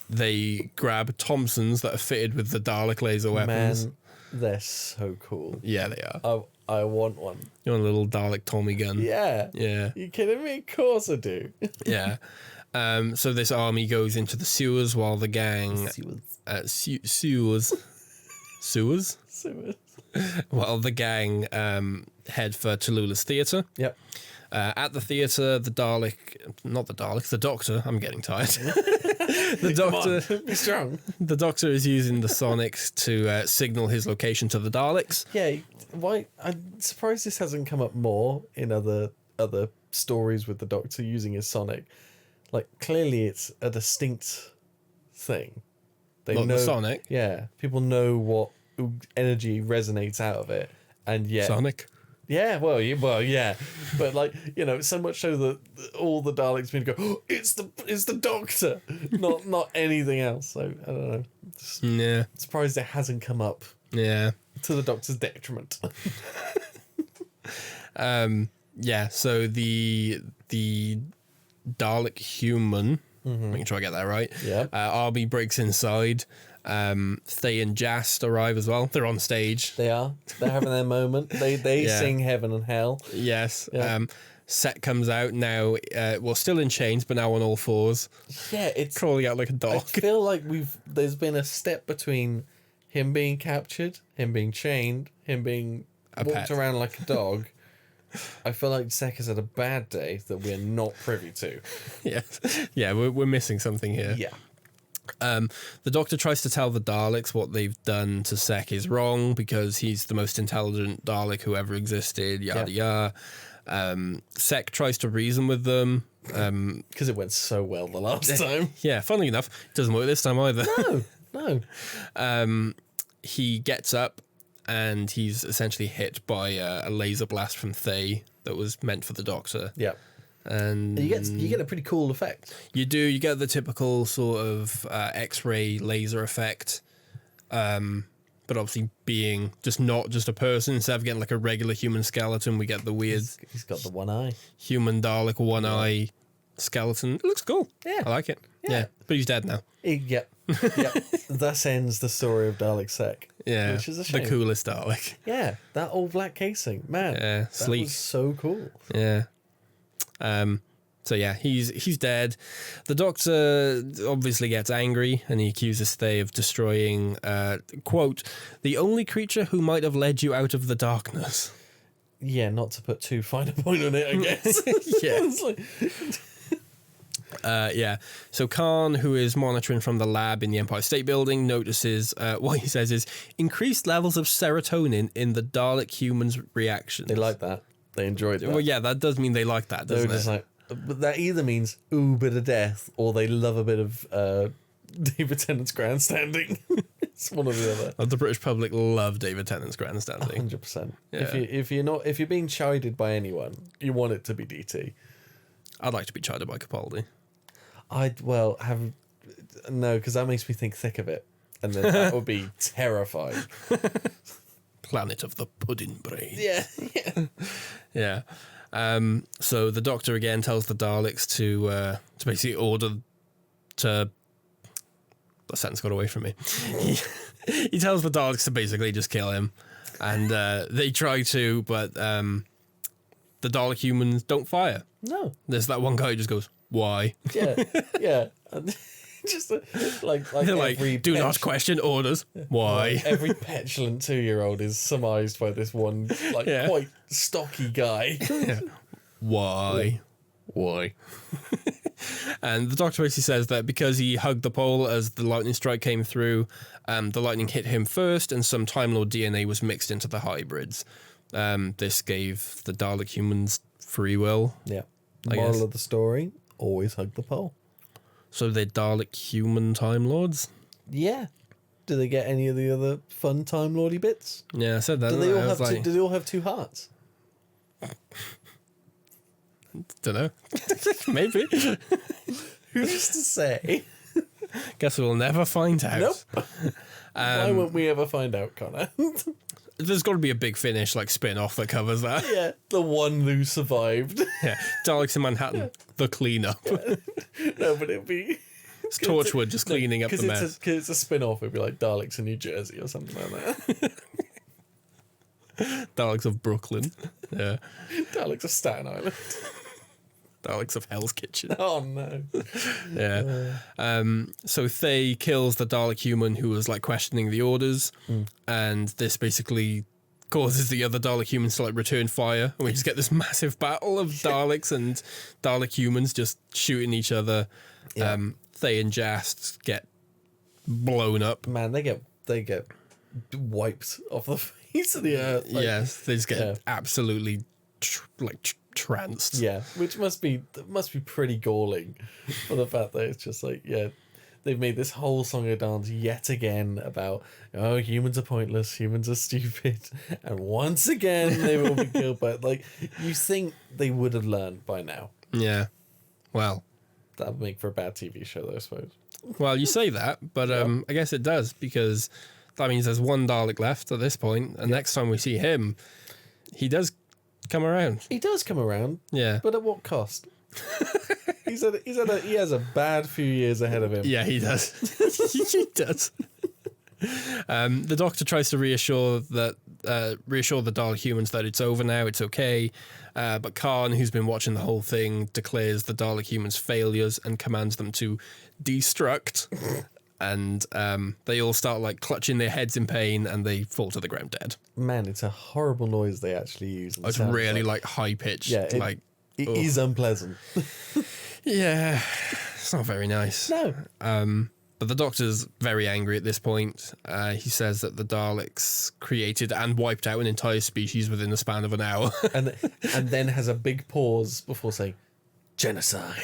they grab Thompsons that are fitted with the Dalek laser weapons. Man, they're so cool. Yeah, they are. I want one. You want a little Dalek Tommy gun? Yeah. Yeah. You kidding me? Of course I do. Yeah. So this army goes into the sewers while the gang sewers while the gang head for Tallulah's theatre. Yep. At the theatre, the Doctor. I'm getting tired. The Doctor, Come on, be strong. The Doctor is using the sonics to signal his location to the Daleks. Yeah. Why? I'm surprised this hasn't come up more in other stories with the Doctor using his sonic. Like, clearly it's a distinct thing. They know the sonic? Yeah. People know what energy resonates out of it. And yet... Sonic? Yeah, well, yeah, but like so much so that all the Daleks been go, oh, it's the Doctor, not anything else. So I don't know. Yeah. Surprised it hasn't come up. Yeah. To the Doctor's detriment. Yeah. So the Dalek human, making sure I get that right. Yeah. Arby breaks inside. Thay and Jast arrive as well. They're on stage. They're having their moment. They sing Heaven and Hell. Yes. Yeah. Set comes out now. Still in chains, but now on all fours. Yeah, it's Crawling out like a dog. I feel like there's been a step between him being captured, him being chained, him being walked pet. around like a dog. I feel like Sek has had a bad day that we're not privy to. Yes. Yeah, we're missing something here. Yeah. The Doctor tries to tell the Daleks what they've done to Sek is wrong because he's the most intelligent Dalek who ever existed, yada yada. Sek tries to reason with them. Because it went so well the last time. Yeah, funnily enough, it doesn't work this time either. No. He gets up and he's essentially hit by a laser blast from Thay that was meant for the Doctor. Yeah. And you get a pretty cool effect. You do. You get the typical sort of X-ray laser effect, but obviously being not just a person. Instead of getting like a regular human skeleton, we get the weird. He's got the one eye. Human Dalek one eye skeleton. It looks cool. Yeah, I like it. Yeah, but he's dead now. Yep. Thus ends the story of Dalek Sek. Yeah, which is a shame. The coolest Dalek. Yeah, that all black casing, man. Yeah, that sleek. was so cool. Yeah. So yeah, he's dead. The Doctor obviously gets angry and he accuses Thay of destroying, quote, the only creature who might have led you out of the darkness. Yeah, not to put too fine a point on it, I guess. Yeah. So Khan, who is monitoring from the lab in the Empire State Building, notices what he says is increased levels of serotonin in the Dalek humans' reactions. They like that. They enjoyed that. Well, yeah, that does mean they like that, doesn't They're it? just like, but that either means bit of death or they love a bit of David Tennant's grandstanding. It's one or the other. The British public love David Tennant's grandstanding. 100%. Yeah. If you're being chided by anyone, you want it to be DT. I'd like to be chided by Capaldi. No, because that makes me think thick of it, and then that would be terrifying. Planet of the pudding brain. Yeah. Yeah. So the Doctor again tells the Daleks to basically order to. The sentence got away from me. He tells the Daleks to basically just kill him, and they try to, but the Dalek humans don't fire. No. There's that one guy who just goes, "Why?" Yeah. Just like They're like, "Do not question orders." Why? Every petulant 2-year-old is surmised by this one quite stocky guy. Yeah. Why? And the Doctor basically says that because he hugged the pole as the lightning strike came through, the lightning hit him first, and some Time Lord DNA was mixed into the hybrids. This gave the Dalek humans free will. Yeah. I Moral guess. of the story: always hug the pole. So they're Dalek human Time Lords? Yeah. Do they get any of the other fun Time Lordy bits? Yeah, I said that. Do they all have 2 hearts? Don't know. Maybe. Who's to say? Guess we'll never find out. Nope. Why won't we ever find out, Connor? There's got to be a big finish, like spin-off that covers that. Yeah, the one who survived. Yeah, Daleks in Manhattan, the cleanup. No, but it'd be... It's Torchwood just cleaning up the mess. Because it's a spin-off, it'd be like Daleks in New Jersey or something like that. Daleks of Brooklyn. Yeah. Daleks of Staten Island. Daleks of Hell's Kitchen. Oh, no. Yeah. So Thay kills the Dalek human who was like questioning the orders, and this basically causes the other Dalek humans to like return fire, and we just get this massive battle of Daleks and Dalek humans just shooting each other. Yeah. Thay and Jast get blown up. Man, they get wiped off the face of the earth. Yes, they just get absolutely tranced. Yeah, which must be pretty galling for the fact that it's just like, they've made this whole song and dance yet again about, oh, humans are pointless, humans are stupid, and once again they will be killed by, like, you think they would have learned by now. Yeah. Well. That would make for a bad TV show, though, I suppose. Well, you say that, but I guess it does, because that means there's one Dalek left at this point, and next time we see him, he does come around. He does come around. Yeah. But at what cost? He has a bad few years ahead of him. Yeah, he does. He does. The Doctor tries to reassure the Dalek humans that it's over now, it's okay. But Khan, who's been watching the whole thing, declares the Dalek humans failures and commands them to destruct. And they all start like clutching their heads in pain, and they fall to the ground dead. Man, it's a horrible noise they actually use. It's really like high pitched. Yeah, it is unpleasant. Yeah, it's not very nice. No. But the Doctor's very angry at this point. He says that the Daleks created and wiped out an entire species within the span of an hour. and then has a big pause before saying, genocide.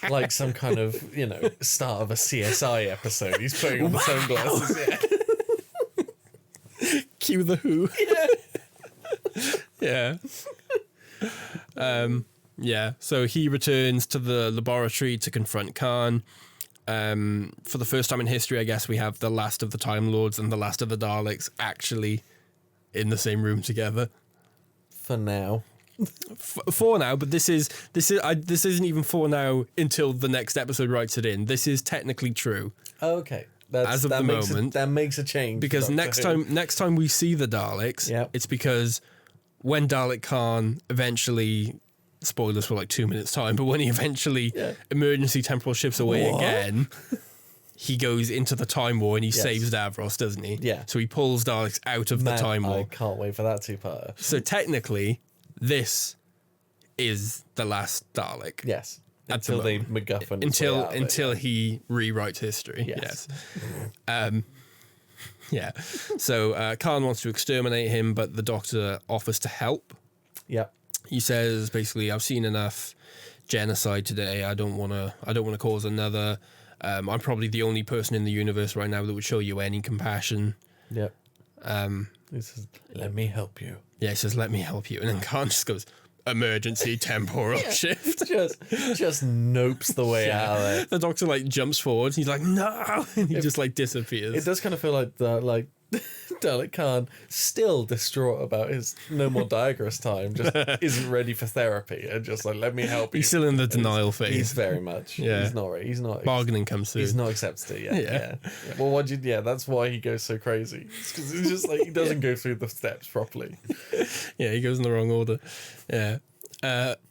Like some kind of, start of a CSI episode. He's putting on the sunglasses. Yeah. Cue the Who. Yeah. Yeah. So he returns to the laboratory to confront Khan. For the first time in history, I guess we have the last of the Time Lords and the last of the Daleks actually in the same room together. For now. For now, but this isn't even for now until the next episode writes it in. This is technically true. Okay. Moment, that makes a change. Because next time we see the Daleks, it's because when Dalek Khan eventually, spoilers for like 2 minutes time, but when he eventually emergency temporal shifts away again, he goes into the Time War and he saves Davros, doesn't he? Yeah. So he pulls Daleks out of the Time War. I can't wait for that two-parter. So technically, this is the last Dalek. Yes. Until they MacGuffin. Until he rewrites history. Yes. Yeah. So Khan wants to exterminate him, but the Doctor offers to help. Yeah. He says basically, I've seen enough genocide today. I don't want to cause another. I'm probably the only person in the universe right now that would show you any compassion. Yep. He says, let me help you. Yeah, he says, let me help you. And then Khan just goes, emergency temporal shift. Just nopes the way out of it. The Doctor like jumps forward. He's like, no. And he just like disappears. It does kind of feel like Dalek Khan, still distraught about his no more Diagress time, just isn't ready for therapy and just like, let me help you. He's still in the denial phase. He's very much. Yeah. He's not. Bargaining comes through. He's not accepted it yet. Yeah. Well, that's why he goes so crazy. Because he's just like, he doesn't go through the steps properly. Yeah, he goes in the wrong order. Yeah.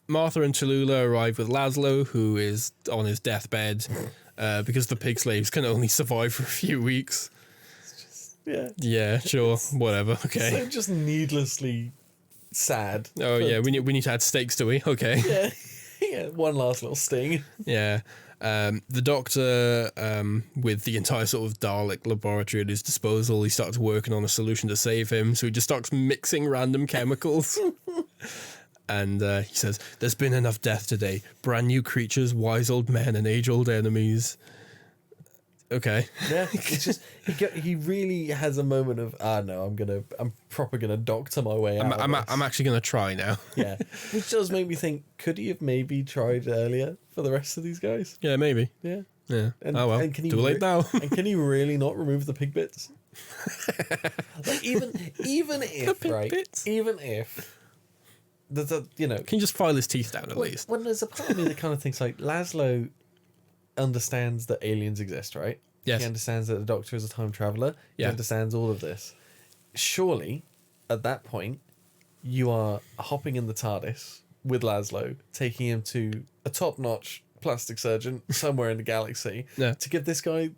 Martha and Tallulah arrive with Laszlo, who is on his deathbed because the pig slaves can only survive for a few weeks. Yeah, sure, whatever. Okay. So just needlessly sad. Oh yeah, we need to add stakes, do we? Okay. Yeah. One last little sting. Yeah. The Doctor, with the entire sort of Dalek laboratory at his disposal, he starts working on a solution to save him. So he just starts mixing random chemicals. And he says, "There's been enough death today. Brand new creatures, wise old men, and age-old enemies." Okay. Yeah, it's just he really has a moment of I'm proper gonna doctor my way out. I'm actually gonna try now. Yeah, which does make me think: could he have maybe tried earlier for the rest of these guys? Yeah, maybe. Yeah. And, oh well. And too late now. And can he really not remove the pig bits? Like even if even if there's a can you just file his teeth down at least? When there's a part of me that kind of thinks like Laszlo understands that aliens exist, right? Yes. He understands that the Doctor is a time traveler. He understands all of this. Surely, at that point, you are hopping in the TARDIS with Laszlo, taking him to a top-notch plastic surgeon somewhere in the galaxy to give this guy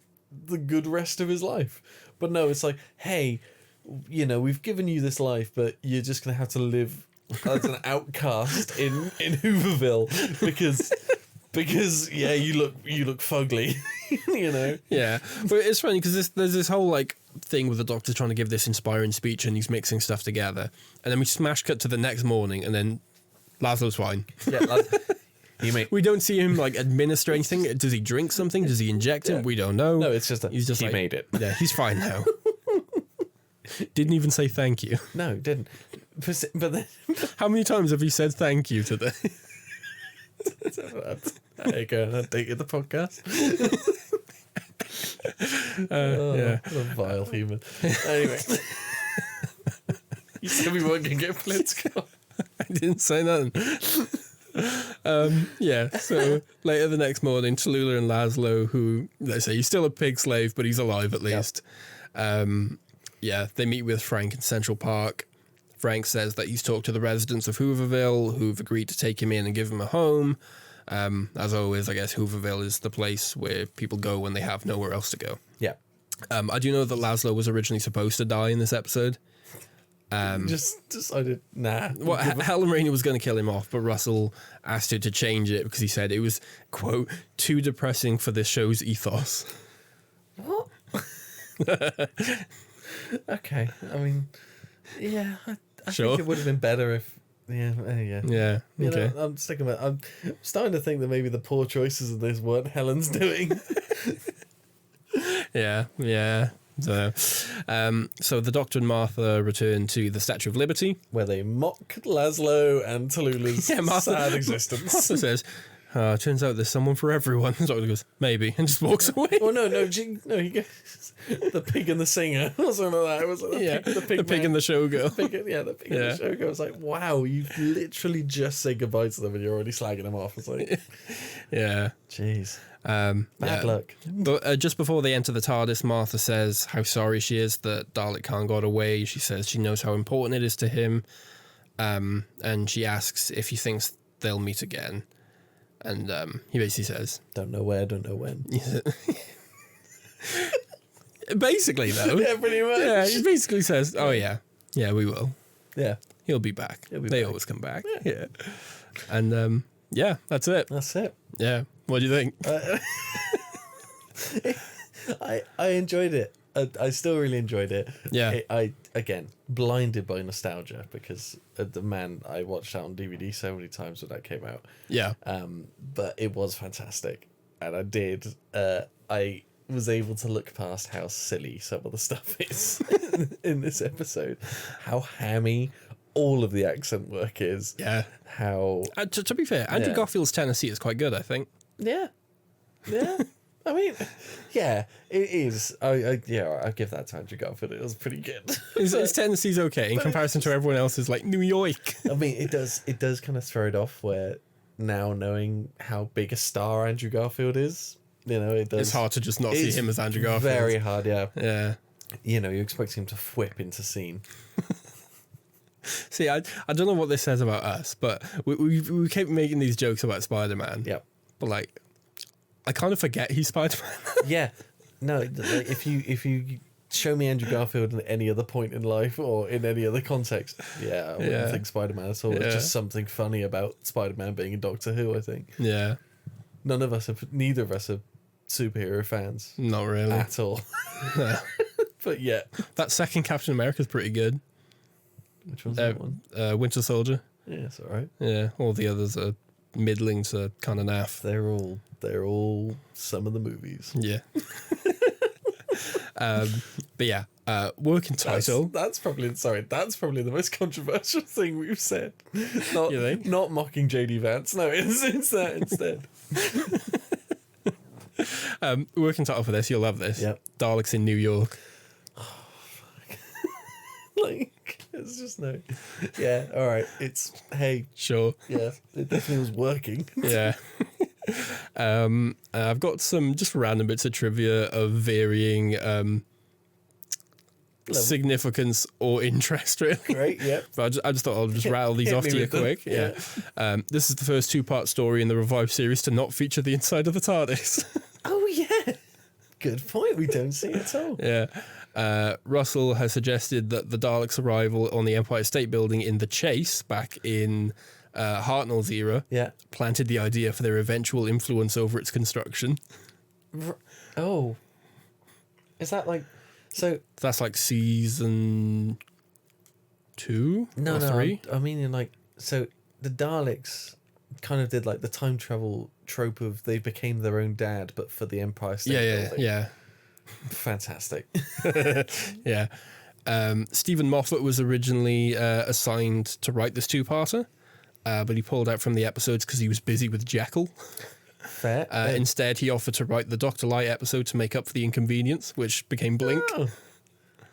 the good rest of his life. But no, it's like, hey, we've given you this life, but you're just going to have to live as an outcast in Hooverville because you look fugly, Yeah, but it's funny because there's this whole like thing with the Doctor trying to give this inspiring speech and he's mixing stuff together, and then we smash cut to the next morning, and then Laszlo's fine. Yeah, We don't see him like administer anything. Does he drink something? Does he inject him? We don't know. No, it's just that he's just he made it. Yeah, he's fine now. Didn't even say thank you. No, didn't. But then, how many times have you said thank you today? there you go. I'll take it the podcast. Yeah. What a vile human. Anyway. You said we weren't going to get political. I didn't say nothing. Yeah, so later the next morning, Tallulah and Laszlo, who, let's say, he's still a pig slave, but he's alive at least. Yeah, they meet with Frank in Central Park. Frank says that he's talked to the residents of Hooverville, who've agreed to take him in and give him a home. As always, I guess Hooverville is the place where people go when they have nowhere else to go. Yeah. I do know that Laszlo was originally supposed to die in this episode. Just decided, nah. Well, Helen Rainey was going to kill him off, but Russell asked her to change it because he said it was, quote, too depressing for this show's ethos. What? Okay, I mean, yeah, I Sure. think it would have been better if, yeah. Yeah, You okay. know, I'm sticking with. I'm starting to think that maybe the poor choices of this weren't Helen's doing. Yeah. So the Doctor and Martha return to the Statue of Liberty. Where they mock Laszlo and Tallulah's sad existence. Martha says, turns out there's someone for everyone. The Doctor goes, maybe, and just walks away. Oh, no, he goes, the pig and the singer, or something like that. It was like The pig and the showgirl. the pig and the showgirl. I was like, wow, you literally just say goodbye to them and you're already slagging them off. It's like, Yeah. jeez. Bad luck. But just before they enter the TARDIS, Martha says how sorry she is that Dalek Khan got away. She says she knows how important it is to him. And she asks if he thinks they'll meet again. And he basically says... Don't know where, don't know when. Basically, though. Yeah, pretty much. Yeah, he basically says, oh, yeah, we will. Yeah. He'll be back. They always come back. Yeah. And, yeah, that's it. That's it. Yeah. What do you think? I enjoyed it. I still really enjoyed it. Yeah. I again, blinded by nostalgia because the man, I watched that on DVD so many times when that came out. Yeah. But it was fantastic. And I did. I was able to look past how silly some of the stuff is in this episode. How hammy all of the accent work is. Yeah. How... To be fair, Andrew Garfield's Tennessee is quite good, I think. Yeah. I mean, yeah, it is. I give that to Andrew Garfield. It was pretty good. His Tennessee's okay in comparison to everyone else's, like New York. I mean, it does kind of throw it off where now knowing how big a star Andrew Garfield is, you know, it does. It's hard to just not see him as Andrew Garfield. Very hard, yeah. Yeah. You know, you expect him to whip into scene. See, I don't know what this says about us, but we keep making these jokes about Spider-Man. Yep. But like, I kind of forget he's Spider-Man. Yeah. No, like, if you show me Andrew Garfield at any other point in life or in any other context, I wouldn't think Spider-Man at all. Yeah. It's just something funny about Spider-Man being in Doctor Who, I think. Yeah. Neither of us are superhero fans. Not really. At all. But yeah. That second Captain America's pretty good. Which one's that one? Winter Soldier. Yeah, it's alright. Yeah. All the others are middling to kind of naff. They're all some of the movies. Yeah. But yeah, working title. That's probably the most controversial thing we've said. Not, You think? Not mocking JD Vance. No, it's that instead. Working title for this, you'll love this. Yep. Daleks in New York. Like, it's just no. Yeah, all right. It's hey. Sure. Yeah, it definitely was working. Yeah. I've got some just random bits of trivia of varying significance or interest, really. Great. Yep. But I just thought I'll just rattle these Hit off me to you with them. quick. Yeah. This is the first two-part story in the revived series to not feature the inside of the TARDIS. Oh yeah. Good point. We don't see it at all. Yeah. Russell has suggested that the Daleks' arrival on the Empire State Building in The Chase back in Hartnell's era planted the idea for their eventual influence over its construction. Oh. Is that like... So... That's like season 2 or 3? I mean, like... So, the Daleks kind of did like the time travel trope of they became their own dad, but for the Empire State Building. Yeah. Fantastic. Yeah. Stephen Moffat was originally assigned to write this two-parter, but he pulled out from the episodes because he was busy with Jekyll. Fair. Instead, he offered to write the Dr. Light episode to make up for the inconvenience, which became Blink. Oh.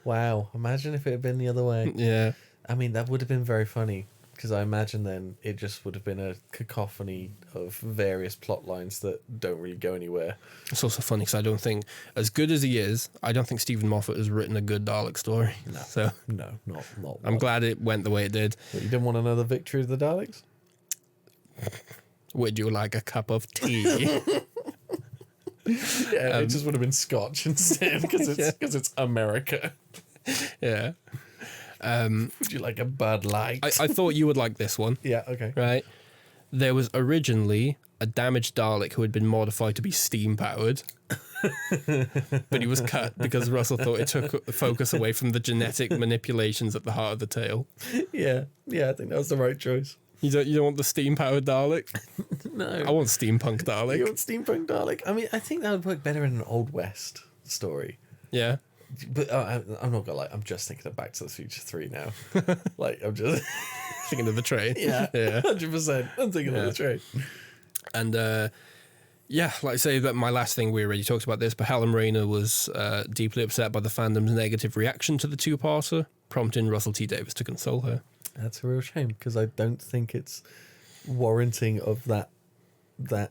Wow. Imagine if it had been the other way. Yeah. I mean, that would have been very funny, because I imagine then it just would have been a cacophony of various plot lines that don't really go anywhere. It's also funny because I don't think, as good as he is, I don't think Stephen Moffat has written a good Dalek story. No. So No, not I'm one. glad it went the way it did. But you didn't want another victory of the Daleks? Would you like a cup of tea? Yeah, it just would have been Scotch instead, because it's America. Yeah. Would you like a Bud Light? I thought you would like this one. Yeah, okay. Right. There was originally a damaged Dalek who had been modified to be steam powered, but he was cut because Russell thought it took focus away from the genetic manipulations at the heart of the tale. Yeah, I think that was the right choice. You don't want the steam powered Dalek? No. I want steampunk Dalek. You want steampunk Dalek? I mean, I think that would work better in an Old West story. Yeah. But I'm not gonna lie, I'm just thinking of Back to the Future 3 now. Like, I'm just Thinking of the train. yeah, Yeah. 100%. I'm thinking of the train. And yeah, like I say, that my last thing, we already talked about this, but Helen Rayner was deeply upset by the fandom's negative reaction to the two-parter, prompting Russell T Davies to console her. That's a real shame, because I don't think it's warranting of that.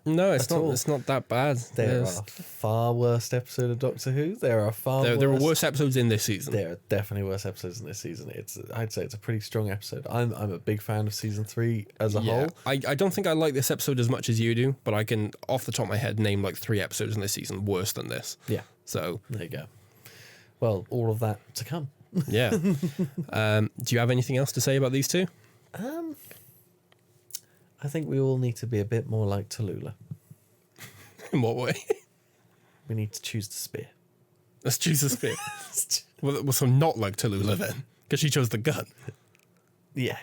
No, it's at not. all. It's not that bad. There Yes. are far worse episodes of Doctor Who. There There were worse episodes in this season. There are definitely worse episodes in this season. I'd say it's a pretty strong episode. I'm a big fan of season 3 as a whole. I don't think I like this episode as much as you do, but I can, off the top of my head, name like 3 episodes in this season worse than this. Yeah, So, there you go. Well, all of that to come. yeah. Do you have anything else to say about these two? I think we all need to be a bit more like Tallulah. In what way? We need to choose the spear. Let's choose a spear. Well, so not like Tallulah then, because she chose the gun. Yeah.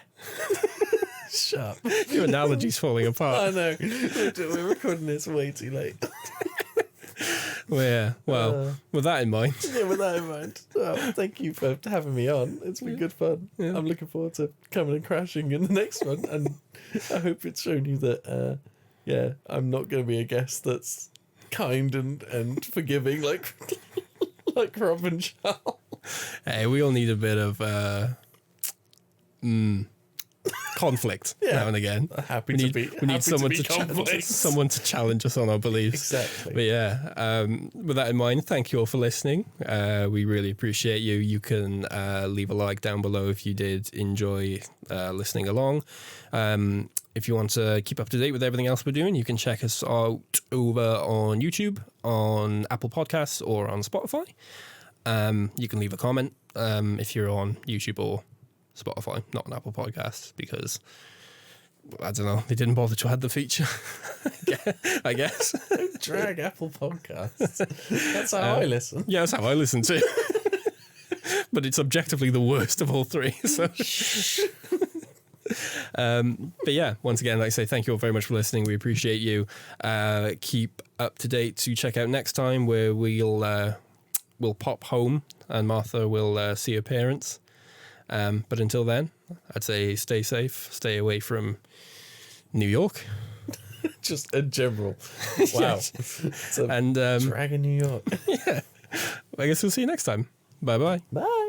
Shut up. Your analogy's falling apart. I know. We're recording this way too late. Well, yeah. Well, with that in mind, Yeah, with that in mind. Well, thank you for having me on. It's been good fun. Yeah. I'm looking forward to coming and crashing in the next one. And I hope it's shown you that, I'm not going to be a guest that's kind and forgiving like Rob and Charles. hey, we all need a bit of conflict now and again. Happy We to need, be. we need happy someone to be complex. someone to challenge us on our beliefs. Exactly. But yeah, with that in mind, thank you all for listening. We really appreciate you. You can leave a like down below if you did enjoy listening along. If you want to keep up to date with everything else we're doing, you can check us out over on YouTube, on Apple Podcasts, or on Spotify. You can leave a comment if you're on YouTube or Spotify, not on Apple Podcasts, because I don't know, they didn't bother to add the feature. I guess. Don't drag Apple Podcasts. That's how I listen. Yeah, that's how I listen to. But it's objectively the worst of all 3. So. But yeah, once again, like I say, thank you all very much for listening. We appreciate you. Keep up to date to check out next time, where we'll pop home and Martha will see her parents. But until then, I'd say stay safe, stay away from New York. Just in general. Wow. And Dragon New York. yeah, I guess we'll see you next time. Bye-bye. Bye.